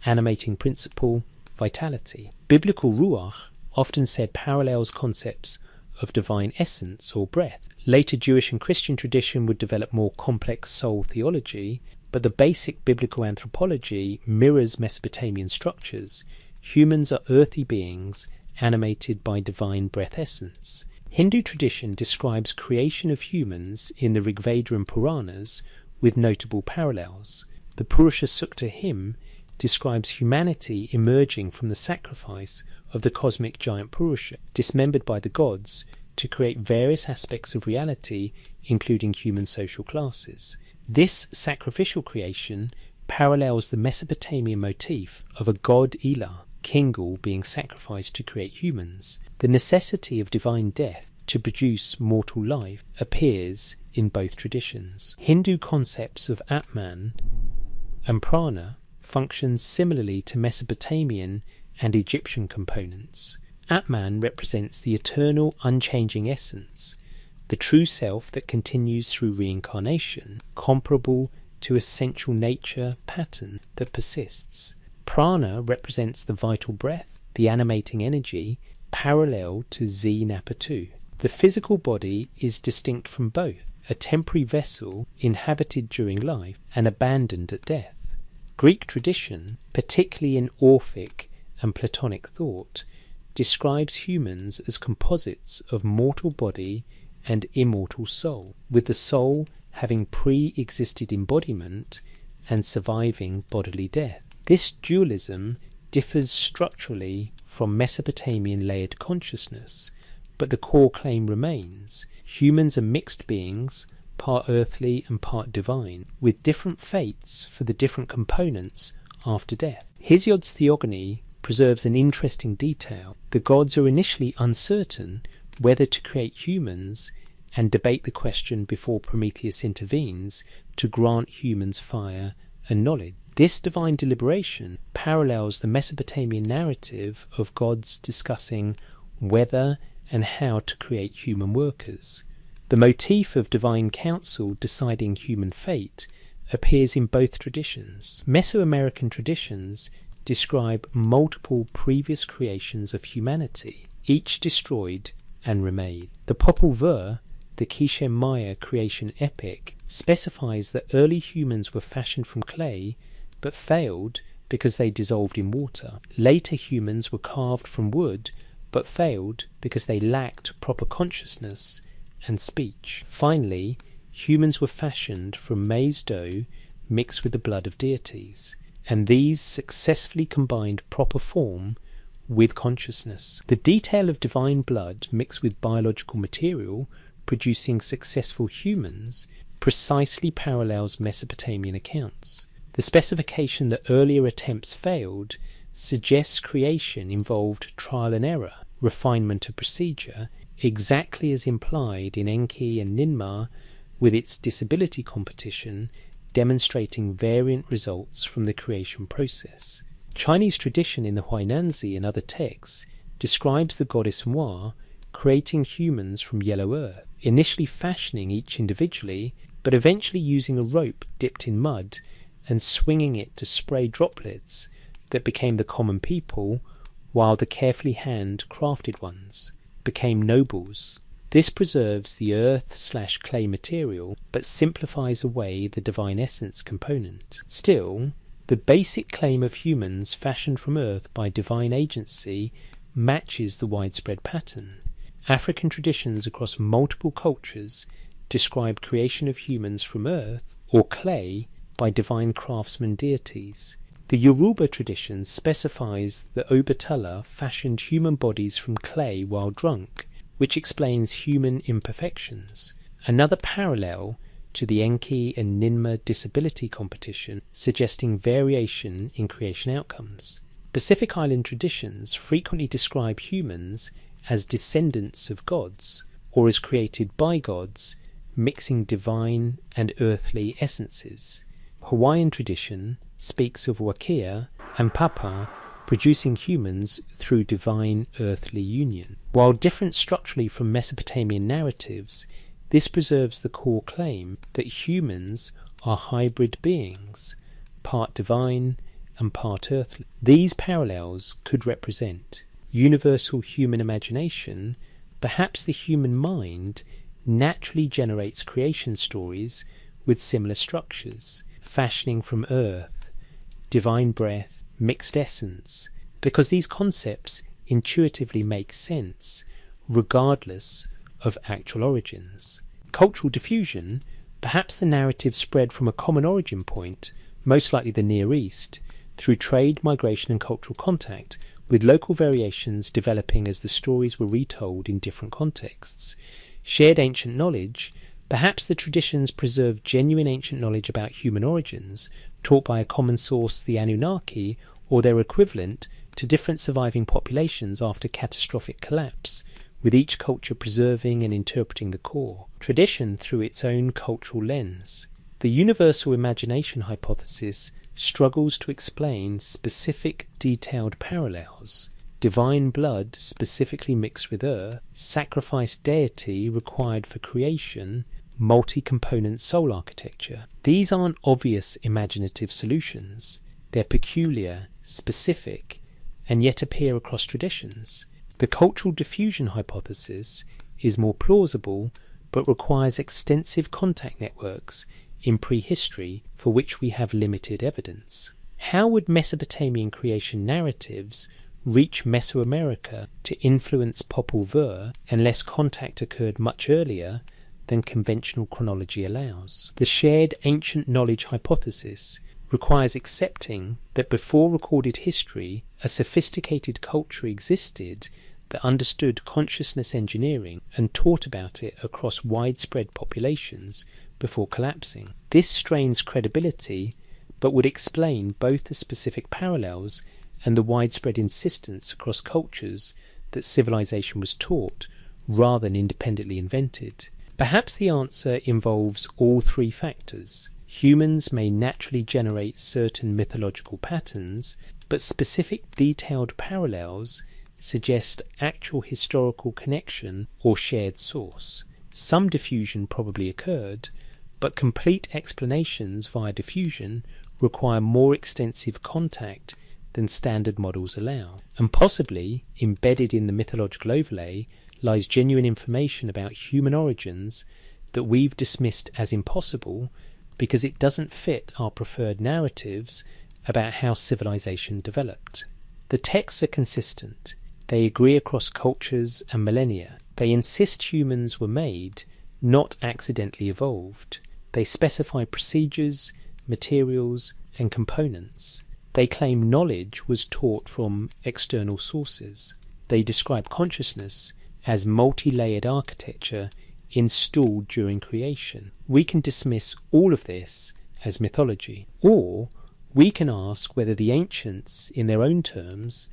animating principle, vitality. Biblical Ruach often said parallels concepts of divine essence or breath. Later Jewish and Christian tradition would develop more complex soul theology, but the basic biblical anthropology mirrors Mesopotamian structures. Humans are earthy beings animated by divine breath essence. Hindu tradition describes creation of humans in the Rigveda and Puranas with notable parallels. The Purusha Sukta hymn describes humanity emerging from the sacrifice of the cosmic giant Purusha, dismembered by the gods, to create various aspects of reality, including human social classes. This sacrificial creation parallels the Mesopotamian motif of a god Elah, Kingal, being sacrificed to create humans. The necessity of divine death to produce mortal life appears in both traditions. Hindu concepts of Atman and Prana function similarly to Mesopotamian and Egyptian components. Atman represents the eternal, unchanging essence, the true self that continues through reincarnation, comparable to essential nature pattern that persists. Prana represents the vital breath, the animating energy, parallel to Napatu. The physical body is distinct from both, a temporary vessel inhabited during life and abandoned at death. Greek tradition, particularly in Orphic and Platonic thought, describes humans as composites of mortal body and immortal soul, with the soul having pre-existed embodiment and surviving bodily death. This dualism differs structurally from Mesopotamian layered consciousness, but the core claim remains: humans are mixed beings, part earthly and part divine, with different fates for the different components after death. Hesiod's theogony preserves an interesting detail. The gods are initially uncertain whether to create humans and debate the question before Prometheus intervenes to grant humans fire and knowledge. This divine deliberation parallels the Mesopotamian narrative of gods discussing whether and how to create human workers. The motif of divine council deciding human fate appears in both traditions. Mesoamerican traditions describe multiple previous creations of humanity, each destroyed and remade. The Popol Vuh, the Quiché Maya creation epic, specifies that early humans were fashioned from clay but failed because they dissolved in water. Later humans were carved from wood but failed because they lacked proper consciousness and speech. Finally, humans were fashioned from maize dough mixed with the blood of deities, and these successfully combined proper form with consciousness. The detail of divine blood mixed with biological material producing successful humans precisely parallels Mesopotamian accounts. The specification that earlier attempts failed suggests creation involved trial and error, refinement of procedure, exactly as implied in Enki and Ninmah, with its disability competition demonstrating variant results from the creation process. Chinese tradition in the Huainanzi and other texts describes the goddess Moi creating humans from yellow earth, initially fashioning each individually, but eventually using a rope dipped in mud and swinging it to spray droplets that became the common people, while the carefully hand-crafted ones became nobles. This preserves the earth/clay material, but simplifies away the divine essence component. Still, the basic claim of humans fashioned from earth by divine agency matches the widespread pattern. African traditions across multiple cultures describe creation of humans from earth or clay by divine craftsman deities. The Yoruba tradition specifies that Obatala fashioned human bodies from clay while drunk, which explains human imperfections. Another parallel to the Enki and Ninmah disability competition, suggesting variation in creation outcomes. Pacific Island traditions frequently describe humans as descendants of gods, or as created by gods, mixing divine and earthly essences. Hawaiian tradition speaks of Wakea and Papa producing humans through divine earthly union. While different structurally from Mesopotamian narratives, this preserves the core claim that humans are hybrid beings, part divine and part earthly. These parallels could represent universal human imagination. Perhaps the human mind naturally generates creation stories with similar structures, fashioning from earth, divine breath, mixed essence, because these concepts intuitively make sense regardless of actual origins. Cultural diffusion, perhaps the narrative spread from a common origin point, most likely the Near East, through trade, migration and cultural contact, with local variations developing as the stories were retold in different contexts. Shared ancient knowledge, perhaps the traditions preserved genuine ancient knowledge about human origins, taught by a common source, the Anunnaki, or their equivalent, to different surviving populations after catastrophic collapse, with each culture preserving and interpreting the core. Tradition through its own cultural lens. The universal imagination hypothesis struggles to explain specific detailed parallels. Divine blood specifically mixed with earth, sacrificed deity required for creation, multi-component soul architecture. These aren't obvious imaginative solutions. They're peculiar, specific, and yet appear across traditions. The cultural diffusion hypothesis is more plausible, but requires extensive contact networks in prehistory for which we have limited evidence. How would Mesopotamian creation narratives reach Mesoamerica to influence Popol Vuh unless contact occurred much earlier than conventional chronology allows? The shared ancient knowledge hypothesis requires accepting that before recorded history, a sophisticated culture existed that understood consciousness engineering and taught about it across widespread populations before collapsing. This strains credibility, but would explain both the specific parallels and the widespread insistence across cultures that civilization was taught rather than independently invented. Perhaps the answer involves all three factors. Humans may naturally generate certain mythological patterns, but specific detailed parallels suggest actual historical connection or shared source. Some diffusion probably occurred, but complete explanations via diffusion require more extensive contact than standard models allow. And possibly, embedded in the mythological overlay, lies genuine information about human origins that we've dismissed as impossible because it doesn't fit our preferred narratives about how civilization developed. The texts are consistent. They agree across cultures and millennia. They insist humans were made, not accidentally evolved. They specify procedures, materials, and components. They claim knowledge was taught from external sources. They describe consciousness as multi-layered architecture installed during creation. We can dismiss all of this as mythology, or we can ask whether the ancients, in their own terms,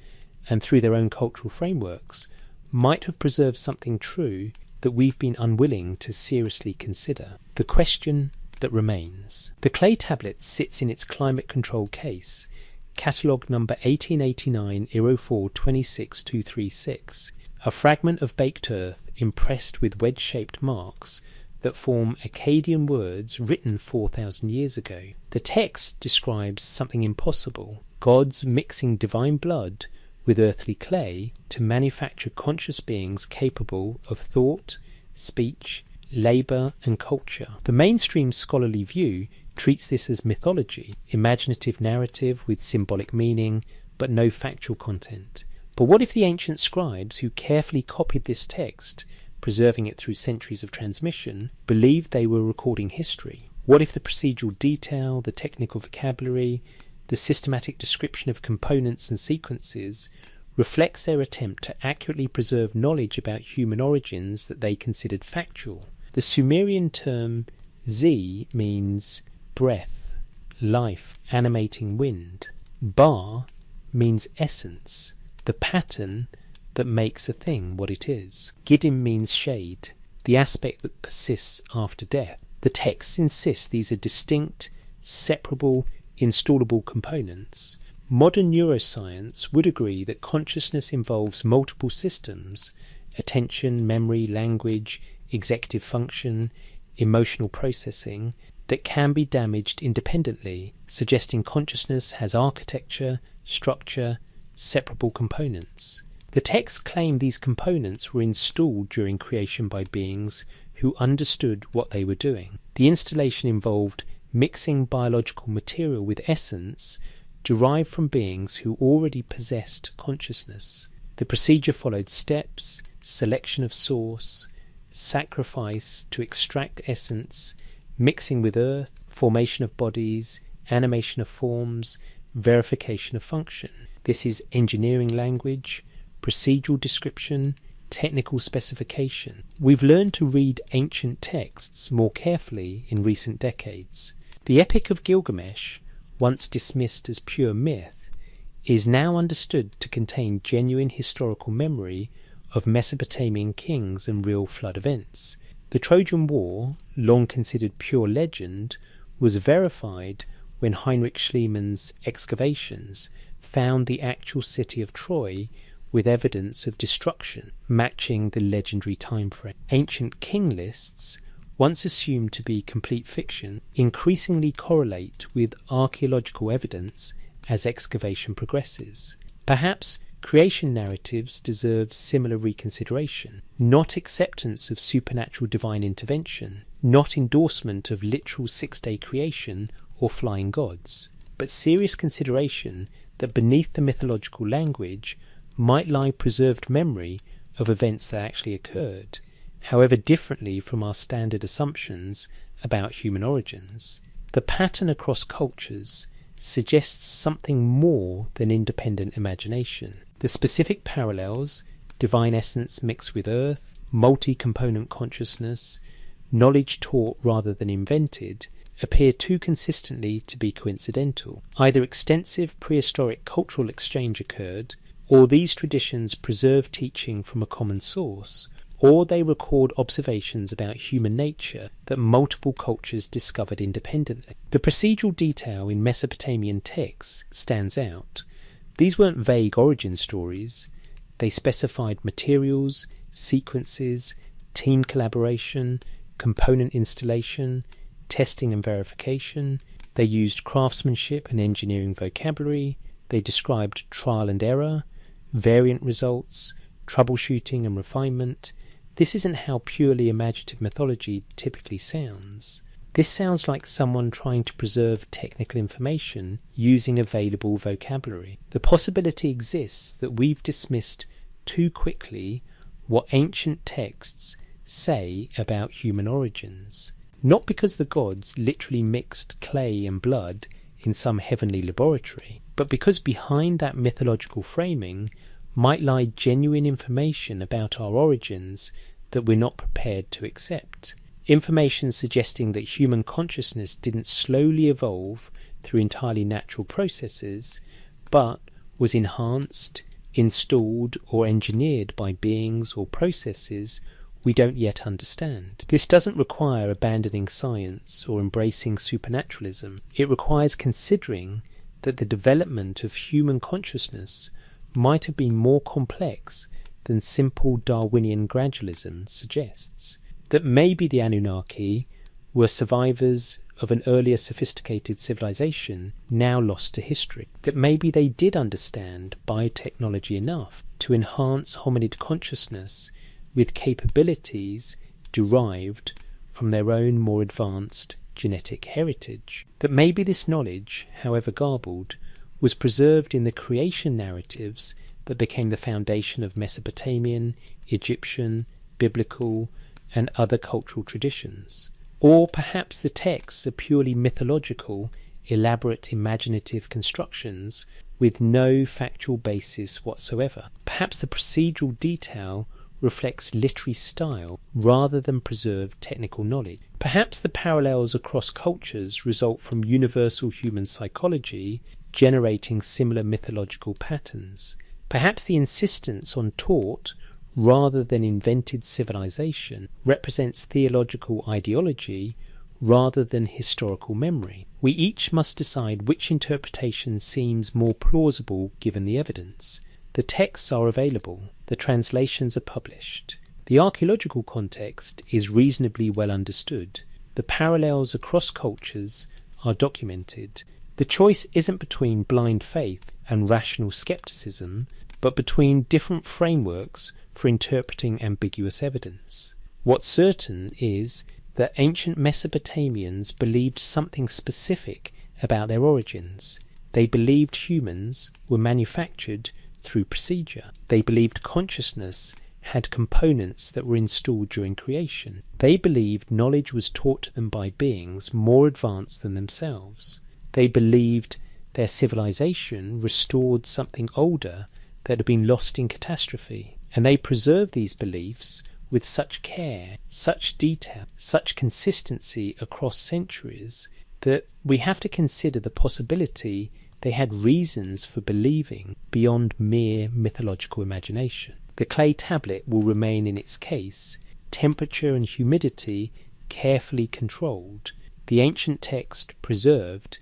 and through their own cultural frameworks, might have preserved something true that we've been unwilling to seriously consider. The question that remains. The clay tablet sits in its climate-controlled case, catalogue number 1889 04 26236, a fragment of baked earth impressed with wedge-shaped marks that form Akkadian words written 4,000 years ago. The text describes something impossible, gods mixing divine blood with earthly clay to manufacture conscious beings capable of thought, speech, labour and culture. The mainstream scholarly view treats this as mythology, imaginative narrative with symbolic meaning but no factual content. But what if the ancient scribes who carefully copied this text, preserving it through centuries of transmission, believed they were recording history? What if the procedural detail, the technical vocabulary, the systematic description of components and sequences reflects their attempt to accurately preserve knowledge about human origins that they considered factual? The Sumerian term Z means breath, life, animating wind. Ba means essence, the pattern that makes a thing what it is. Giddim means shade, the aspect that persists after death. The texts insist these are distinct, separable, installable components. Modern neuroscience would agree that consciousness involves multiple systems: attention, memory, language, executive function, emotional processing, that can be damaged independently, suggesting consciousness has architecture, structure, separable components. The texts claim these components were installed during creation by beings who understood what they were doing. The installation involved mixing biological material with essence derived from beings who already possessed consciousness. The procedure followed steps: selection of source, sacrifice to extract essence, mixing with earth, formation of bodies, animation of forms, verification of function. This is engineering language, procedural description, technical specification. We've learned to read ancient texts more carefully in recent decades. The Epic of Gilgamesh, once dismissed as pure myth, is now understood to contain genuine historical memory of Mesopotamian kings and real flood events. The Trojan War, long considered pure legend, was verified when Heinrich Schliemann's excavations found the actual city of Troy with evidence of destruction, matching the legendary time frame. Ancient king lists, once assumed to be complete fiction, increasingly correlate with archaeological evidence as excavation progresses. Perhaps creation narratives deserve similar reconsideration, not acceptance of supernatural divine intervention, not endorsement of literal six-day creation or flying gods, but serious consideration that beneath the mythological language might lie preserved memory of events that actually occurred, however differently from our standard assumptions about human origins. The pattern across cultures suggests something more than independent imagination. The specific parallels, divine essence mixed with earth, multi-component consciousness, knowledge taught rather than invented, appear too consistently to be coincidental. Either extensive prehistoric cultural exchange occurred, or these traditions preserve teaching from a common source, or they record observations about human nature that multiple cultures discovered independently. The procedural detail in Mesopotamian texts stands out. These weren't vague origin stories. They specified materials, sequences, team collaboration, component installation, testing and verification. They used craftsmanship and engineering vocabulary. They described trial and error, variant results, troubleshooting and refinement. This isn't how purely imaginative mythology typically sounds. This sounds like someone trying to preserve technical information using available vocabulary. The possibility exists that we've dismissed too quickly what ancient texts say about human origins. Not because the gods literally mixed clay and blood in some heavenly laboratory, but because behind that mythological framing might lie genuine information about our origins that we're not prepared to accept. Information suggesting that human consciousness didn't slowly evolve through entirely natural processes, but was enhanced, installed, or engineered by beings or processes we don't yet understand. This doesn't require abandoning science or embracing supernaturalism. It requires considering that the development of human consciousness might have been more complex than simple Darwinian gradualism suggests. That maybe the Anunnaki were survivors of an earlier sophisticated civilization now lost to history. That maybe they did understand biotechnology enough to enhance hominid consciousness with capabilities derived from their own more advanced genetic heritage. That maybe this knowledge, however garbled, was preserved in the creation narratives that became the foundation of Mesopotamian, Egyptian, biblical, and other cultural traditions. Or perhaps the texts are purely mythological, elaborate imaginative constructions with no factual basis whatsoever. Perhaps the procedural detail reflects literary style rather than preserved technical knowledge. Perhaps the parallels across cultures result from universal human psychology generating similar mythological patterns. Perhaps the insistence on taught rather than invented civilization represents theological ideology rather than historical memory. We each must decide which interpretation seems more plausible given the evidence. The texts are available, the translations are published. The archaeological context is reasonably well understood. The parallels across cultures are documented. The choice isn't between blind faith and rational skepticism, but between different frameworks for interpreting ambiguous evidence. What's certain is that ancient Mesopotamians believed something specific about their origins. They believed humans were manufactured through procedure. They believed consciousness had components that were installed during creation. They believed knowledge was taught to them by beings more advanced than themselves. They believed their civilization restored something older that had been lost in catastrophe. And they preserved these beliefs with such care, such detail, such consistency across centuries that we have to consider the possibility they had reasons for believing beyond mere mythological imagination. The clay tablet will remain in its case, temperature and humidity carefully controlled, the ancient text preserved,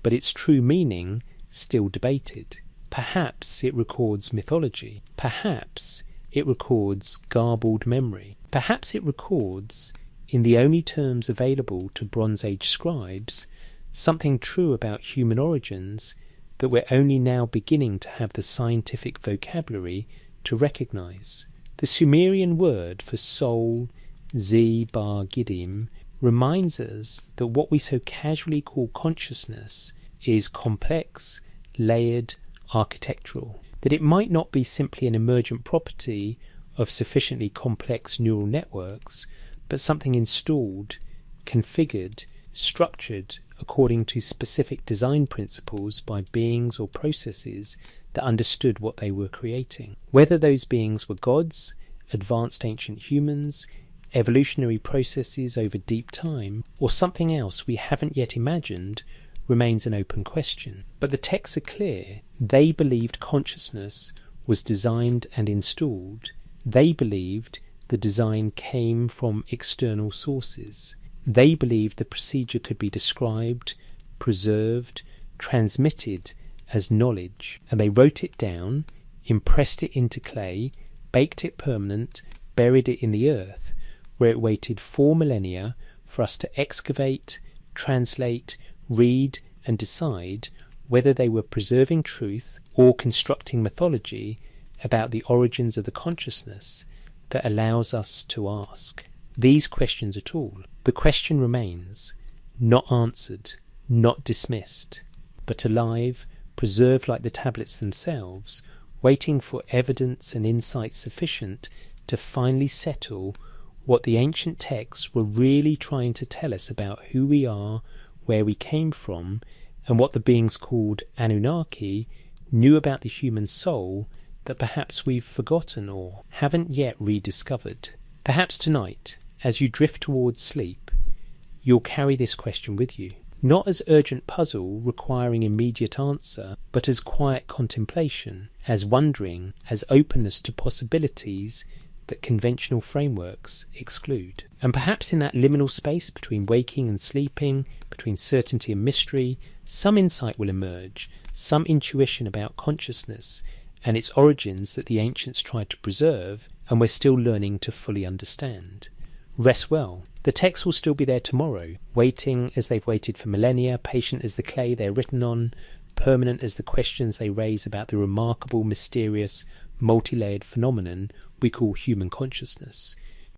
but its true meaning still debated. Perhaps it records mythology. Perhaps it records garbled memory. Perhaps it records, in the only terms available to Bronze Age scribes, something true about human origins that we're only now beginning to have the scientific vocabulary to recognize. The Sumerian word for soul, Bar-Gidim, reminds us that what we so casually call consciousness is complex, layered, architectural, that it might not be simply an emergent property of sufficiently complex neural networks, but something installed, configured, structured according to specific design principles by beings or processes that understood what they were creating. Whether those beings were gods, advanced ancient humans, evolutionary processes over deep time, or something else we haven't yet imagined, remains an open question. But the texts are clear. They believed consciousness was designed and installed. They believed the design came from external sources. They believed the procedure could be described, preserved, transmitted as knowledge, and they wrote it down, impressed it into clay, baked it permanent, buried it in the earth, where it waited 4 millennia for us to excavate, translate, read and decide whether they were preserving truth or constructing mythology about the origins of the consciousness that allows us to ask these questions at all. The question remains, not answered, not dismissed, but alive, preserved like the tablets themselves, waiting for evidence and insight sufficient to finally settle what the ancient texts were really trying to tell us about who we are, where we came from, and what the beings called Anunnaki knew about the human soul that perhaps we've forgotten or haven't yet rediscovered. Perhaps tonight, as you drift towards sleep, you'll carry this question with you, not as urgent puzzle requiring immediate answer, but as quiet contemplation, as wondering, as openness to possibilities that conventional frameworks exclude. And perhaps in that liminal space between waking and sleeping, between certainty and mystery, some insight will emerge, some intuition about consciousness and its origins that the ancients tried to preserve and we're still learning to fully understand. Rest well. The text will still be there tomorrow, waiting as they've waited for millennia, patient as the clay they're written on, permanent as the questions they raise about the remarkable, mysterious, multi-layered phenomenon we call human consciousness.